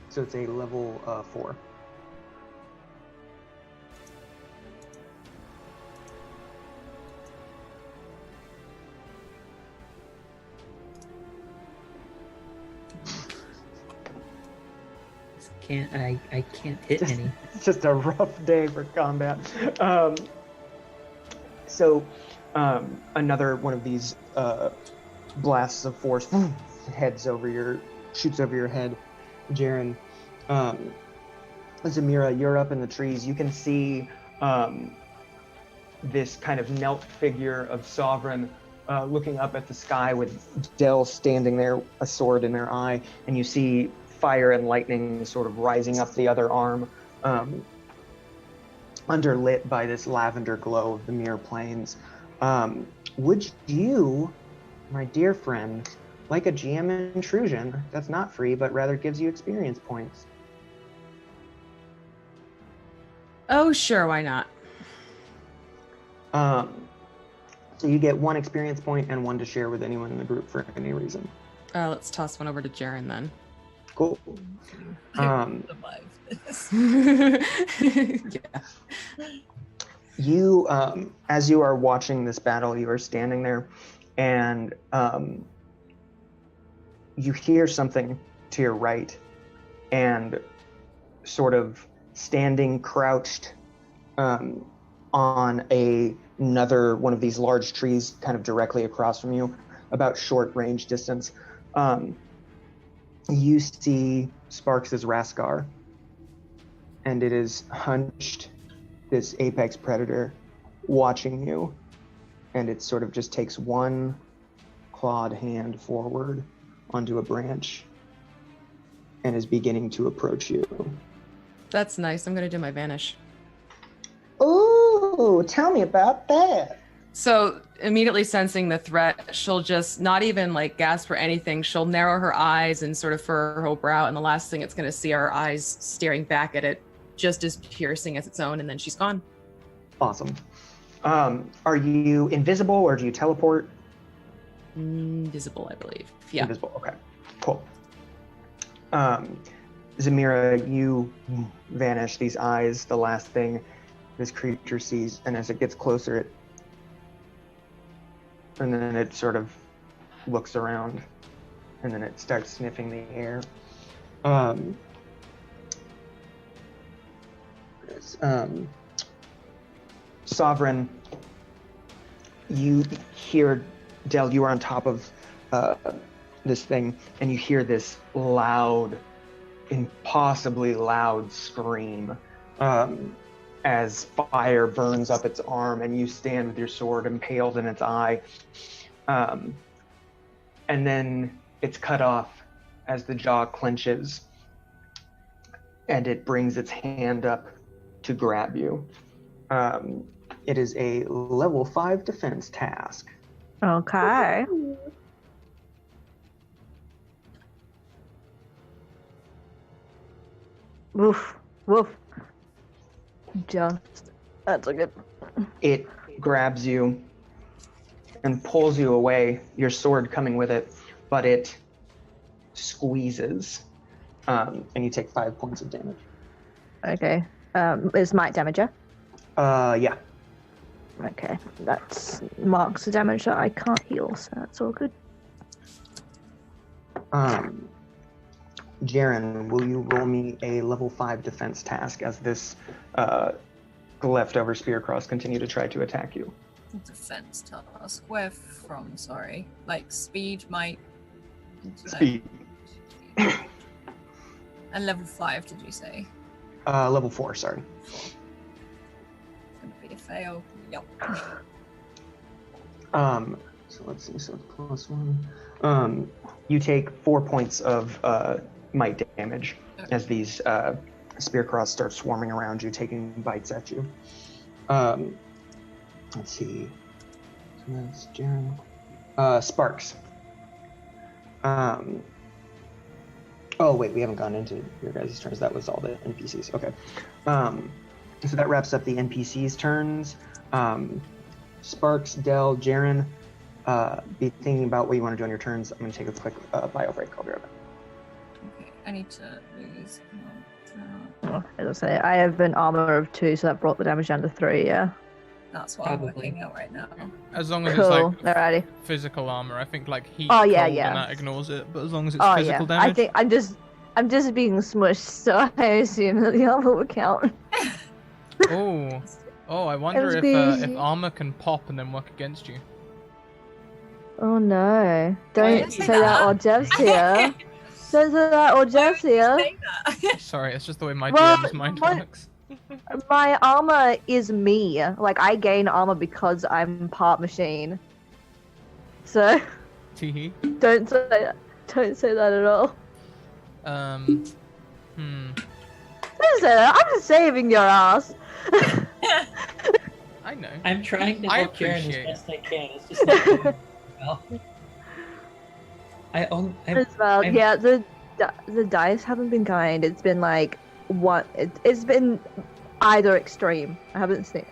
S2: So it's a level 4.
S3: I can't hit any.
S2: It's just a rough day for combat. Another one of these blasts of force shoots over your head, Jaren. Zamira, you're up in the trees. You can see this kind of knelt figure of Sovereign looking up at the sky with Del standing there, a sword in their eye, and you see fire and lightning sort of rising up the other arm, underlit by this lavender glow of the Mirror Plains. Would you, my dear friend, like a GM intrusion that's not free, but rather gives you experience points?
S6: Oh, sure, why not?
S2: So you get 1 experience point and 1 to share with anyone in the group for any reason.
S6: Let's toss one over to Jaren then.
S2: Cool.
S4: Survive this.
S6: Yeah.
S2: You, as you are watching this battle, you are standing there, and you hear something to your right, and sort of standing crouched on another one of these large trees, kind of directly across from you, about short range distance. You see Sparks' Raskar, and it is hunched, this apex predator, watching you, and it sort of just takes 1 clawed hand forward onto a branch and is beginning to approach you.
S6: That's nice. I'm going to do my vanish.
S2: Oh, tell me about that.
S6: So immediately sensing the threat, she'll just not even like gasp or anything. She'll narrow her eyes and sort of furrow her brow. And the last thing it's going to see are her eyes staring back at it, just as piercing as its own. And then she's gone.
S2: Awesome. Are you invisible or do you teleport?
S6: Invisible, I believe. Yeah.
S2: Invisible, okay. Cool. Zamira, you vanish. These eyes, the last thing this creature sees, and as it gets closer, and then it sort of looks around, and then it starts sniffing the air. Sovereign, you hear, Del, you are on top of this thing, and you hear this loud, impossibly loud scream as fire burns up its arm, and you stand with your sword impaled in its eye. and then it's cut off as the jaw clenches, and it brings its hand up to grab you. It is a level 5 defense task.
S5: Okay. Woof. Woof. Just. That's a good.
S2: It grabs you and pulls you away, your sword coming with it, but it squeezes, and you take 5 points of damage.
S5: Okay. Is might damage, yeah?
S2: Yeah.
S5: Okay. That's marks the damage that I can't heal, so that's all good.
S2: Jaren, will you roll me a level 5 defense task as this leftover spear cross continue to try to attack you?
S4: Defense task. Where from? Sorry. Like speed, might.
S2: Speed.
S4: And level 5, did you say?
S2: Level 4, sorry.
S4: Gonna be a fail. Yep.
S2: So let's see, so it's +1. You take 4 points of might damage as these spear cross start swarming around you, taking bites at you. Let's see. So that's Jaren. Sparks. Oh wait, we haven't gone into your guys' turns. That was all the NPCs. Okay. So that wraps up the NPCs' turns. Sparks, Del, Jaren, be thinking about what you want to do on your turns. I'm going to take a quick bio break. I'll be right back.
S4: Okay, I need to lose.
S5: As I say, I have an armor of 2, so that brought the damage down to 3, yeah.
S4: That's what
S3: Probably.
S4: I'm working out right now.
S1: As long as
S5: Cool.
S1: it's like
S5: Alrighty.
S1: physical armor, I think like heat,
S5: Oh, yeah,
S1: cold,
S5: yeah.
S1: and that ignores it. But as long as it's
S5: Oh
S1: physical
S5: yeah.
S1: damage,
S5: I think I'm just being smushed, so I assume that the armor would count.
S1: Oh, I wonder
S5: was
S1: if
S5: busy.
S1: armor can pop and then work against you.
S5: Oh no!
S4: Don't
S5: Don't
S4: say
S5: say that, or Jeff's here. Don't say that, or Jeff's here.
S4: Say that.
S1: Sorry, it's just the way my
S5: Well,
S1: DM's mind
S5: what-
S1: works.
S5: My armor is me. Like I gain armor because I'm part machine. So
S1: Teehee.
S5: don't say that. Don't say that at all.
S1: Hmm.
S5: Don't say that. I'm just saving your ass.
S1: I know.
S3: I'm trying to
S1: I
S3: help Karen as
S1: appreciate
S3: best I can. It's just not going well.
S5: As well,
S3: I'm-
S5: yeah. The dice haven't been kind. It's been like what? It's been either extreme. I haven't seen.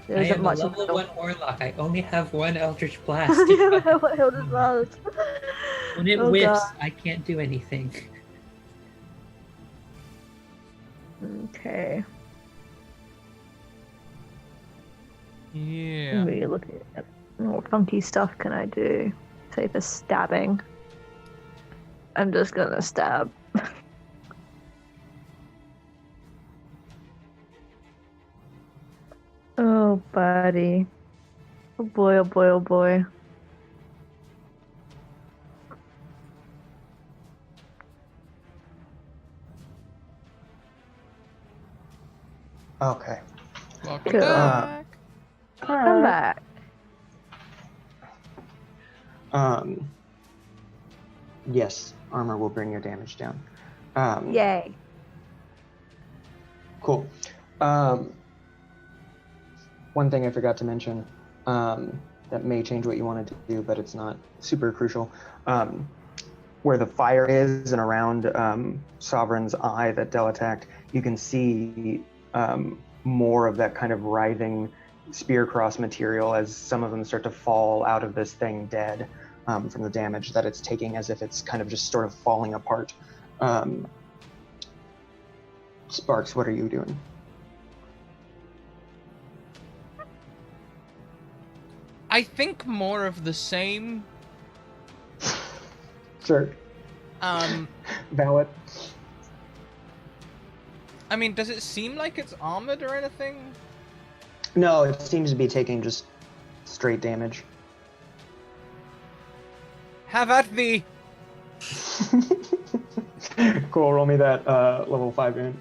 S5: There
S3: I
S5: isn't
S3: am a
S5: much.
S3: level 1 warlock. I only have 1 Eldritch Blast.
S5: What else is that?
S3: When it
S5: Oh,
S3: whips,
S5: God.
S3: I can't do anything.
S5: Okay.
S1: Yeah.
S5: Let me look at what funky stuff can I do. Say for stabbing. I'm just gonna stab. Oh, buddy. Oh boy, oh boy, oh boy.
S2: Okay.
S1: Welcome
S5: Cool.
S1: back.
S5: Come back.
S2: Yes, armor will bring your damage down.
S5: Yay.
S2: Cool. One thing I forgot to mention that may change what you wanted to do, but it's not super crucial. Where the fire is and around Sovereign's eye that Del attacked, you can see more of that kind of writhing spear cross material as some of them start to fall out of this thing dead from the damage that it's taking, as if it's kind of just sort of falling apart. Sparks, what are you doing?
S1: I think more of the same.
S2: Sure. Valid.
S1: I mean, does it seem like it's armored or anything?
S2: No, it seems to be taking just straight damage.
S1: Have at thee.
S2: Cool, roll me that level 5 in.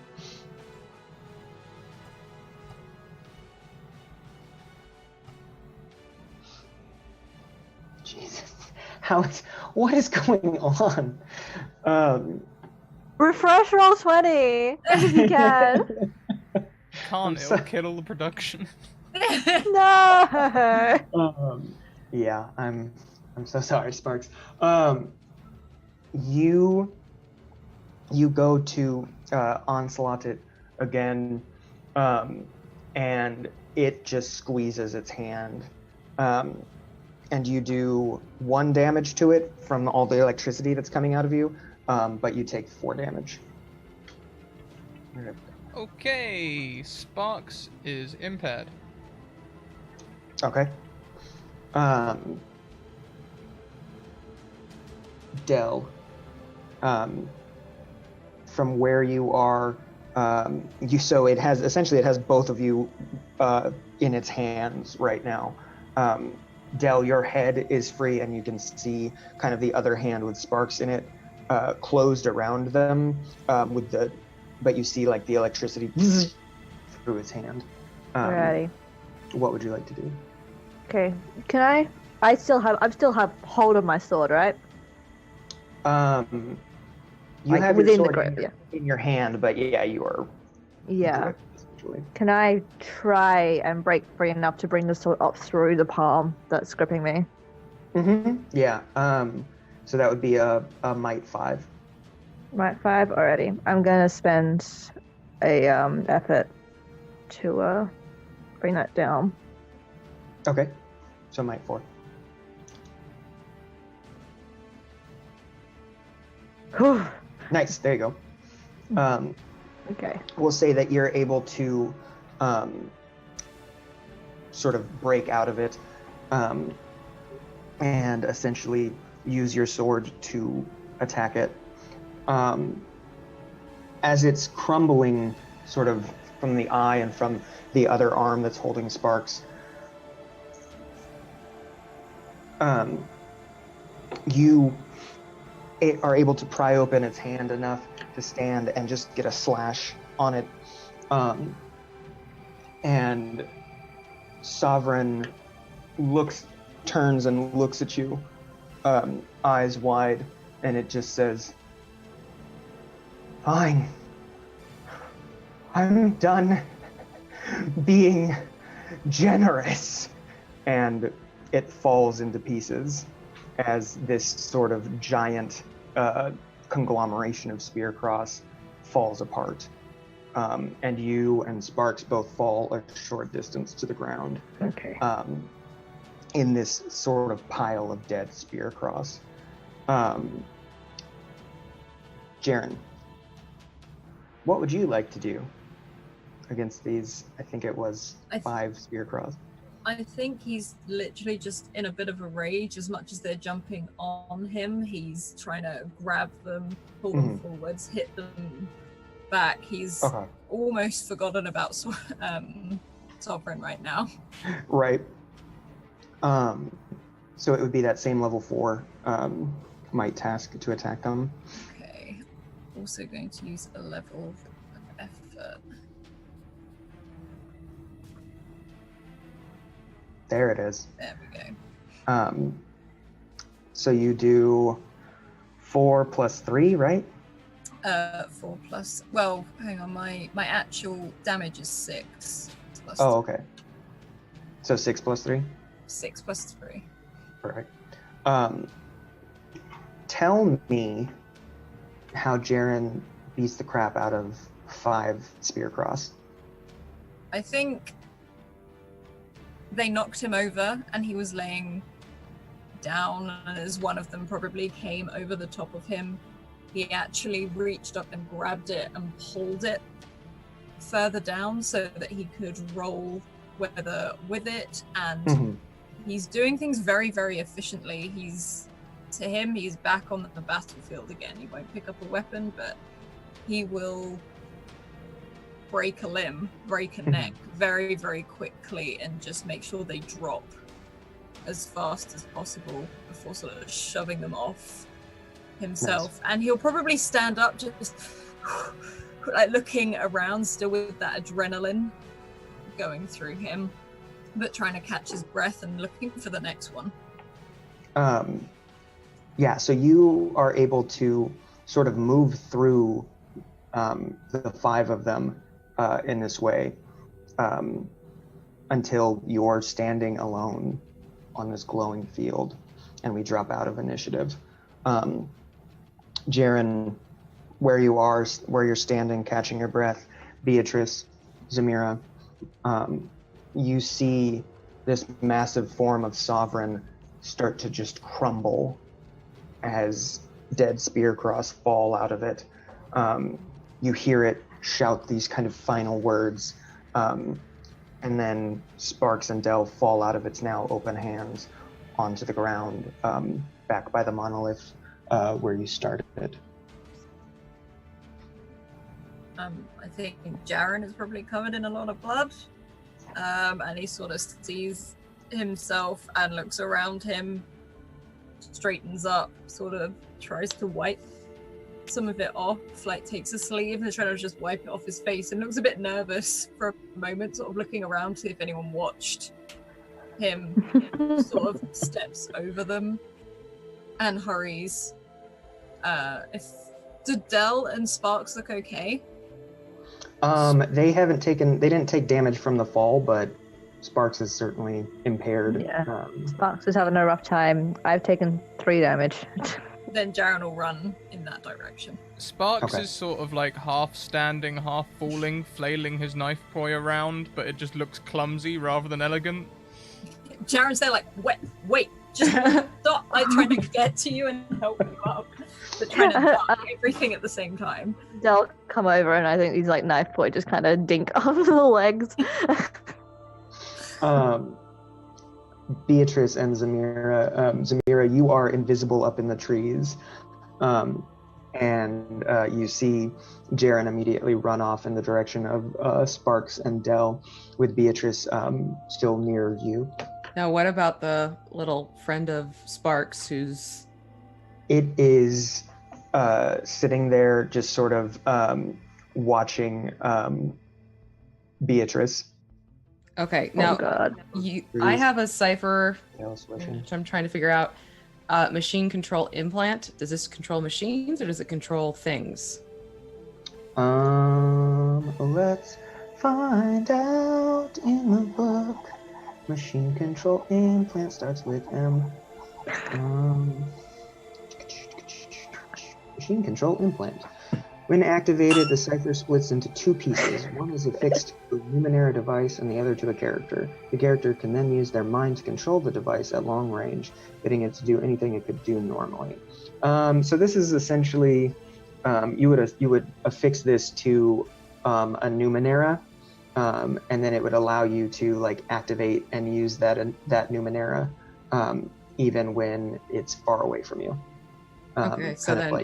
S2: Jesus. What is going on?
S5: Refresh roll 20 if you can.
S1: Can't,
S2: so-
S1: it'll kill the production.
S5: No.
S2: Yeah, I'm so sorry, Sparks. You go to onslaught it again, and it just squeezes its hand, and you do 1 damage to it from all the electricity that's coming out of you, but you take 4 damage.
S1: Okay, Sparks is impaired.
S2: Okay. Del, from where you are, so it has both of you in its hands right now. Del, your head is free, and you can see kind of the other hand with Sparks in it closed around them, but you see like the electricity through its hand.
S5: Alrighty.
S2: What would you like to do?
S5: Okay. Can I still have hold of my sword, right?
S2: You
S5: Like,
S2: have
S5: within
S2: your
S5: the
S2: sword
S5: grip,
S2: in your hand, but yeah, you are.
S5: Yeah.
S2: gripped, essentially.
S5: Can I try and break free enough to bring the sword up through the palm that's gripping me?
S2: Mm-hmm. Yeah. So that would be a might 5.
S5: Might 5 already. I'm gonna spend a effort to bring that down.
S2: Okay. So might 4.
S5: Whew.
S2: Nice. There you go.
S5: Okay.
S2: We'll say that you're able to sort of break out of it and essentially use your sword to attack it. As it's crumbling sort of from the eye and from the other arm that's holding Sparks, you are able to pry open its hand enough to stand and just get a slash on it. And Sovereign turns and looks at you, eyes wide, and it just says, "Fine. I'm done being generous." And it falls into pieces as this sort of giant conglomeration of Spearcross falls apart. And you and Sparks both fall a short distance to the ground.
S5: Okay.
S2: In this sort of pile of dead Spearcross. Jaren, what would you like to do against these? I think it was 5 Spearcross.
S4: I think he's literally just in a bit of a rage. As much as they're jumping on him, he's trying to grab them, pull them forwards, hit them back. He's almost forgotten about Sovereign right now.
S2: Right. So it would be that same level 4 might task to attack them.
S4: Okay. Also going to use a level of effort.
S2: There it is.
S4: There we go.
S2: So you do 4 plus 3, right?
S4: 4 plus. Well, hang on. My actual damage is 6. Plus
S2: Oh, okay. So 6 plus 3?
S4: 6 plus 3.
S2: Perfect. Tell me how Jaren beats the crap out of 5 Spearcross.
S4: I think they knocked him over and he was laying down, and as one of them probably came over the top of him, he actually reached up and grabbed it and pulled it further down so that he could roll with it, and he's doing things very, very efficiently. He's back on the battlefield again. He won't pick up a weapon, but he will break a limb, break a neck very, very quickly and just make sure they drop as fast as possible before sort of shoving them off himself. Nice. And he'll probably stand up just like looking around still with that adrenaline going through him, but trying to catch his breath and looking for the next one.
S2: Yeah, so you are able to sort of move through the 5 of them in this way until you're standing alone on this glowing field, and we drop out of initiative. Jaren, where you're standing, catching your breath, Beatrice, Zamira, you see this massive form of Sovereign start to just crumble as dead Spearcross fall out of it. You hear it shout these kind of final words, and then Sparks and Del fall out of its now open hands onto the ground, back by the monolith where you started.
S4: I think Jaren is probably covered in a lot of blood, and he sort of sees himself and looks around him, straightens up, sort of tries to wipe some of it off, like takes a sleeve and trying to just wipe it off his face, and looks a bit nervous for a moment, sort of looking around to see if anyone watched him. Sort of steps over them and hurries. Did Del and Sparks look okay?
S2: They didn't take damage from the fall, but Sparks is certainly impaired.
S5: Yeah. Sparks is having a rough time. I've taken 3 damage.
S4: Then Jaren will run in that direction.
S1: Sparks is sort of like half standing, half falling, flailing his knife poi around, but it just looks clumsy rather than elegant.
S4: Jaren's there like, wait, just stop. I'm trying to get to you and help you up. But trying to duck everything at the same time.
S5: They'll come over and I think these like knife point just kind of dink off the legs.
S2: Beatrice and Zamira. Zamira, you are invisible up in the trees. And you see Jaren immediately run off in the direction of Sparks and Del, with Beatrice still near you.
S6: Now, what about the little friend of Sparks who's...
S2: It is sitting there just sort of watching Beatrice.
S6: Okay, now,
S5: God.
S6: I have a cipher,
S2: Switching.
S6: which I'm trying to figure out. Machine control implant. Does this control machines or does it control things?
S2: Let's find out in the book. Machine control implant starts with M. Machine control implant. When activated, the cipher splits into 2 pieces. One is affixed to a Numenera device and the other to a character. The character can then use their mind to control the device at long range, getting it to do anything it could do normally. So this is essentially, you would affix this to a Numenera, and then it would allow you to like activate and use that Numenera even when it's far away from you.
S6: Okay, so then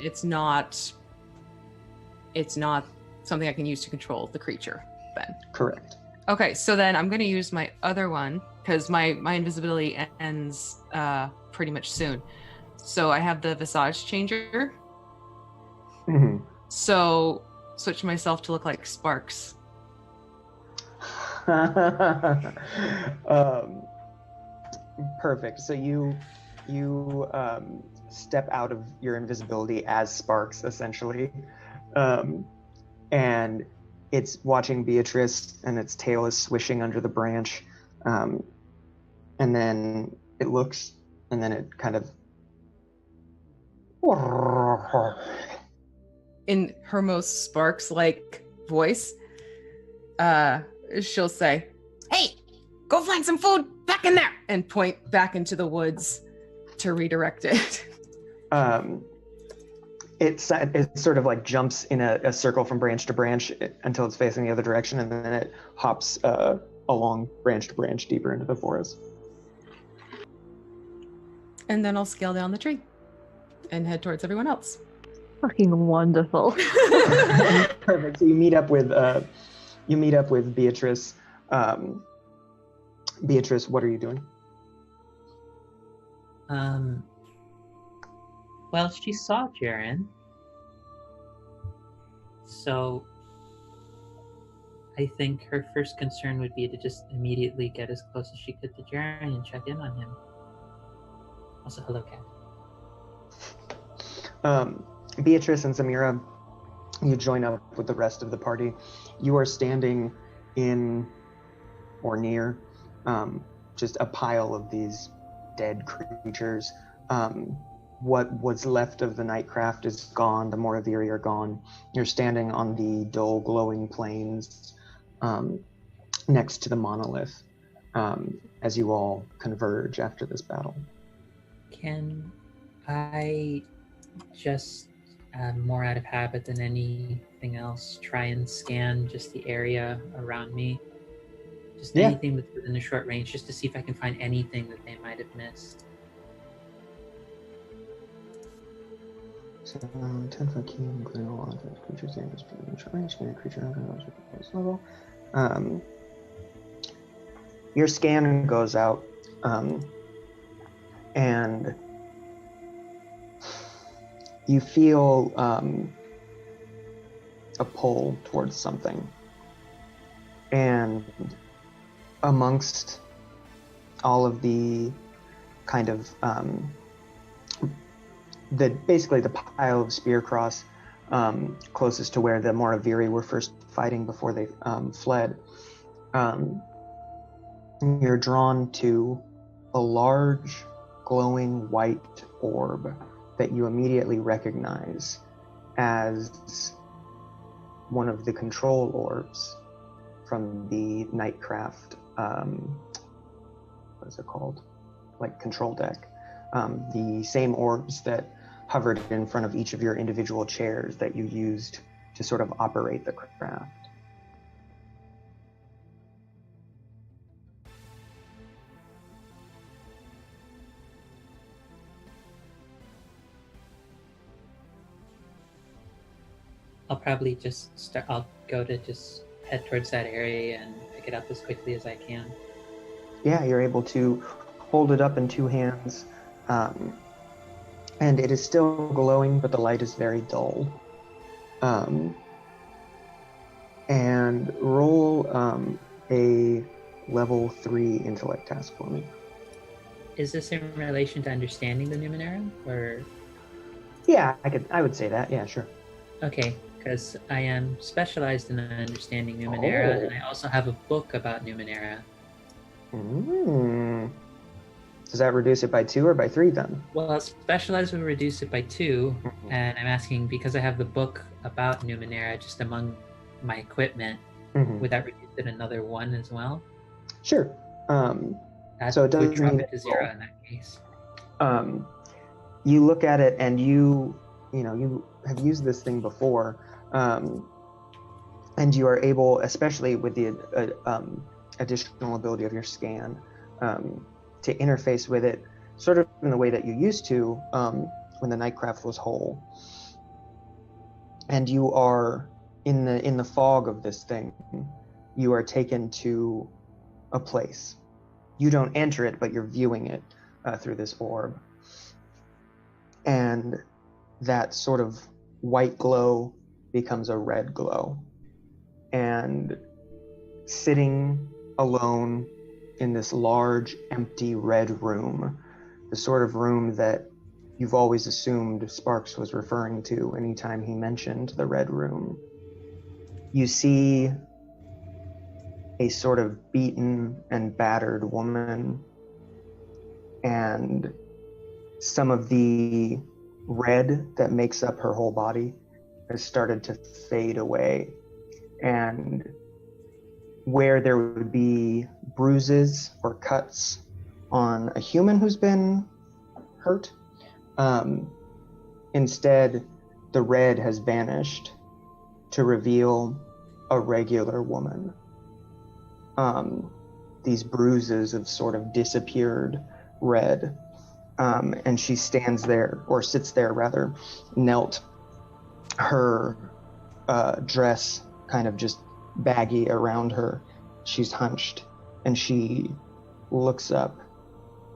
S6: it's not something I can use to control the creature then.
S2: Correct.
S6: Okay, so then I'm going to use my other one because my invisibility ends pretty much soon. So I have the visage changer.
S2: Mm-hmm.
S6: So switch myself to look like Sparks.
S2: Perfect. So you step out of your invisibility as Sparks, essentially. And it's watching Beatrice, and its tail is swishing under the branch. And then it looks, and then it kind of...
S6: In her most Sparks-like voice, she'll say, "Hey, go find some food back in there," and point back into the woods to redirect it.
S2: It sort of like jumps in a circle from branch to branch until it's facing the other direction, and then it hops along branch to branch deeper into the forest.
S6: And then I'll scale down the tree and head towards everyone else.
S5: Fucking wonderful.
S2: Perfect. So you meet up with Beatrice. Beatrice, what are you doing?
S3: Well, she saw Jaren, so I think her first concern would be to just immediately get as close as she could to Jaren and check in on him. Also, hello, cat.
S2: Beatrice and Zamira, you join up with the rest of the party. You are standing in or near just a pile of these dead creatures. What was left of the Nightcraft is gone. The Moraviri are gone. You're standing on the dull, glowing plains next to the monolith as you all converge after this battle.
S3: Can I just, more out of habit than anything else, try and scan just the area around me? Just anything within a short range, just to see if I can find anything that they might have missed.
S2: So, 10-foot key, including all objects, creatures, damage, short range, scan a creature, level. Your scan goes out, and you feel a pull towards something. And amongst all of the kind of basically the pile of Spearcross closest to where the Moraviri were first fighting before they fled, you're drawn to a large glowing white orb that you immediately recognize as one of the control orbs from the Nightcraft, what is it called? Like control deck. The same orbs that hovered in front of each of your individual chairs that you used to sort of operate the craft.
S3: I'll probably just I'll go to just head towards that area and pick it up as quickly as I can.
S2: Yeah, you're able to hold it up in two hands, and it is still glowing, but the light is very dull. And roll a level 3 intellect task for me.
S3: Is this in relation to understanding the Numenera, or?
S2: Yeah, I would say that. Yeah, sure.
S3: Okay, because I am specialized in understanding Numenera, and I also have a book about Numenera.
S2: Does that reduce it by 2 or by 3 then?
S3: Well, specialized would reduce it by 2, and I'm asking because I have the book about Numenera just among my equipment, would that reduce it another 1 as well?
S2: Sure.
S3: So it doesn't drop it to 0 in that case.
S2: You look at it and you have used this thing before, and you are able, especially with the additional ability of your scan, to interface with it sort of in the way that you used to when the Nightcraft was whole. And you are in the fog of this thing. You are taken to a place. You don't enter it, but you're viewing it through this orb. And that sort of white glow becomes a red glow. And sitting alone in this large, empty red room, the sort of room that you've always assumed Sparks was referring to anytime he mentioned the red room, you see a sort of beaten and battered woman, and some of the red that makes up her whole body has started to fade away. And where there would be bruises or cuts on a human who's been hurt, instead the red has vanished to reveal a regular woman. These bruises have sort of disappeared red, and she stands there, or sits there rather, knelt, her dress kind of just baggy around her. She's hunched, and she looks up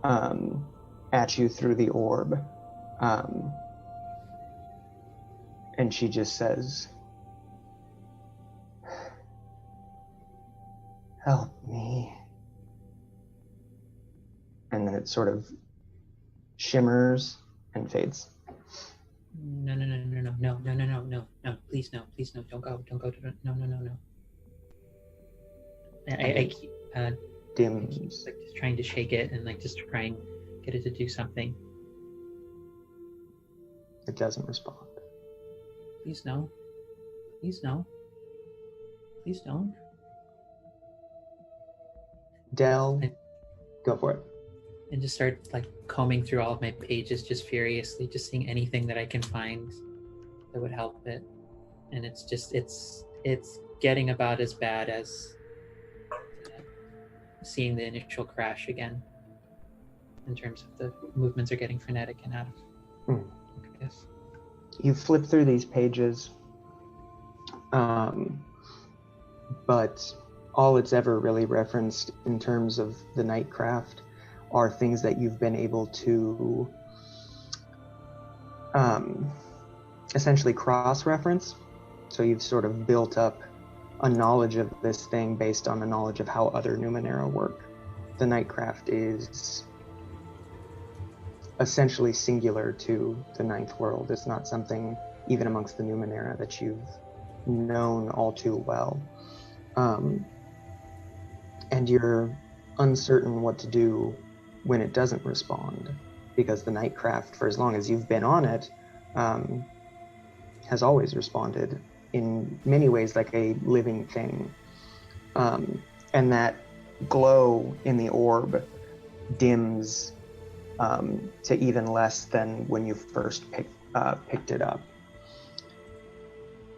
S2: at you through the orb, and she just says, "Help me." And then it sort of shimmers and fades.
S3: No, please no, don't go, no. I keep
S2: Dims.
S3: like just trying to shake it and like just try and get it to do something.
S2: It doesn't respond.
S3: Please no. Please no. Please don't.
S2: Del, go for it.
S3: And just start like combing through all of my pages just furiously, just seeing anything that I can find that would help it. And it's getting about as bad as seeing the initial crash again, in terms of the movements are getting frenetic and out of focus.
S2: You flip through these pages, but all it's ever really referenced in terms of the Nightcraft are things that you've been able to essentially cross-reference. So you've sort of built up a knowledge of this thing based on the knowledge of how other Numenera work. The Nightcraft is essentially singular to the Ninth World. It's not something, even amongst the Numenera, that you've known all too well. And you're uncertain what to do when it doesn't respond, because the Nightcraft, for as long as you've been on it, has always responded in many ways like a living thing. And that glow in the orb dims to even less than when you first picked it up.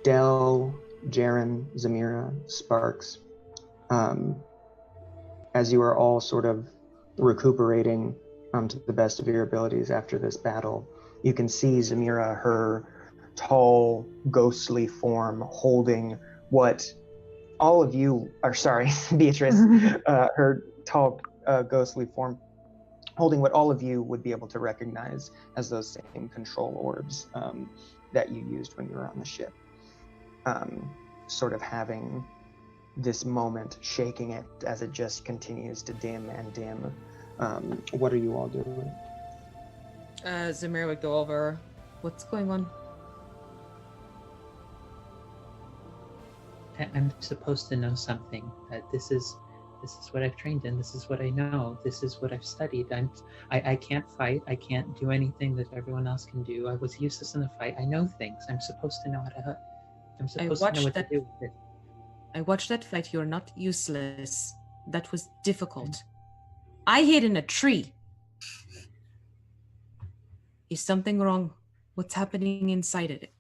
S2: Del, Jaren, Zamira, Sparks, as you are all sort of recuperating to the best of your abilities after this battle, you can see Zamira, her tall, ghostly form holding what all of you are, sorry, Beatrice, her tall, ghostly form holding what all of you would be able to recognize as those same control orbs that you used when you were on the ship. Sort of having this moment, shaking it as it just continues to dim and dim. What are you all doing?
S6: Zamir would go over. What's going on?
S3: I'm supposed to know something. That this is what I've trained in. This is what I know. This is what I've studied. I can't fight. I can't do anything that everyone else can do. I was useless in the fight. I know things. I'm supposed to know how to. I'm supposed to know what to do with it.
S6: I watched that fight. You're not useless. That was difficult. I hid in a tree. Is something wrong? What's happening inside of it?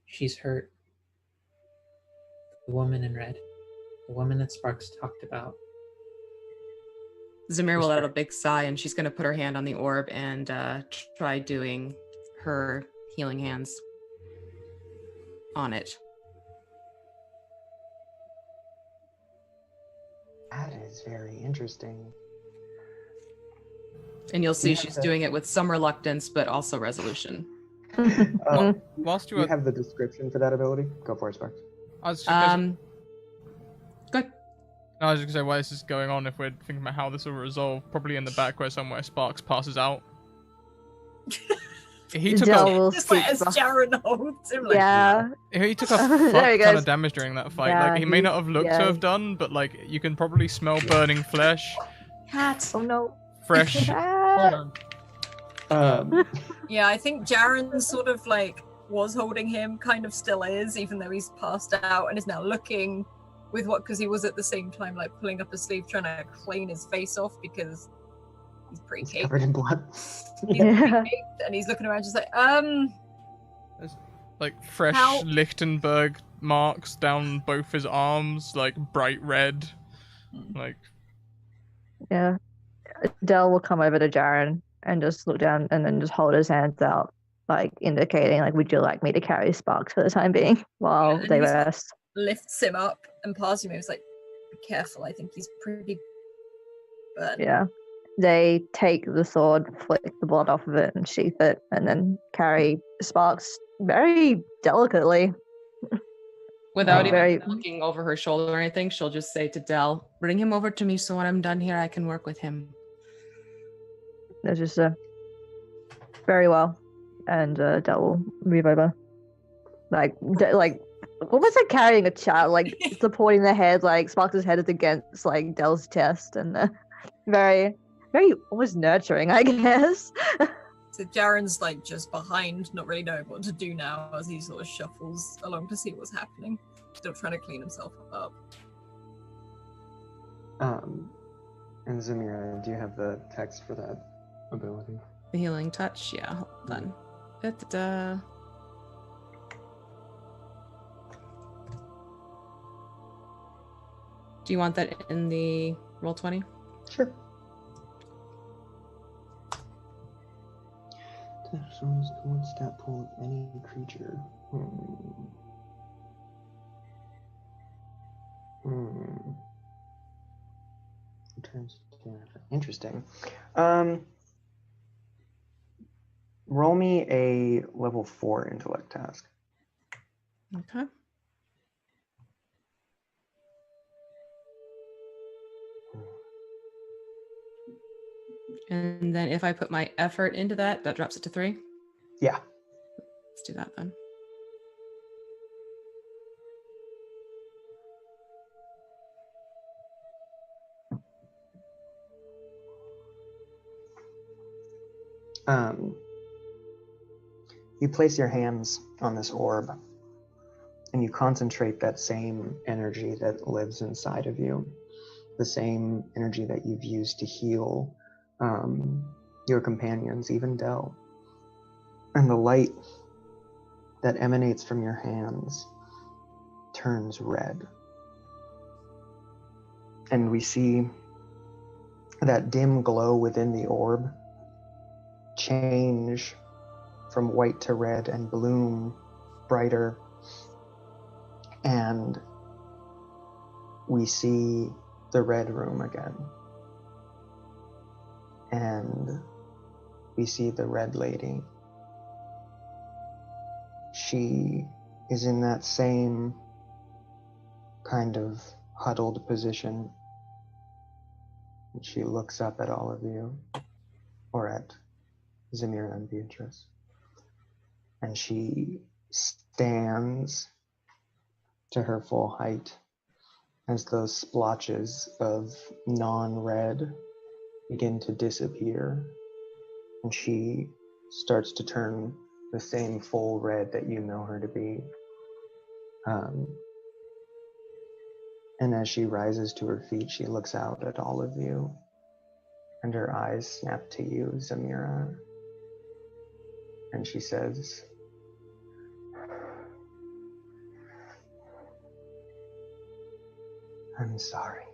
S3: She's hurt. The woman in red. The woman that Sparks talked about.
S6: Zamir will let out a big sigh, and she's going to put her hand on the orb and try doing her healing hands on it.
S2: That is very interesting.
S6: And you'll see she's doing it with some reluctance, but also resolution.
S1: Whilst
S2: you have the description for that ability? Go for it, Sparks.
S6: Good.
S1: No, I was just gonna say, why is this going on if we're thinking about how this will resolve? Probably in the back where somewhere Sparks passes out. He took
S4: just like as Jaren holds him, like,
S5: yeah.
S1: He took a fuck ton of damage during that fight.
S5: Yeah,
S1: like he may not have looked to have done, but like you can probably smell burning flesh.
S5: Cats. Oh no.
S1: Fresh.
S4: Yeah, I think Jaren sort of like was holding him, kind of still is, even though he's passed out and is now looking with what, because he was at the same time like pulling up his sleeve trying to clean his face off because he's pretty caked.
S2: Covered in blood.
S4: He's pretty caked, and he's looking around just like,
S1: There's like fresh Lichtenberg marks down both his arms, like bright red. Like
S5: yeah. Del will come over to Jaren and just look down and then just hold his hands out, like indicating, like, would you like me to carry Sparks for the time being while they rest?
S4: Lifts him up and passes him. He's like, be careful, I think he's pretty burnt.
S5: Yeah. They take the sword, flick the blood off of it and sheath it, and then carry Sparks very delicately.
S6: Without even looking over her shoulder or anything, she'll just say to Del, bring him over to me so when I'm done here I can work with him.
S5: It's just very well, and that will move over. Like almost like carrying a child, like supporting the head. Like Sparks' head is against like Dell's chest, and very, very almost nurturing, I guess.
S4: So Jaren's like just behind, not really knowing what to do now as he sort of shuffles along to see what's happening. Still trying to clean himself up.
S2: And Zamira, do you have the text for that ability?
S6: The healing touch, yeah. Hold on. Da-da-da. Do you want that in the roll 20?
S2: Sure. Destroys one stat pool of any creature. Interesting. Roll me a level 4 intellect task.
S6: Okay. And then if I put my effort into that, that drops it to 3?
S2: Yeah.
S6: Let's do that then.
S2: You place your hands on this orb and you concentrate that same energy that lives inside of you, the same energy that you've used to heal your companions, even Dell. And the light that emanates from your hands turns red. And we see that dim glow within the orb change from white to red and bloom brighter. And we see the red room again. And we see the red lady. She is in that same kind of huddled position. And she looks up at all of you, or at Zamira and Beatrice. And she stands to her full height as those splotches of non-red begin to disappear. And she starts to turn the same full red that you know her to be. And as she rises to her feet, she looks out at all of you, and her eyes snap to you, Zamira. And she says, "I'm sorry.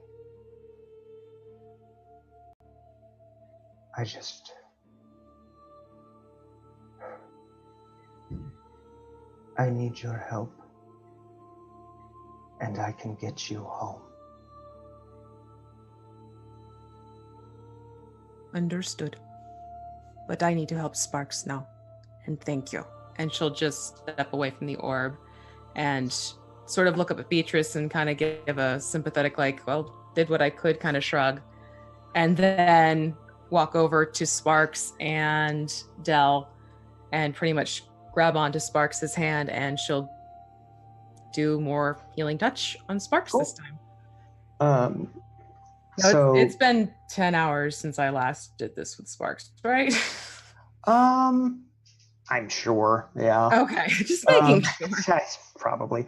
S2: I need your help, and I can get you home."
S6: Understood. But I need to help Sparks now. And thank you. And she'll just step away from the orb and sort of look up at Beatrice and kind of give a sympathetic, like, well, did what I could kind of shrug. And then walk over to Sparks and Dell and pretty much grab onto Sparks' hand, and she'll do more healing touch on Sparks this time.
S2: So
S6: it's been 10 hours since I last did this with Sparks, right?
S2: I'm sure, yeah.
S6: Okay, just making sure.
S2: Probably.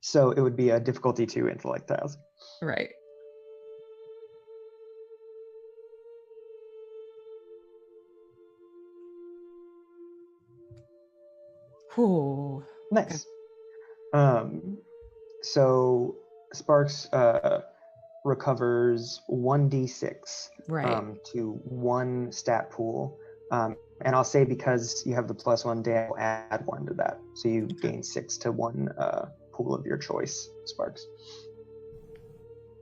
S2: So it would be a difficulty 2 intellect task.
S6: Right. Ooh.
S2: Nice. So Sparks recovers 1d6 to 1 stat pool. And I'll say, because you have the +1 day, I'll add 1 to that. So you gain 6 to 1 pool of your choice, Sparks.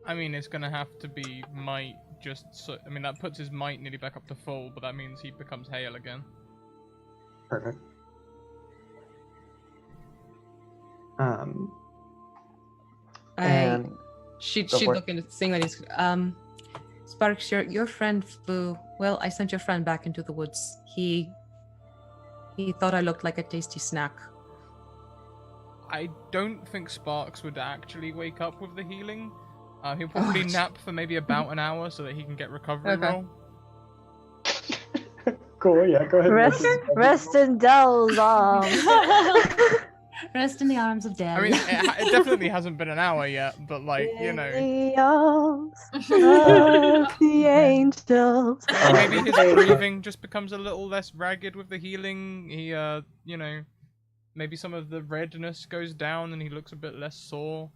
S1: I mean, it's going to have to be might just... So, I mean, that puts his might nearly back up to full, but that means he becomes hail again.
S2: Perfect.
S6: She'd look into seeing that he's Sparks, your friend flew. Well, I sent your friend back into the woods. He thought I looked like a tasty snack.
S1: I don't think Sparks would actually wake up with the healing. He'll probably nap for maybe about an hour so that he can get recovery roll.
S2: Cool, yeah, go ahead.
S5: Rest in Dell's arms.
S6: Rest in the arms of Dell.
S1: I mean, it definitely hasn't been an hour yet, but like, you know.
S5: In the arms of the angels.
S1: Maybe his breathing just becomes a little less ragged with the healing. He, you know, maybe some of the redness goes down and he looks a bit less sore.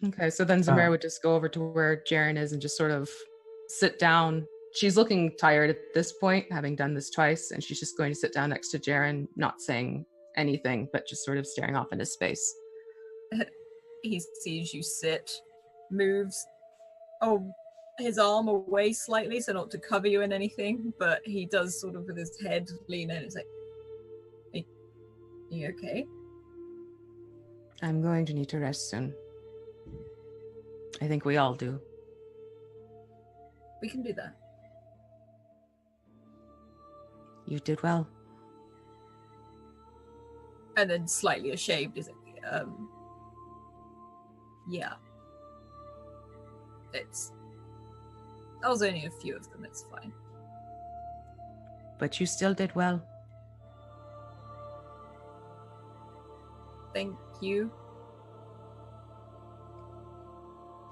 S6: Okay, so then Zamira would just go over to where Jaren is and just sort of sit down. She's looking tired at this point, having done this twice, and she's just going to sit down next to Jaren, not saying anything, but just sort of staring off into space.
S4: He sees you sit, moves his arm away slightly, so not to cover you in anything, but he does sort of with his head lean in. It's like, are you okay?
S6: I'm going to need to rest soon. I think we all do.
S4: We can do that.
S6: You did well.
S4: And then slightly ashamed, is it? Yeah. That was only a few of them, it's fine.
S6: But you still did well.
S4: Thank you.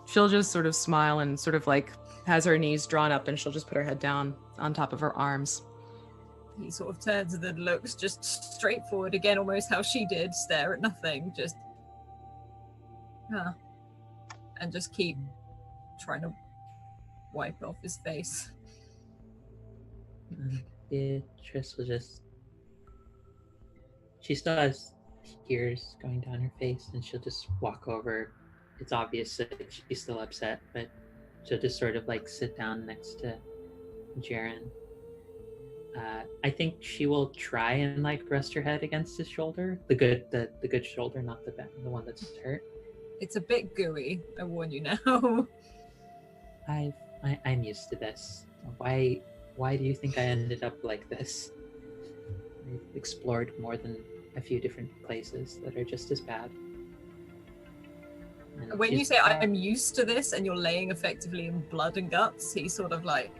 S6: She'll just sort of smile and sort of like has her knees drawn up, and she'll just put her head down on top of her arms.
S4: He sort of turns and then looks just straightforward again, almost how she did, stare at nothing, just and just keep trying to wipe off his face.
S3: Beatrice will just... She still has tears going down her face, and she'll just walk over. It's obvious that she's still upset, but she'll just sort of like sit down next to Jaren. I think she will try and like rest her head against his shoulder, the good shoulder, not the one that's hurt.
S4: It's a bit gooey, I warn you now.
S3: I'm used to this. Why do you think I ended up like this? I've explored more than a few different places that are just as bad. And
S4: When you say I'm used to this and you're laying effectively in blood and guts, he's sort of like,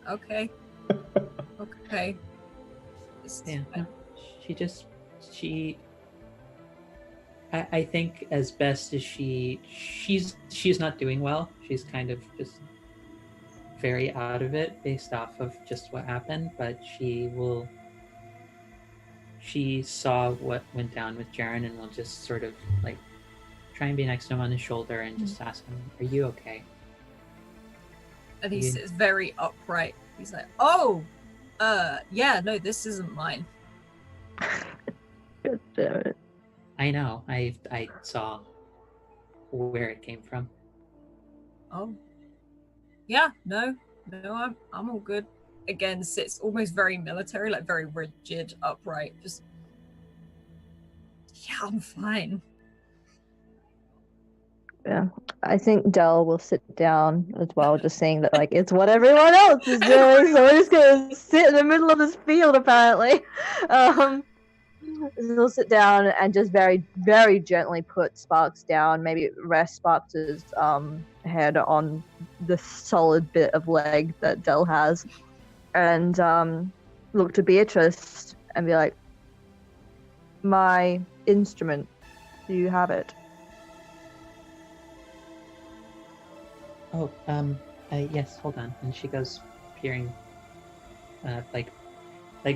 S4: okay. Okay.
S3: Yeah, no, I think as best as she's not doing well. She's kind of just very out of it based off of just what happened, but she saw what went down with Jaren and will just sort of like try and be next to him on his shoulder and just ask him, "Are you okay?"
S4: And he sits very upright. He's like, "Oh, yeah, no, this isn't mine."
S5: God damn it.
S3: I know. I saw where it came from.
S4: Oh, yeah, no, I'm all good. Again, sits almost very military, like very rigid, upright. Just, yeah, I'm fine.
S5: Yeah, I think Dell will sit down as well, just saying that like it's what everyone else is doing, so we're just gonna sit in the middle of this field apparently. He'll sit down and just very, very gently put Sparks down, maybe rest Sparks' head on the solid bit of leg that Dell has, and look to Beatrice and be like, "My instrument, do you have it?"
S3: Oh, yes, hold on. And she goes peering, like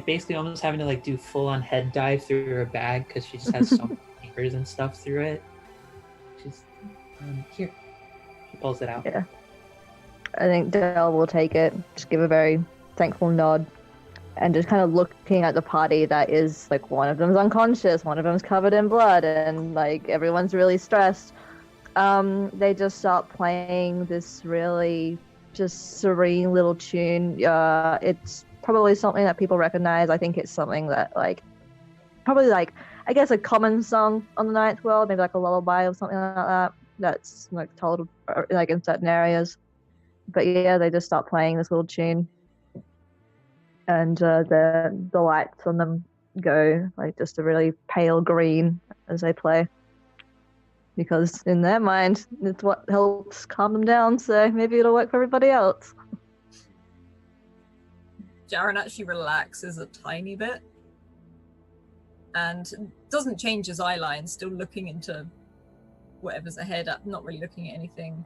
S3: basically almost having to like do full-on head dive through her bag because she just has so many papers and stuff through it. She's here. She pulls it out.
S5: Yeah. I think Dell will take it, just give a very thankful nod, and just kind of looking at the party that is like one of them's unconscious, one of them's covered in blood, and like everyone's really stressed. They just start playing this really just serene little tune. It's probably something that people recognize. I think it's something that probably I guess a common song on the Ninth World, maybe like a lullaby or something like that. that's like told like in certain areas. But yeah, they just start playing this little tune, and the lights on them go like just a really pale green as they play, because in their mind it's what helps calm them down. So maybe it'll work for everybody else.
S4: Jaren actually relaxes a tiny bit and doesn't change his eye line, still looking into whatever's ahead, not really looking at anything.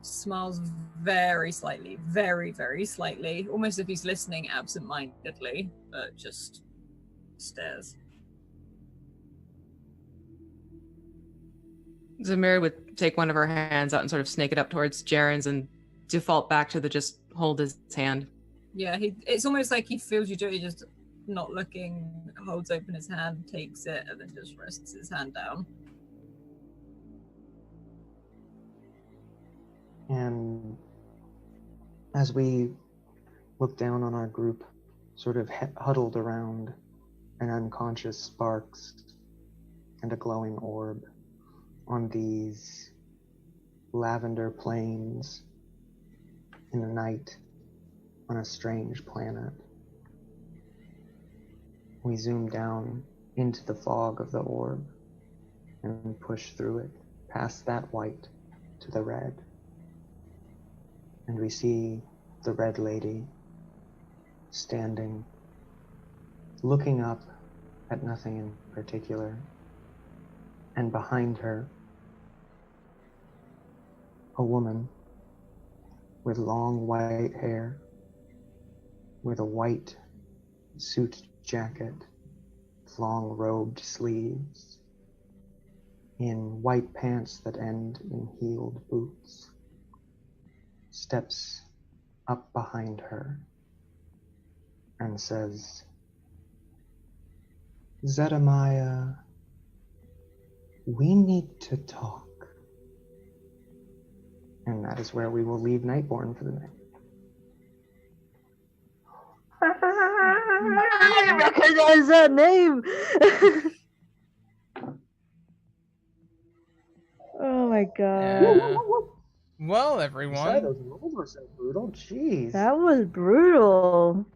S4: Smiles very slightly, very, very slightly, almost if he's listening absent-mindedly, but just stares.
S6: Zamira would take one of her hands out and sort of snake it up towards Jaren's and default back to the just hold his hand.
S4: Yeah, it's almost like he feels you do it, he just not looking, holds open his hand, takes it, and then just rests his hand down.
S2: And as we look down on our group, sort of huddled around an unconscious Sparks and a glowing orb on these lavender plains in the night on a strange planet, we zoom down into the fog of the orb and push through it, past that white to the red. And we see the Red Lady standing, looking up at nothing in particular. And behind her, a woman with long white hair, with a white suit jacket, long robed sleeves, in white pants that end in heeled boots, steps up behind her and says, "Zedemiah, we need to talk." And that is where we will leave NightBorne for the night.
S5: I recognize that name. Oh my god.
S1: Yeah. Well,
S2: Sorry,
S1: everyone.
S2: those rolls were so brutal. Jeez.
S5: That was brutal.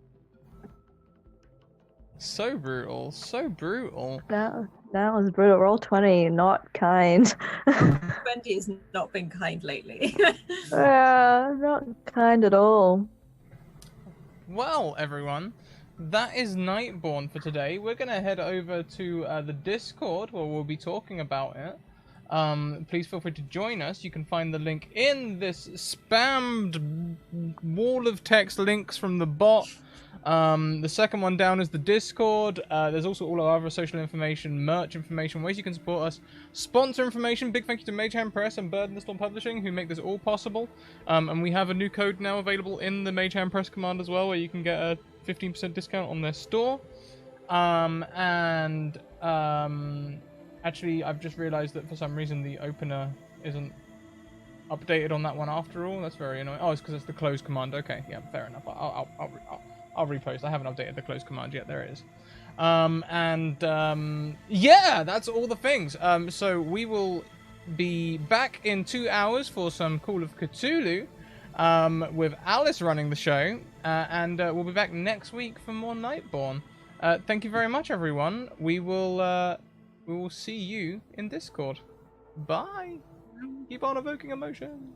S1: So brutal. So brutal.
S5: That was brutal. Roll 20, not kind.
S4: 20 has not been kind lately.
S5: Not kind at all.
S1: Well, everyone, that is NightBorne for today. We're going to head over to the Discord where we'll be talking about it. Please feel free to join us. You can find the link in this spammed wall of text links from the bot. The second one down is the Discord. There's also all our other social information, merch information, ways you can support us, sponsor information. Big thank you to Mage Hand Press and Bird and the Storm Publishing who make this all possible. And we have a new code now available in the Mage Hand Press command as well, where you can get a 15% discount on their store. Actually, I've just realized that for some reason the opener isn't updated on that one after all. That's very annoying. Oh, it's because it's the close command. Okay, yeah, fair enough. I'll repost. I haven't updated the close command yet. There it is. Yeah, that's all the things. So we will be back in 2 hours for some Call of Cthulhu, with Alice running the show, and we'll be back next week for more NightBorne. Thank you very much, everyone. We will see you in Discord. Bye. Keep on evoking emotion.